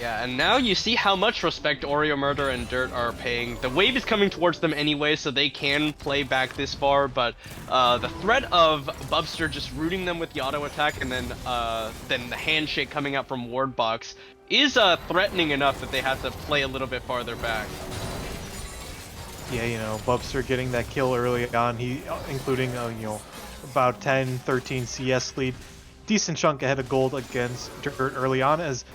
A: Yeah, and now you see how much respect Oreo Murder and Dirt are paying. The wave is coming towards them anyway, so they can play back this far, but the threat of Bubster just rooting them with the auto attack and then the handshake coming out from Ward Box is threatening enough that they have to play a little bit farther back.
B: Yeah, Bubster getting that kill early on, including about 10-13 CS lead, decent chunk ahead of gold against Dirt early on, as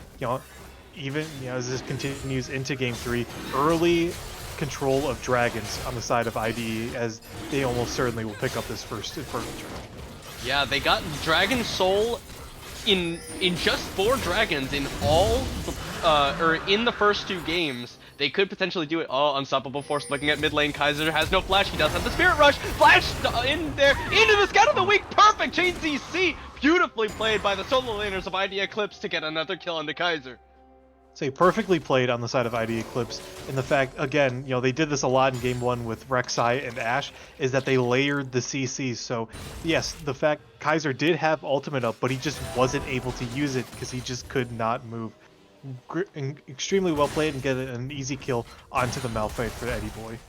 B: even as this continues into game 3, early control of dragons on the side of IDE, as they almost certainly will pick up this first Infernal Charge.
A: Yeah, they got Dragon Soul in just 4 dragons in all in the first 2 games. They could potentially do it. Oh, Unstoppable Force looking at mid lane. Kaiser has no flash. He does have the Spirit Rush. Flash in there. Into the Scout of the Week. Perfect chain CC. Beautifully played by the solo laners of ID Eclipse to get another kill on the Kaiser.
B: Say perfectly played on the side of ID Eclipse, and the fact, again, they did this a lot in game 1 with Rek'Sai and Ashe, is that they layered the CCs. So yes, the fact Kaiser did have ultimate up, but he just wasn't able to use it because he just could not move. Extremely well played, and get an easy kill onto the Malphite for Eddie Boy.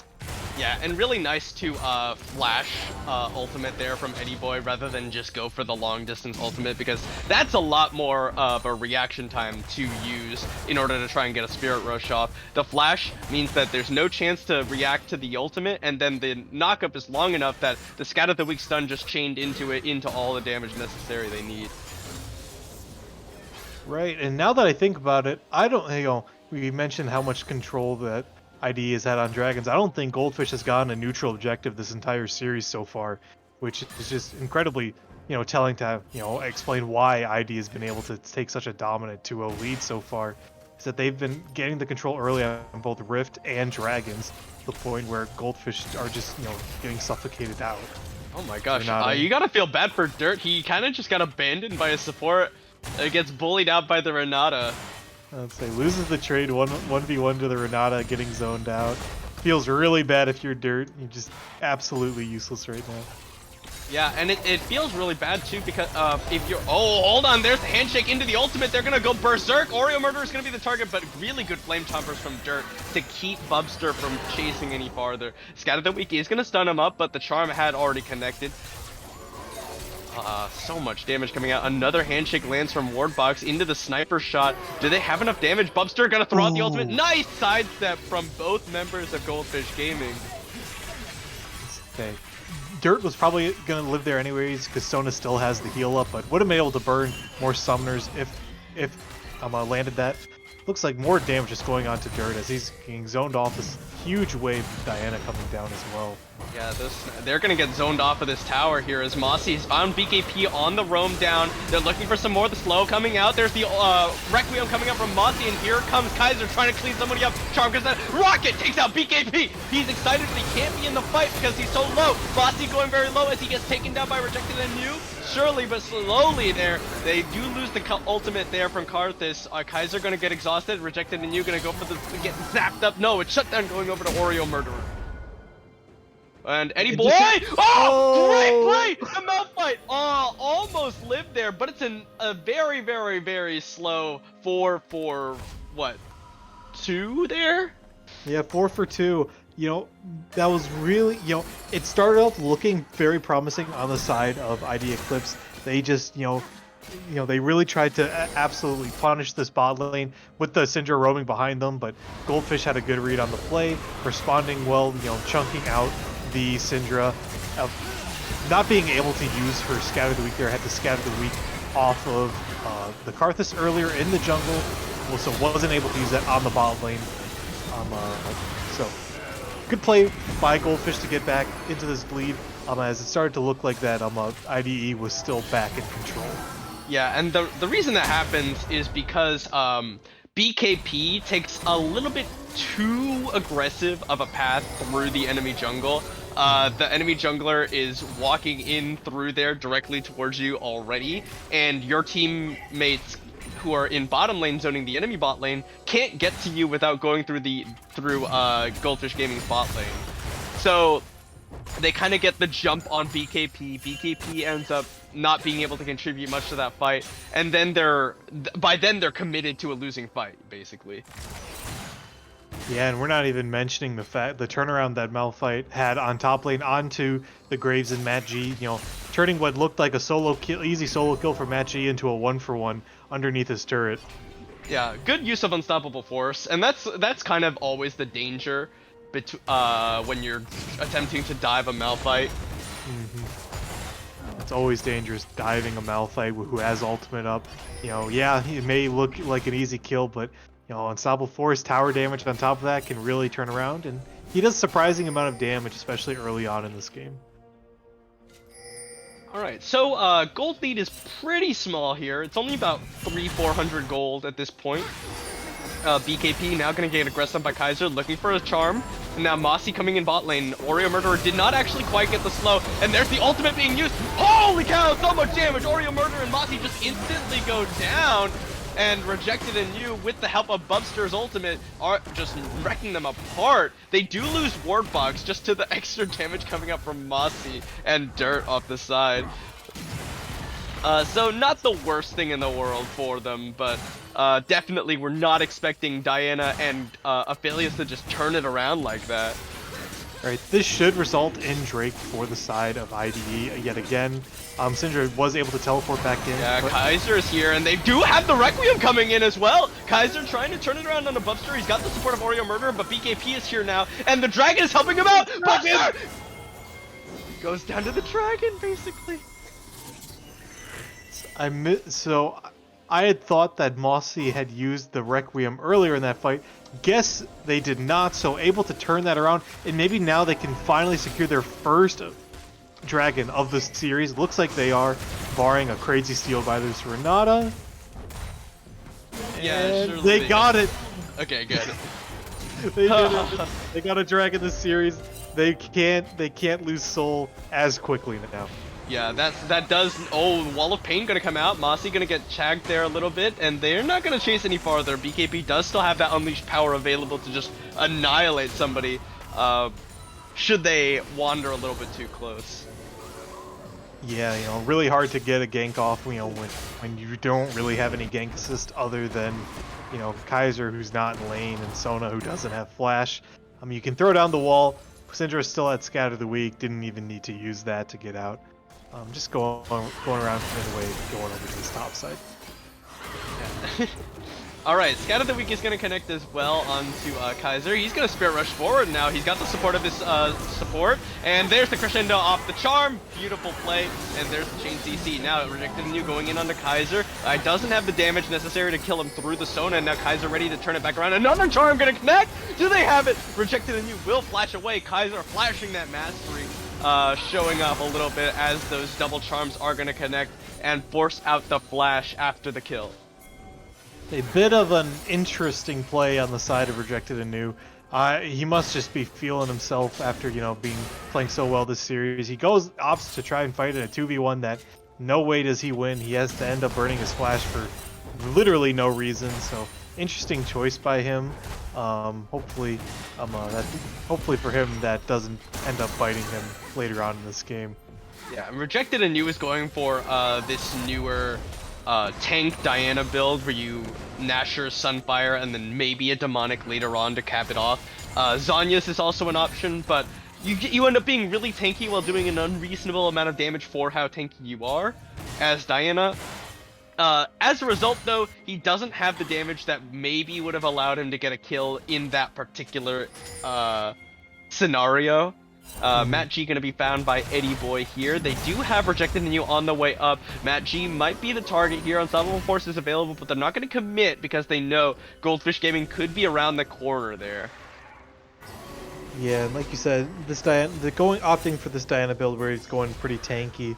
A: Yeah, and really nice to flash ultimate there from Eddie Boy rather than just go for the long distance ultimate, because that's a lot more of a reaction time to use in order to try and get a Spirit Rush off. The flash means that there's no chance to react to the ultimate, and then the knockup is long enough that the Scout of the Week stun just chained into all the damage necessary they need.
B: Right, and now that I think about it, I don't, we mentioned how much control that ID has had on dragons. I don't think Goldfish has gotten a neutral objective this entire series so far, which is just incredibly, telling to, explain why ID has been able to take such a dominant 2-0 lead so far. Is that they've been getting the control early on both Rift and Dragons, to the point where Goldfish are just, getting suffocated out.
A: Oh my gosh, you gotta feel bad for Dirt. He kind of just got abandoned by his support. Gets bullied out by the Renata.
B: Let's say loses the trade 1v1 to the Renata, getting zoned out. Feels really bad if you're Dirt. You're just absolutely useless right now.
A: Yeah, and it feels really bad too, because if you're... Oh, hold on, there's the handshake into the ultimate. They're gonna go berserk. Oreo Murder is gonna be the target, but really good flame chompers from Dirt to keep Bubster from chasing any farther. Scout of the Week is gonna stun him up, but the charm had already connected. So much damage coming out. Another handshake lands from Wardbox into the sniper shot. Do they have enough damage? Bubster gonna throw out the ultimate. Nice sidestep from both members of Goldfish Gaming.
B: Okay. Dirt was probably gonna live there anyways, because Sona still has the heal up, but would have been able to burn more summoners if landed that. Looks like more damage is going on to Dirt as he's getting zoned off this huge wave of Diana coming down as well.
A: Yeah, they're gonna get zoned off of this tower here as Mossy has found BKP on the roam down. They're looking for some more. The slow coming out. There's the Requiem coming up from Mossy, and here comes Kaiser trying to clean somebody up. Charm goes down. Rocket takes out BKP. He's excited, but he can't be in the fight because he's so low. Mossy going very low as he gets taken down by Rejected Anew. Surely but slowly there. They do lose the ultimate there from Karthus. Kaiser gonna get exhausted. Rejected Anew gonna go for the get zapped up. No, it's shut down going over to Oreo Murderer. And Eddie Boy! Great play! The Malphite! Almost lived there, but it's a very, very, very slow 4 for, what, 2 there?
B: Yeah, 4 for 2. That was really, it started off looking very promising on the side of ID Eclipse. They just, they really tried to absolutely punish this bot lane with the Syndra roaming behind them, but Goldfish had a good read on the play, responding well, chunking out the Syndra. Not being able to use her Scatter the Weak there, had to Scatter the Weak off of the Karthus earlier in the jungle, so wasn't able to use that on the bot lane. So good play by Goldfish to get back into this lead, as it started to look like that IDE was still back in control.
A: Yeah, and the reason that happens is because BKP takes a little bit too aggressive of a path through the enemy jungle. The enemy jungler is walking in through there directly towards you already, and your teammates who are in bottom lane zoning the enemy bot lane can't get to you without going through Goldfish Gaming's bot lane. So they kind of get the jump on BKP. BKP ends up not being able to contribute much to that fight, and then by then they're committed to a losing fight, basically.
B: Yeah, and we're not even mentioning the turnaround that Malphite had on top lane onto the Graves and Matt G, turning what looked like a easy solo kill for Matt G into a 1-for-1 underneath his turret.
A: Yeah, good use of Unstoppable Force, and that's kind of always the danger when you're attempting to dive a Malphite.
B: It's always dangerous diving a Malphite who has ultimate up. Yeah, it may look like an easy kill, but Unstoppable Force, tower damage on top of that can really turn around, and he does a surprising amount of damage, especially early on in this game.
A: Alright, so gold lead is pretty small here. It's only about 300-400 gold at this point. BKP now gonna get aggressed on by Kaiser, looking for a charm. And now Mossy coming in bot lane. Oreo Murderer did not actually quite get the slow, and there's the ultimate being used. Holy cow, so much damage! Oreo Murderer and Mossy just instantly go down. And Rejected and you, with the help of Bubster's ultimate, are just wrecking them apart. They do lose ward bugs just to the extra damage coming up from Mossy and Dirt off the side. So not the worst thing in the world for them, but definitely we're not expecting Diana and Aphelios to just turn it around like that.
B: Alright, this should result in Drake for the side of IDE yet again. Syndra was able to teleport back in.
A: Yeah, Kaiser is here, and they do have the Requiem coming in as well. Kaiser trying to turn it around on a Bubster. He's got the support of Oreo Murderer, but BKP is here now, and the Dragon is helping him out. Bubster goes down to the Dragon, basically.
B: So I had thought that Mossy had used the Requiem earlier in that fight. Guess they did not, so able to turn that around, and maybe now they can finally secure their first dragon of the series. Looks like they are, barring a crazy steal by this Renata.
A: Yeah,
B: sure they got it.
A: Okay, good.
B: They did it. They got a dragon this series. They can't lose soul as quickly now.
A: Yeah, that does. Oh, Wall of Pain gonna come out. Mossy gonna get chagged there a little bit, and they're not gonna chase any farther. BKP does still have that unleashed power available to just annihilate somebody, should they wander a little bit too close.
B: Yeah, really hard to get a gank off. When you don't really have any gank assist other than, Kaiser who's not in lane and Sona who doesn't have flash. You can throw down the wall. Syndra still had Scatter the Weak. Didn't even need to use that to get out. Just going around anyway, going over to this top side.
A: Yeah. Alright, Scout of the Week is going to connect as well onto Kaiser. He's going to Spirit Rush forward now. He's got the support of his support. And there's the Crescendo off the Charm. Beautiful play. And there's the Chain CC. Now, Rejected New going in onto Kaiser. Doesn't have the damage necessary to kill him through the Sona. And now Kaiser ready to turn it back around. Another Charm going to connect. Do they have it? Rejected New will flash away. Kaiser flashing that Mastery. Showing up a little bit as those double charms are going to connect and force out the flash after the kill.
B: A bit of an interesting play on the side of Rejected Anew. He must just be feeling himself after, playing so well this series. He opts to try and fight in a 2v1 that no way does he win. He has to end up burning his flash for literally no reason. So interesting choice by him. Hopefully for him that doesn't end up biting him later on in this game.
A: Yeah, Rejected Anew is going for this newer tank Diana build where you Nashor Sunfire and then maybe a Demonic later on to cap it off. Zhonya's is also an option, but you end up being really tanky while doing an unreasonable amount of damage for how tanky you are as Diana. As a result, though, he doesn't have the damage that maybe would have allowed him to get a kill in that particular scenario. Matt G gonna be found by Eddie Boy here. They do have Rejected in You on the way up. Matt G might be the target here. Unstoppable Force is available, but they're not gonna commit because they know Goldfish Gaming could be around the corner there.
B: Yeah, and like you said, this opting for this Diana build where he's going pretty tanky,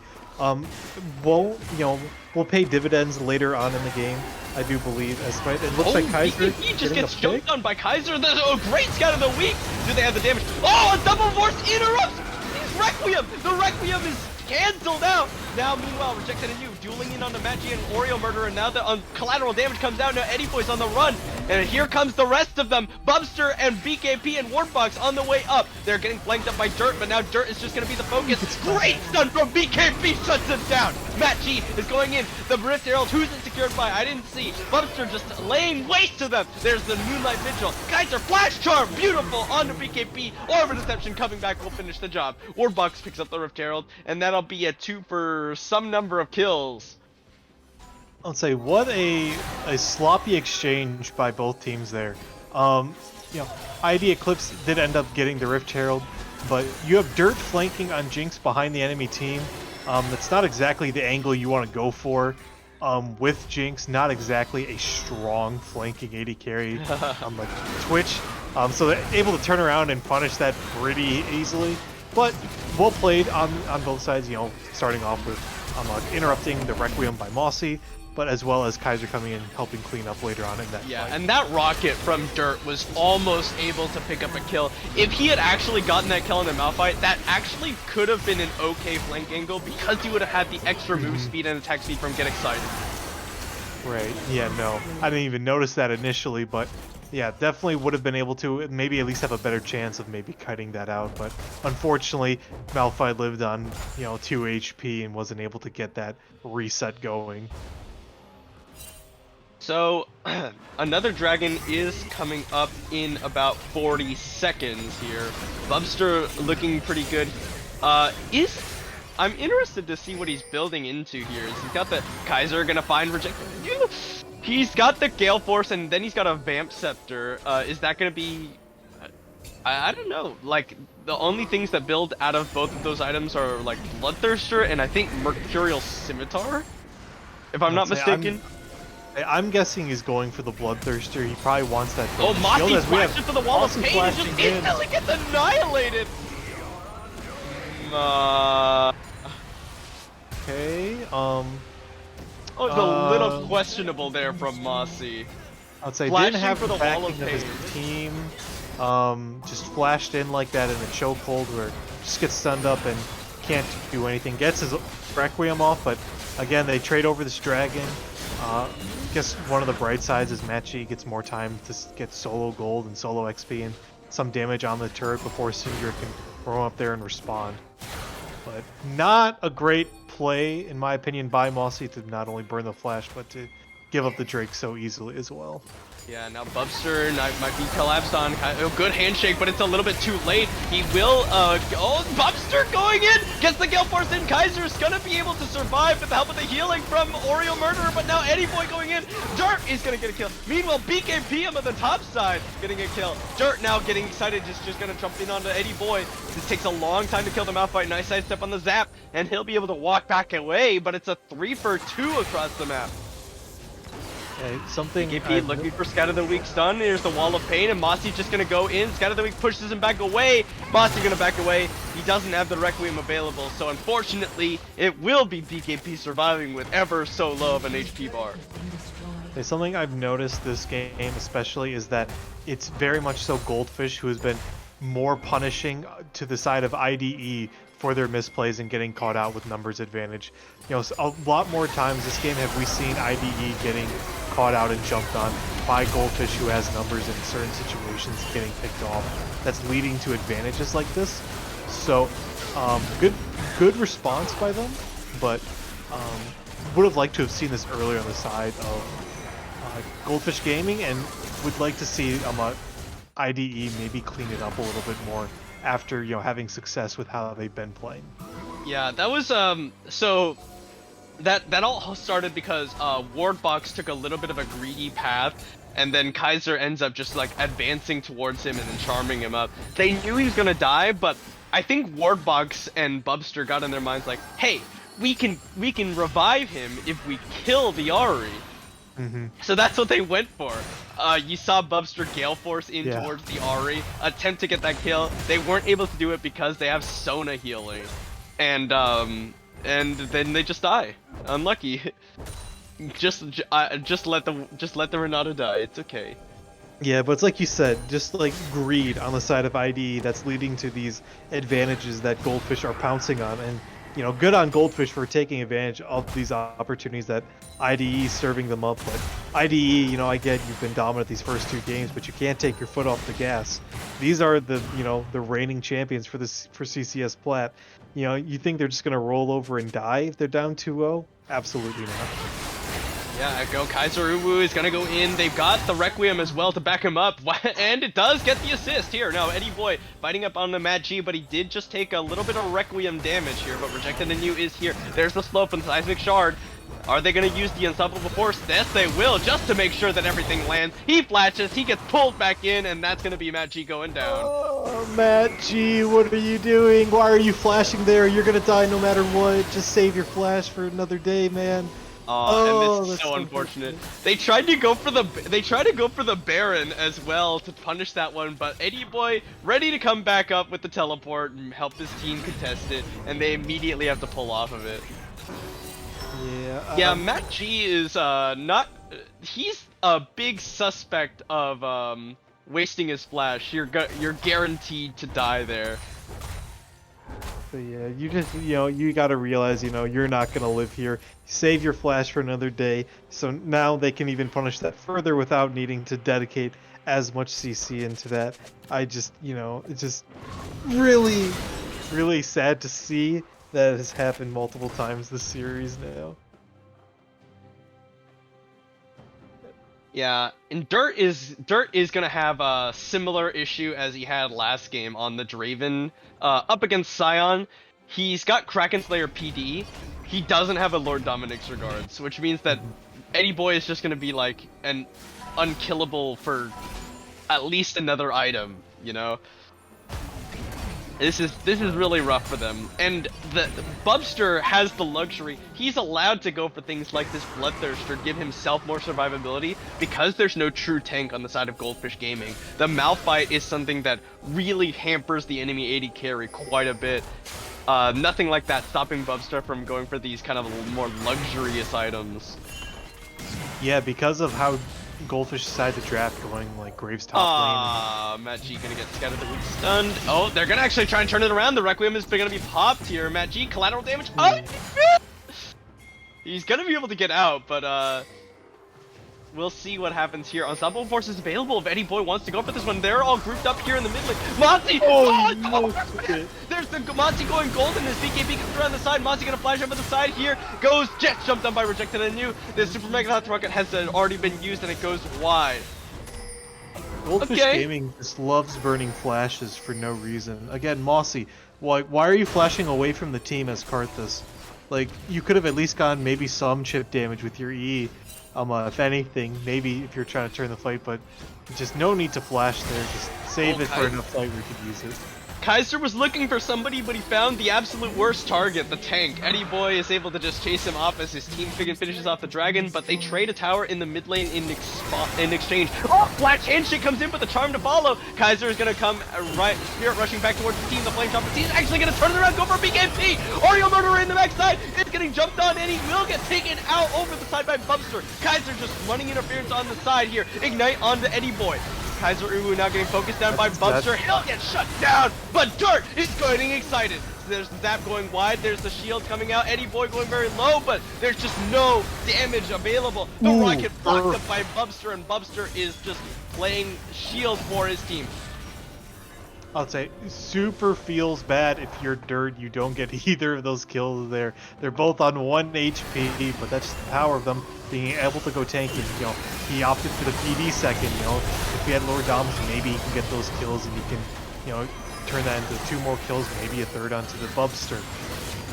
B: will pay dividends later on in the game. I do believe. It looks like Kaiser.
A: He just gets jumped on by Kaiser. There's a great scout of the week. Do they have the damage? Oh, a double force interrupts. He's Requiem. The Requiem is cancelled out. Now, meanwhile, Rejected in You dueling in on the Magi and Oreo murderer. And now the collateral damage comes out. Now Eddie Boy's on the run. And here comes the rest of them. Bubster and BKP and Wardbox on the way up. They're getting flanked up by Dirt, but now Dirt is just going to be the focus. Great stun from BKP, shuts him down. Matt G is going in. The Rift Herald, who's it secured by? I didn't see. Bubster just laying waste to them. There's the Moonlight Vigil. Kaiser Flash Charm, beautiful, onto BKP. Orb Deception coming back will finish the job. Wardbox picks up the Rift Herald, and that'll be a 2 for some number of kills.
B: I'll say what a sloppy exchange by both teams there. ID Eclipse did end up getting the Rift Herald, but you have Dirt flanking on Jinx behind the enemy team. That's not exactly the angle you want to go for. With Jinx, not exactly a strong flanking AD carry like Twitch. So they're able to turn around and punish that pretty easily. But well played on both sides, starting off with interrupting the Requiem by Mossy, but as well as Kaiser coming in helping clean up later on in that fight.
A: And that rocket from Dirt was almost able to pick up a kill. If he had actually gotten that kill in the Malphite, that actually could have been an okay flank angle because he would have had the extra move speed and attack speed from Get Excited.
B: Right, yeah, no. I didn't even notice that initially, but yeah, definitely would have been able to maybe at least have a better chance of maybe cutting that out, but unfortunately, Malphite lived on, 2 HP and wasn't able to get that reset going.
A: So, another dragon is coming up in about 40 seconds here. Bubster looking pretty good. I'm interested to see what he's building into here. He's got the Kaiser gonna find Rejected. He's got the Gale Force and then he's got a Vamp Scepter. Is that gonna be... I don't know. Like, the only things that build out of both of those items are like Bloodthirster and I think Mercurial Scimitar? If I'm not mistaken.
B: I'm guessing he's going for the Bloodthirster. He probably wants that.
A: Oh, Mossy flashed into the wall of pain and just instantly gets annihilated!
B: Okay,
A: Oh, it's a little questionable there from Mossy.
B: I'd say
A: Flashing
B: didn't have
A: for the
B: the
A: wall
B: backing
A: of
B: of his team. Just flashed in like that in a chokehold where just gets stunned up and can't do anything. Gets his Requiem off, but again, they trade over this dragon. Guess one of the bright sides is Matchy gets more time to get solo gold and solo XP and some damage on the turret before Syndra can roam up there and respond. But not a great play, in my opinion, by Mossy to not only burn the flash, but to give up the Drake so easily as well.
A: Yeah, now Bubster might be collapsed on. Oh, good handshake, but it's a little bit too late. He will, Bubster going in! Gets the Gale Force in. Kaiser's gonna be able to survive with the help of the healing from Oreo Murderer, but now Eddie Boy going in. Dirt is gonna get a kill. Meanwhile, BKP on the top side getting a kill. Dirt now getting excited, just gonna jump in onto Eddie Boy. This takes a long time to kill the Malphite. Nice sidestep on the Zap, and he'll be able to walk back away, but it's a 3 for 2 across the map.
B: Something
A: BKP looking for Scout of the Week stun. Here's the Wall of Pain, and Mossy just gonna go in. Scout of the Week pushes him back away. Mossy gonna back away. He doesn't have the Requiem available, so unfortunately, it will be BKP surviving with ever so low of an HP bar.
B: Something I've noticed this game especially is that it's very much so Goldfish who has been more punishing to the side of IDE for their misplays and getting caught out with numbers advantage. A lot more times this game have we seen IDE getting caught out and jumped on by Goldfish who has numbers in certain situations getting picked off. That's leading to advantages like this. So good response by them, but would have liked to have seen this earlier on the side of Goldfish Gaming, and would like to see IDE maybe clean it up a little bit more after having success with how they've been playing.
A: Yeah, that was so that all started because Wardbox took a little bit of a greedy path, and then Kaiser ends up just like advancing towards him and then charming him up. They knew he was gonna die, but I think Wardbox and Bubster got in their minds like, hey, we can revive him if we kill the Ahri. So that's what they went for. You saw Bubster Gale Force in towards the Ahri, attempt to get that kill. They weren't able to do it because they have Sona healing, and then they just die. Unlucky. just let the Renata die. It's okay.
B: Yeah, but it's like you said, just like greed on the side of IDE that's leading to these advantages that Goldfish are pouncing on, and you know, good on Goldfish for taking advantage of these opportunities that IDE is serving them up. But IDE, you know, I get you've been dominant these first 2 games, but you can't take your foot off the gas. These are the, you know, the reigning champions for CCS Plat. You know, you think they're just gonna roll over and die if they're down 2-0? Absolutely not.
A: Yeah, Kaiser Uwu is gonna go in. They've got the Requiem as well to back him up, and it does get the assist here. Now, Eddie Boy fighting up on the Mad G, but he did just take a little bit of Requiem damage here, but Rejected Anew is here. There's the slope and Seismic Shard. Are they gonna use the Unstoppable Force? Yes, they will, just to make sure that everything lands. He flashes, he gets pulled back in, and that's gonna be Mad G going down.
B: Oh, Matt G, what are you doing? Why are you flashing there? You're gonna die no matter what. Just save your flash for another day, man.
A: And this is so unfortunate. They tried to go for the Baron as well to punish that one, but Eddie Boy ready to come back up with the teleport and help his team contest it, and they immediately have to pull off of it.
B: Yeah.
A: Yeah, Matt G is not. He's a big suspect of wasting his flash. You're guaranteed to die there.
B: But yeah, you just, you know, you gotta realize, you know, you're not gonna live here. Save your flash for another day, so now they can even punish that further without needing to dedicate as much CC into that. I just, you know, it's just really, really sad to see that has happened multiple times this series now.
A: Yeah, and Dirt is gonna have a similar issue as he had last game on the Draven, up against Scion. He's got Kraken Slayer PD. He doesn't have a Lord Dominic's Regards, which means that Eddie Boy is just gonna be like an unkillable for at least another item, you know. This is really rough for them, and the Bubster has the luxury. He's allowed to go for things like this Bloodthirster, give himself more survivability because there's no true tank on the side of Goldfish Gaming. The Malphite is something that really hampers the enemy AD carry quite a bit. Nothing like that stopping Bubster from going for these kind of more luxurious items.
B: Yeah, because of how Goldfish decided to draft going like Graves top lane.
A: Matt G gonna get scattered the weak stunned. Oh, they're gonna actually try and turn it around. The Requiem is gonna be popped here. Matt G, collateral damage. Oh, he's gonna be able to get out, but we'll see what happens here. Unstoppable Force is available if Eddie Boy wants to go for this one. They're all grouped up here in the mid lane. Monty! There's the Monty going golden. His BKB comes around the side. Monty gonna flash over the side here. Goes Jet jumped on by Rejected Anew. The Super Mega Hot Rocket has already been used and it goes wide.
B: Goldfish Gaming just loves burning flashes for no reason. Again, Mossy, why are you flashing away from the team as Karthus? Like, you could have at least gotten maybe some chip damage with your E. If anything, maybe if you're trying to turn the fight, but just no need to flash there. Just save it for enough fight where you could use it.
A: Kaiser was looking for somebody, but he found the absolute worst target, the tank. Eddie Boy is able to just chase him off as his team finishes off the dragon, but they trade a tower in the mid lane in exchange. Oh, Flash Handshake comes in, but the charm to follow. Kaiser is going to come Spirit rushing back towards the team. The Flame Chopper is actually going to turn it around, go for a BKP. Oriole Murderer in the backside is getting jumped on, and he will get taken out over the side by Bubster. Kaiser just running interference on the side here. Ignite onto Eddie Boy. Kaiser Uwu now getting focused down by Bubster. He'll get shut down, but Dirt is getting excited. There's the Zap going wide. There's the shield coming out. Eddie Boy going very low, but there's just no damage available. The rocket blocked up by Bubster, and Bubster is just playing shield for his team.
B: I'll say, super feels bad if you're Dirt. You don't get either of those kills there. They're both on 1 HP, but that's the power of them being able to go tanking. You know, he opted for the PD second. You know, if he had lower doms, maybe he can get those kills, and he can, you know, turn that into 2 more kills, maybe a third onto the Bubster.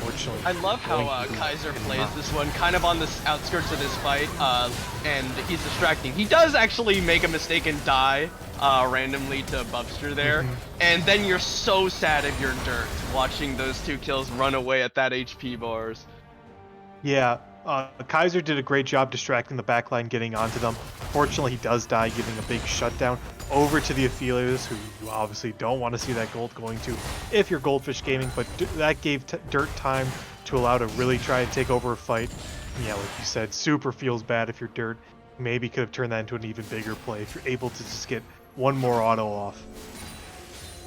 B: unfortunately.
A: I love how
B: going to be
A: Kaiser
B: getting
A: plays
B: knocked.
A: this one, kind of on the outskirts of this fight, and he's distracting. He does actually make a mistake and die randomly to Bubster there, and then you're so sad if you're Dirt watching those 2 kills run away at that HP bars.
B: Yeah, Kaiser did a great job distracting the backline, getting onto them. Fortunately, he does die, giving a big shutdown over to the Aphelios, who you obviously don't want to see that gold going to if you're Goldfish Gaming, but that gave Dirt time to allow to really try and take over a fight. Yeah, like you said, super feels bad if you're Dirt. Maybe could have turned that into an even bigger play if you're able to just get one more auto off.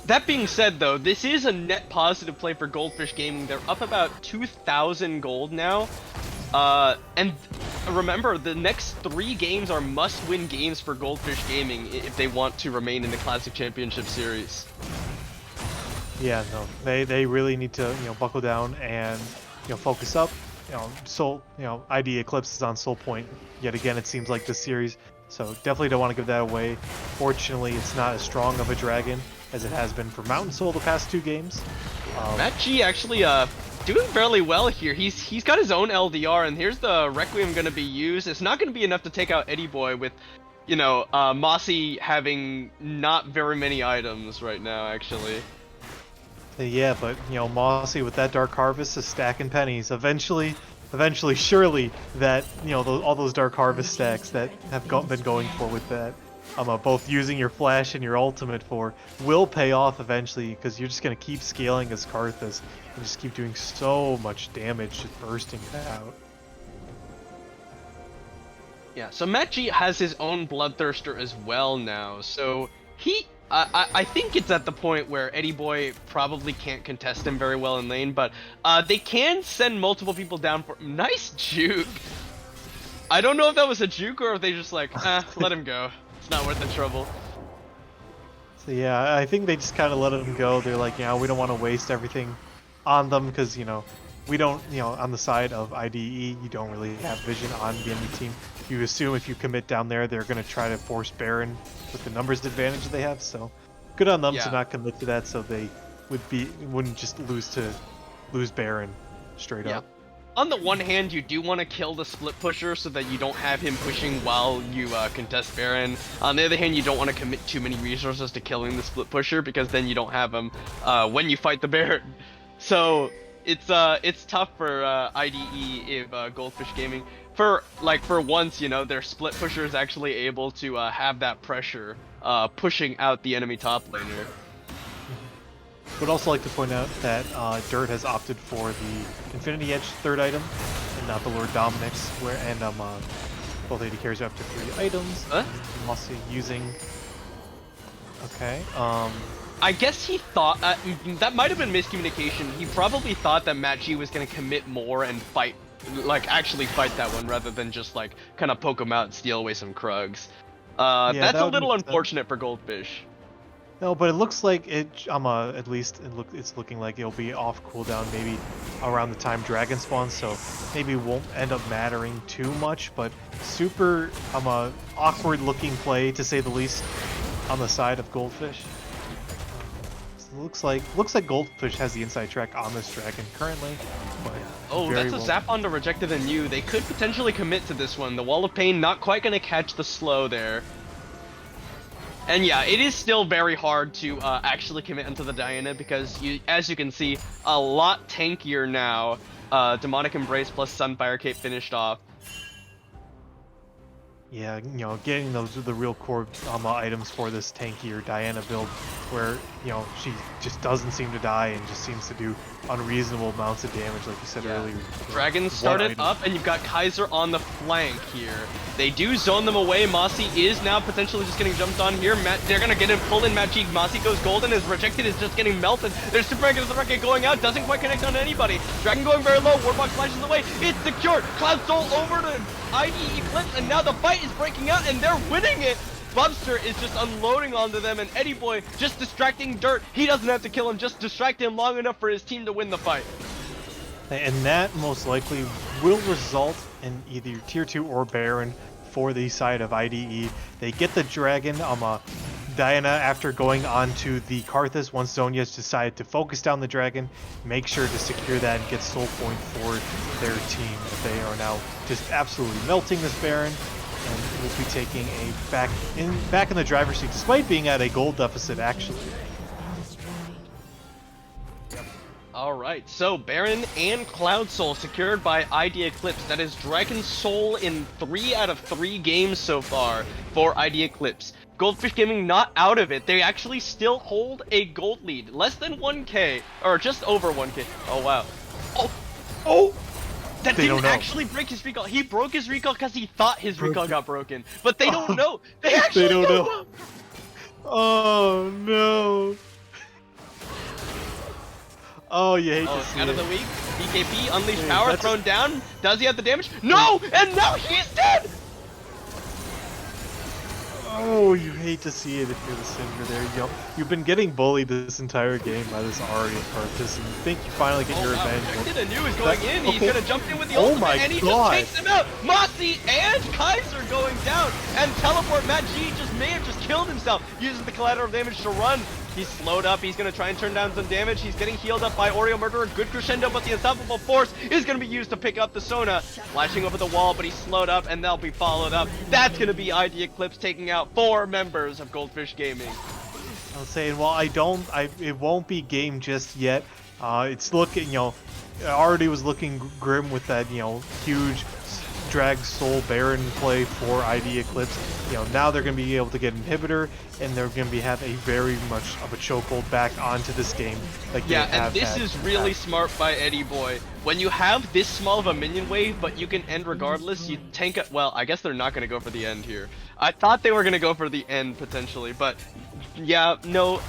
A: That being said, though, this is a net positive play for Goldfish Gaming. They're up about 2,000 gold now. And remember, the next 3 games are must-win games for Goldfish Gaming if they want to remain in the Classic Championship Series.
B: Yeah, no, they really need to buckle down and focus up. ID Eclipse is on Soul Point yet again. It seems like this series, so definitely don't want to give that away. Fortunately, it's not as strong of a dragon as it has been for Mountain Soul the past 2 games.
A: Matt G actually doing fairly well here. He's got his own LDR, and here's the Requiem going to be used. It's not going to be enough to take out Eddie Boy with, Mossy having not very many items right now, actually.
B: Yeah, but Mossy with that Dark Harvest is stacking pennies. Eventually, surely that all those Dark Harvest stacks that have been going for with that, both using your flash and your ultimate for, will pay off eventually, because you're just gonna keep scaling as Karthus and just keep doing so much damage just bursting out.
A: Yeah, so Matt G has his own Bloodthirster as well now, so I think it's at the point where Eddie Boy probably can't contest him very well in lane, but they can send multiple people down for nice juke. I don't know if that was a juke or if they just like, let him go. It's not worth the trouble.
B: So yeah, I think they just kind of let him go. They're like, we don't want to waste everything on them, because we don't, on the side of IDE, you don't really have vision on the enemy team. You assume if you commit down there, they're going to try to force Baron with the numbers advantage they have. So good on them to not commit to that, so they wouldn't just lose Baron straight up.
A: On the one hand, you do want to kill the split pusher so that you don't have him pushing while you contest Baron. On the other hand, you don't want to commit too many resources to killing the split pusher, because then you don't have him when you fight the Baron. So it's tough for IDE if Goldfish Gaming. For once, their split pusher is actually able to have that pressure pushing out the enemy top laner.
B: Would also like to point out that Dirt has opted for the Infinity Edge 3rd item and not the Lord Dominic's, both AD carries up to 3 items.
A: Huh?
B: I'm also using. Okay.
A: I guess he thought that might have been miscommunication. He probably thought that Matt G was gonna commit more and fight, actually fight that one rather than just kind of poke him out and steal away some Krugs. That's a little unfortunate for Goldfish.
B: No, but it looks like at least it's looking like it'll be off cooldown maybe around the time Dragon spawns, so maybe it won't end up mattering too much. But super awkward looking play, to say the least, on the side of Goldfish. Looks like Goldfish has the inside track on this dragon currently. But
A: that's a zap onto Rejected and You. They could potentially commit to this one. The Wall of Pain not quite going to catch the slow there. And yeah, it is still very hard to actually commit into the Diana, because as you can see, a lot tankier now. Demonic Embrace plus Sunfire Cape finished off.
B: Yeah, getting those are the real core items for this tankier Diana build, where she just doesn't seem to die and just seems to do unreasonable amounts of damage, like you said earlier.
A: Dragon started up, and you've got Kaiser on the flank here. They do zone them away. Mossy is now potentially just getting jumped on here. They're gonna get him pulled in. Matt G. Mossy goes golden. Is Rejected is just getting melted. There's Super Rocket going out. Doesn't quite connect on anybody. Dragon going very low. Warbox flashes away. It's secured. Cloud Soul over to ID Eclipse, and now the fight is breaking out, and they're winning it. Bubster is just unloading onto them, and Eddie Boy just distracting Dirt. He doesn't have to kill him, just distract him long enough for his team to win the fight.
B: And that most likely will result in either tier 2 or Baron for the side of IDE. They get the dragon Diana, after going on to the Karthus, once Zhonya's decided to focus down the dragon, make sure to secure that and get soul point for their team. They are now just absolutely melting this Baron, and will be taking a back in the driver's seat, despite being at a gold deficit actually.
A: All right, so Baron and Cloud Soul secured by ID Eclipse. That is Dragon Soul in 3 out of 3 games so far for ID Eclipse. Goldfish Gaming not out of it. They actually still hold a gold lead, less than 1k, or just over 1k. Oh wow. Oh! That didn't actually break his recall. He broke his recall because he thought his recall got broken, but they don't know. They actually don't know.
B: Oh no. Oh, you hate to see
A: out
B: it.
A: of the week. BKP, Unleashed Power, thrown down. Does he have the damage? No! And now he's dead!
B: Oh, you hate to see it if you're the Cinder there. You've been getting bullied this entire game by this Ari of Karthus, and you think you finally get your revenge.
A: I didn't know he was going in. He's gonna jump in with the
B: Oh
A: ultimate,
B: my
A: and he
B: God.
A: just takes him out. Mossy and Kaiser going down, and Teleport Matt G may have just killed himself, using the collateral damage to run. He's slowed up. He's going to try and turn down some damage. He's getting healed up by Oreo Murderer. Good crescendo, but the Unstoppable Force is going to be used to pick up the Sona. Flashing over the wall, but he's slowed up, and they'll be followed up. That's going to be ID Eclipse taking out 4 members of Goldfish Gaming.
B: I was saying, well, it won't be game just yet. It's looking, it already was looking grim with that, huge Drag Soul Baron play for ID Eclipse. Now they're going to be able to get Inhibitor, and they're going to have a very much of a chokehold back onto this game.
A: And this is really smart by Eddie Boy. When you have this small of a minion wave, but you can end regardless, you tank it. Well, I guess they're not going to go for the end here. I thought they were going to go for the end potentially, but yeah, no,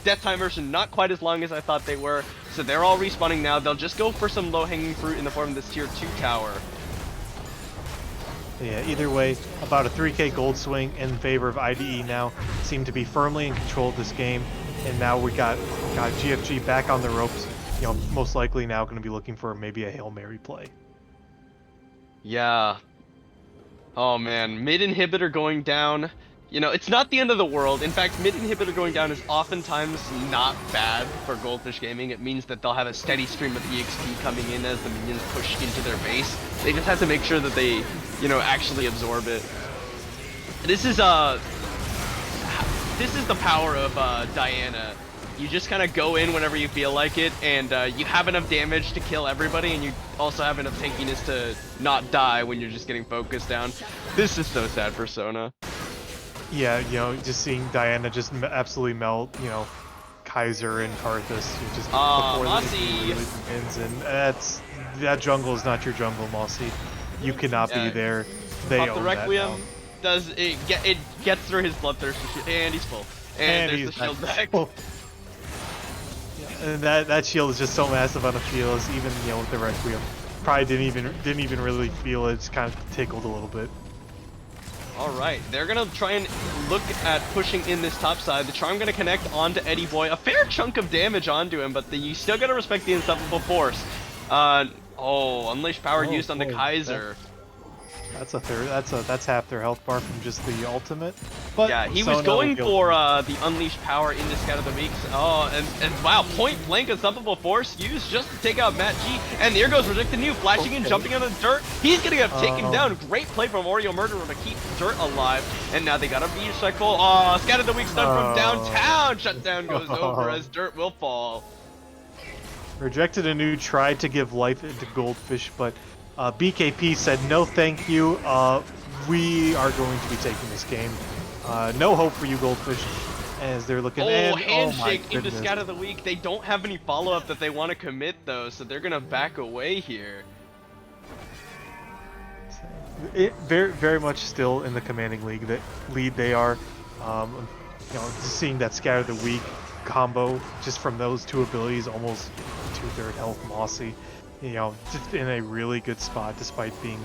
A: death timers are not quite as long as I thought they were, so they're all respawning now. They'll just go for some low-hanging fruit in the form of this tier 2 tower.
B: Yeah, either way, about a 3k gold swing in favor of IDE now. Seem to be firmly in control of this game, and now we got GFG back on the ropes. Most likely now going to be looking for maybe a Hail Mary play.
A: Yeah. Oh man, mid inhibitor going down. It's not the end of the world. In fact, mid inhibitor going down is oftentimes not bad for Goldfish Gaming. It means that they'll have a steady stream of EXP coming in as the minions push into their base. They just have to make sure that they, actually absorb it. This is the power of Diana. You just kind of go in whenever you feel like it, and you have enough damage to kill everybody, and you also have enough tankiness to not die when you're just getting focused down. This is so sad for Sona.
B: Yeah, just seeing Diana just absolutely melt, Kaiser and Karthus, just before
A: Mossy
B: really begins, and that jungle is not your jungle, Mossy. You cannot be there. They
A: Off
B: own
A: the Requiem
B: that now.
A: does it gets through his bloodthirst, and he's full. And there's the shield back.
B: And that shield is just so massive on the field, even with the Requiem. Probably didn't even really feel it. Just kind of tickled a little bit.
A: Alright, they're gonna try and look at pushing in this top side. The Charm gonna connect onto Eddie Boy. A fair chunk of damage onto him, but you still gotta respect the Unstoppable Force. Unleashed Power used on the Kaiser.
B: That's a third. That's half their health bar from just the ultimate. But
A: yeah, he was going for the Unleashed Power in the Scout of the Week. And wow, point blank Unstoppable Force used just to take out Matt G. And there goes Reject the New, flashing and jumping on the dirt. He's gonna get taken down. Great play from Oreo Murderer to keep Dirt alive. And now they got a V-Cycle. Scout of the Week stun from downtown. Shutdown goes over as Dirt will fall.
B: Rejected a New tried to give life into Goldfish, but BKP said no thank you, we are going to be taking this game. No hope for you, Goldfish, as they're looking
A: handshake into Scout of the Week. They don't have any follow-up that they want to commit though, so they're gonna back away here.
B: Very, very much still in the commanding lead they are. Just seeing that Scout of the Week combo just from those two abilities, almost 2/3 health Mossy. Just in a really good spot despite being,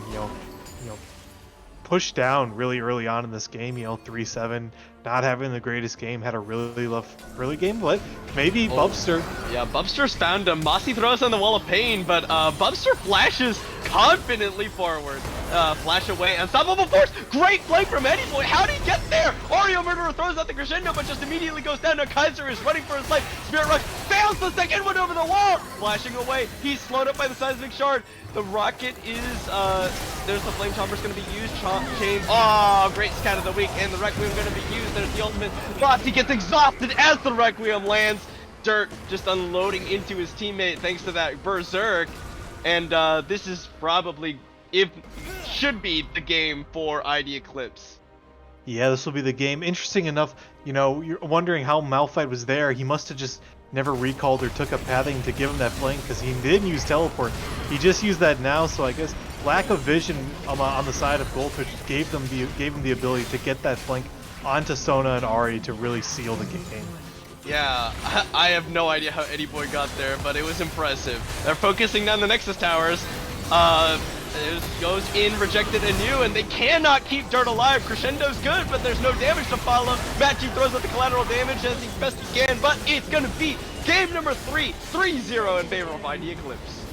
B: pushed down really early on in this game, 3-7, not having the greatest game, had a really rough early game, but maybe
A: Oh.
B: Bubster.
A: Yeah, Bubster's found him. Mossy throws on the wall of pain, but Bubster flashes confidently forward. Flash away. Unstoppable force! Great play from Eddie Boy! How'd he get there? Oreo Murderer throws out the crescendo, but just immediately goes down. Now Kaiser is running for his life. Spirit Rush fails the second one over the wall! Flashing away. He's slowed up by the seismic shard. The rocket is, there's the flame chomper's gonna be used. Chain. Oh, great scat of the week. And the Requiem gonna be used. There's the ultimate. Mossy gets exhausted as the Requiem lands. Dirt just unloading into his teammate thanks to that berserk, and this is probably should be the game for ID Eclipse.
B: Yeah, this will be the game. Interesting enough, you're wondering how Malphite was there. He must have just never recalled or took up pathing to give him that flank, because he didn't use teleport. He just used that now, so I guess lack of vision on the side of Goldfish gave him the ability to get that flank onto Sona and Ari to really seal the game.
A: Yeah, I have no idea how Eddie Boy got there, but it was impressive. They're focusing down the Nexus towers. It goes in, rejected anew, and they cannot keep Dirt alive. Crescendo's good, but there's no damage to follow. Matchy throws out the collateral damage as he best he can, but it's gonna be game number 3, 3-0 in favor of ID Eclipse.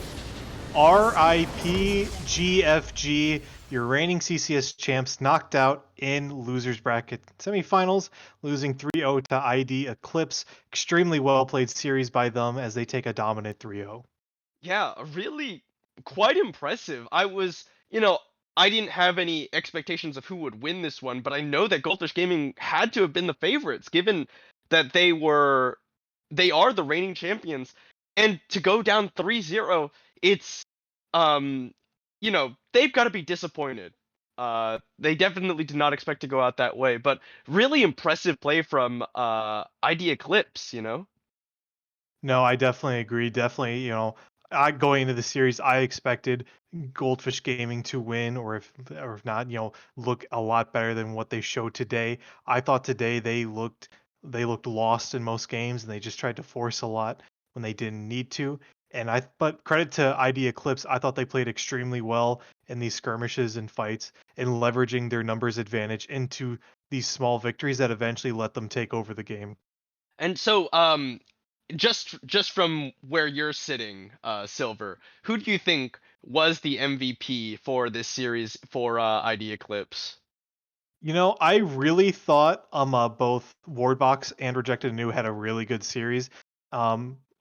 B: RIP GFG, your reigning CCS champs knocked out in losers bracket semifinals, losing 3-0 to ID Eclipse. Extremely well played series by them as they take a dominant 3-0.
A: Yeah, really quite impressive. I didn't have any expectations of who would win this one, but I know that Goldfish Gaming had to have been the favorites, given that they are the reigning champions. And to go down 3-0, it's, they've got to be disappointed. They definitely did not expect to go out that way, but really impressive play from ID Eclipse,
B: No, I definitely agree. Definitely, going into the series, I expected Goldfish Gaming to win, or if not, look a lot better than what they showed today. I thought today they looked lost in most games, and they just tried to force a lot when they didn't need to. But credit to ID Eclipse, I thought they played extremely well in these skirmishes and fights, and leveraging their numbers advantage into these small victories that eventually let them take over the game.
A: And so, just from where you're sitting, Silver, who do you think was the MVP for this series for ID Eclipse?
B: I really thought both Wardbox and Rejected Anew had a really good series.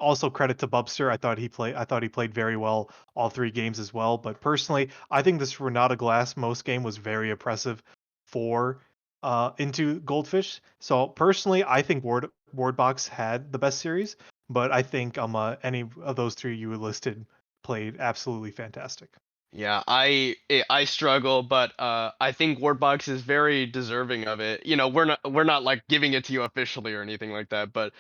B: Also credit to Bubster. I thought he played very well all 3 games as well. But personally, I think this Renata Glass most game was very oppressive for into Goldfish. So personally, I think Wardbox had the best series, but I think any of those 3 you listed played absolutely fantastic.
A: Yeah, I struggle, but I think Wardbox is very deserving of it. We're not like giving it to you officially or anything like that, but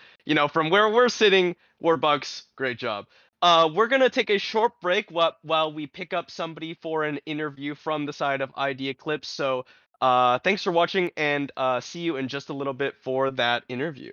A: from where we're sitting, Wardbox, great job. We're gonna take a short break while we pick up somebody for an interview from the side of ID Eclipse. So thanks for watching, and see you in just a little bit for that interview.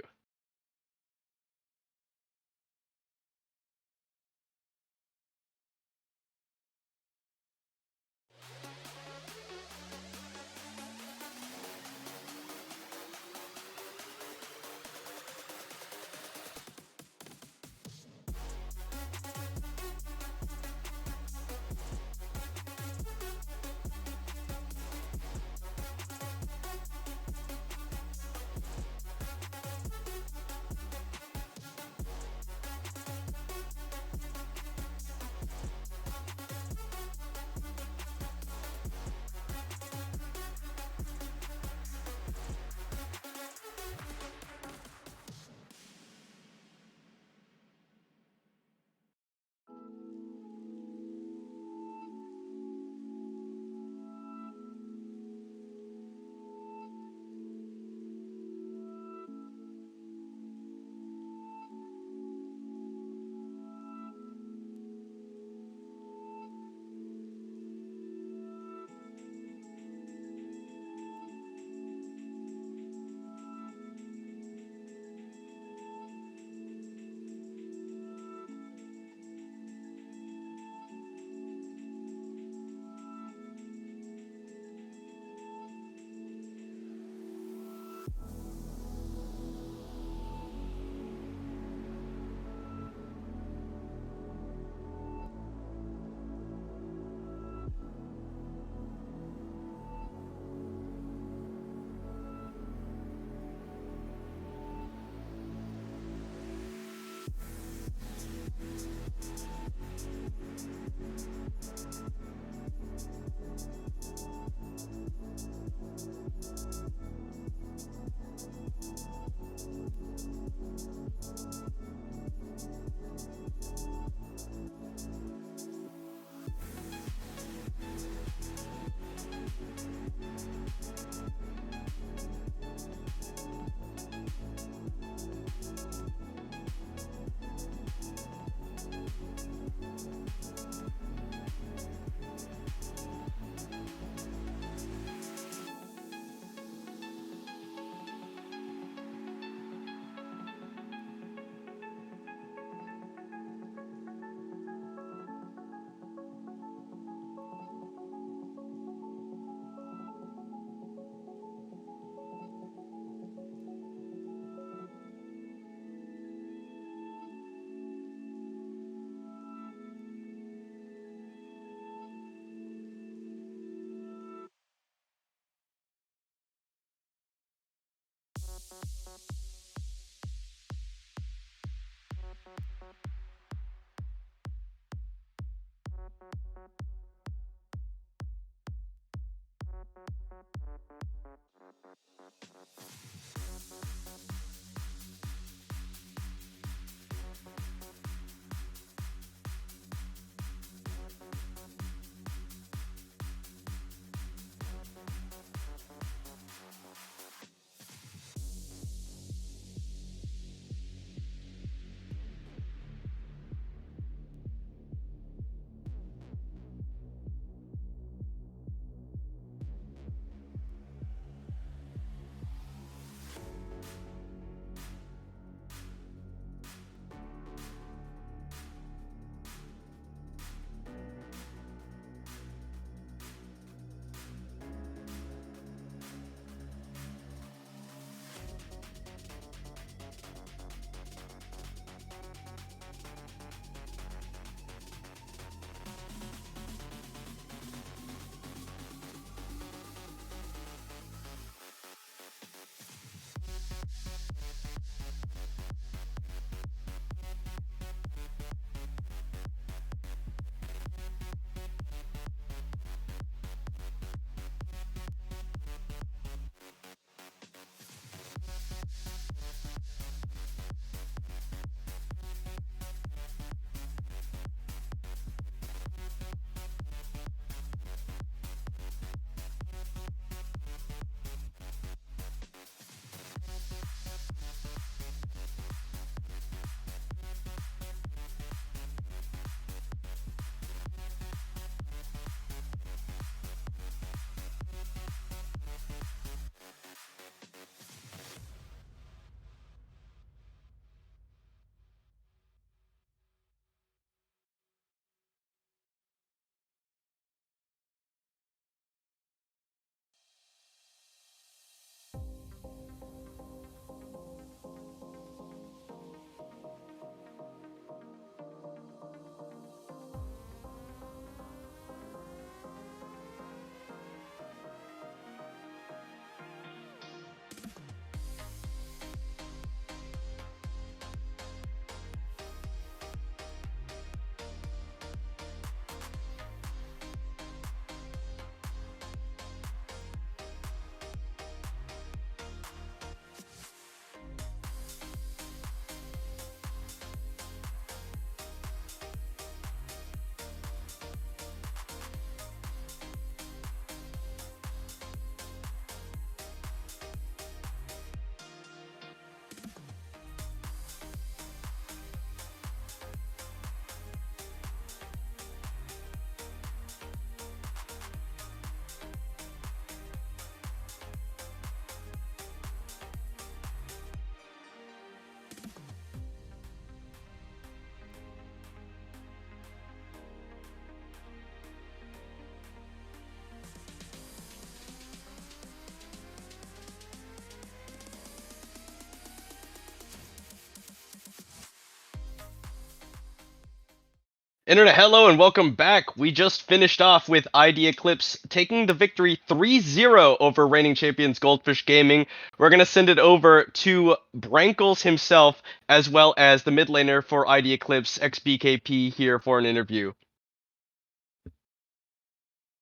A: Internet, hello and welcome back. We just finished off with ID Eclipse taking the victory 3-0 over reigning champions Goldfish Gaming. We're going to send it over to Brankles himself, as well as the mid laner for ID Eclipse, XBKP, here for an interview.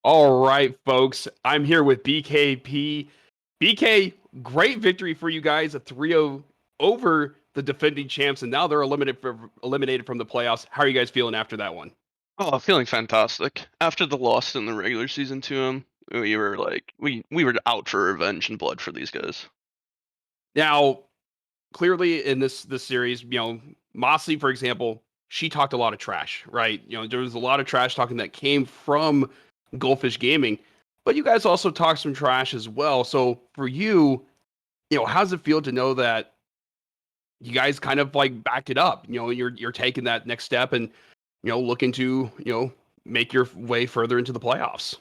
E: All right, folks. I'm here with BKP. BK, great victory for you guys, a 3-0 over the defending champs, and now they're eliminated from the playoffs. How are you guys feeling after that one?
F: Oh, feeling fantastic. After the loss in the regular season to him, we were like we were out for revenge and blood for these guys.
E: Now, clearly in this series, Mossy, for example, she talked a lot of trash, right? There was a lot of trash talking that came from Goldfish Gaming, but you guys also talked some trash as well. So for you, how does it feel to know that you guys kind of like backed it up? You're taking that next step and looking to make your way further into the playoffs.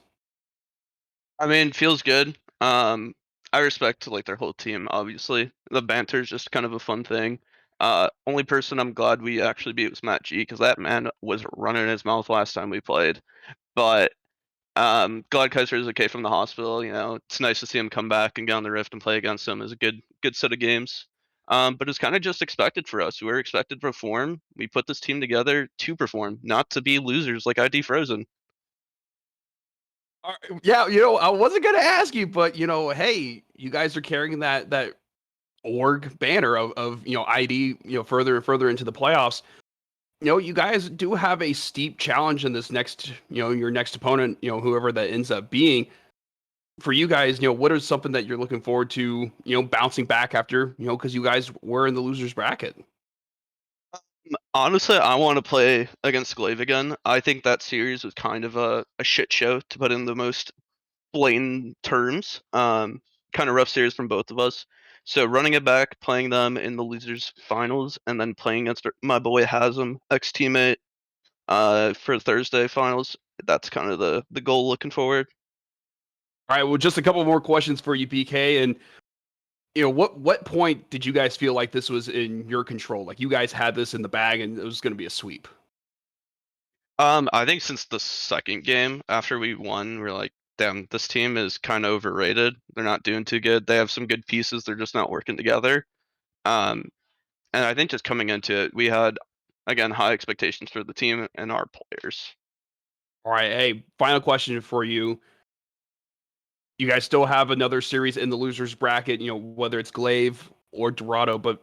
F: I mean, feels good. I respect like their whole team. Obviously, the banter is just kind of a fun thing. Only person I'm glad we actually beat was Matt G, because that man was running his mouth last time we played. But glad Kaiser is okay from the hospital. It's nice to see him come back and get on the Rift and play against him. It was a good set of games. But it's kind of just expected for us. We were expected to perform. We put this team together to perform, not to be losers like ID Frozen.
E: Yeah, I wasn't gonna ask you, but hey, you guys are carrying that org banner of ID, further and further into the playoffs. You guys do have a steep challenge in this next, your next opponent, whoever that ends up being. For you guys, what is something that you're looking forward to, bouncing back after, because you guys were in the losers bracket?
F: Honestly, I want to play against Glaive again. I think that series was kind of a shit show, to put in the most blatant terms. Kind of rough series from both of us. So running it back, playing them in the losers finals, and then playing against my boy Hasm, ex teammate, for Thursday finals. That's kind of the goal looking forward.
E: All right, well, just a couple more questions for you, BK, and what point did you guys feel like this was in your control? Like you guys had this in the bag and it was going to be a sweep?
F: I think since the second game after we won, we're like, damn, this team is kind of overrated. They're not doing too good. They have some good pieces. They're just not working together. Um, and I think just coming into it, we had again high expectations for the team and our players.
E: All right, hey, final question for you. You guys still have another series in the losers bracket, whether it's Glaive or Dorado, but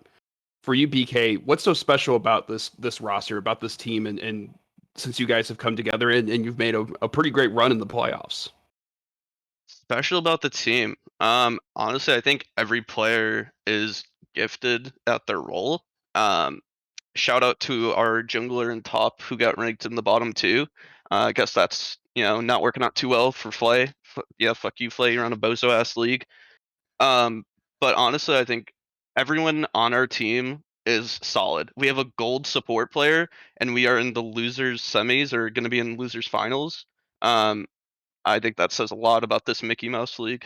E: for you, BK, what's so special about this roster, about this team, and since you guys have come together and you've made a pretty great run in the playoffs?
F: Special about the team. Honestly, I think every player is gifted at their role. Um, Shout out to our jungler and top who got ranked in the bottom two. I guess that's not working out too well for Flay. Yeah, fuck you, Flay. You're on a bozo ass league. Um, but honestly, I think everyone on our team is solid. We have a gold support player, and we are in the losers semis, or going to be in losers finals. Um, I think that says a lot about this Mickey Mouse league.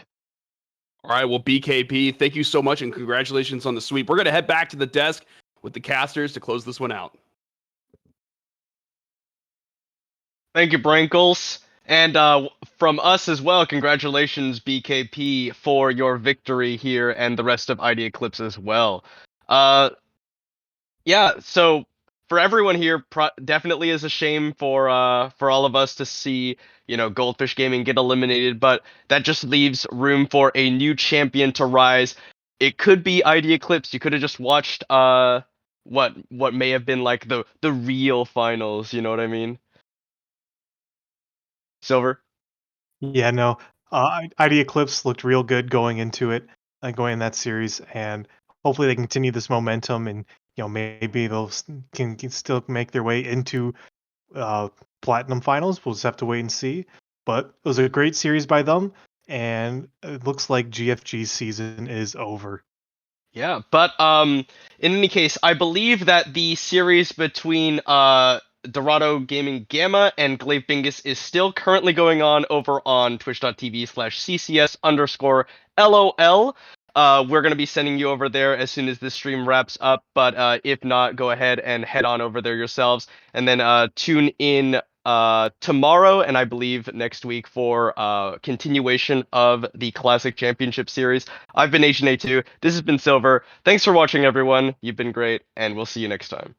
E: All right, well, BKP, thank you so much and congratulations on the sweep. We're going to head back to the desk with the casters to close this one out.
A: Thank you, Brankles. And from us as well, congratulations, BKP, for your victory here and the rest of ID Eclipse as well. Yeah, so for everyone here, definitely is a shame for all of us to see, Goldfish Gaming get eliminated, but that just leaves room for a new champion to rise. It could be ID Eclipse. You could have just watched what may have been like the real finals, you know what I mean? Silver.
B: Yeah, no. ID Eclipse looked real good going into it, going in that series, and hopefully they continue this momentum, and maybe they'll can still make their way into platinum finals. We'll just have to wait and see. But it was a great series by them, and it looks like GFG's season is over.
A: Yeah, but in any case, I believe that the series between Dorado Gaming Gamma and Glaive Bingus is still currently going on over on twitch.tv/CCS_LOL. we're going to be sending you over there as soon as this stream wraps up. But if not, go ahead and head on over there yourselves. And then tune in tomorrow and I believe next week for continuation of the Classic Championship Series. I've been Asian A2. This has been Silver. Thanks for watching, everyone. You've been great, and we'll see you next time.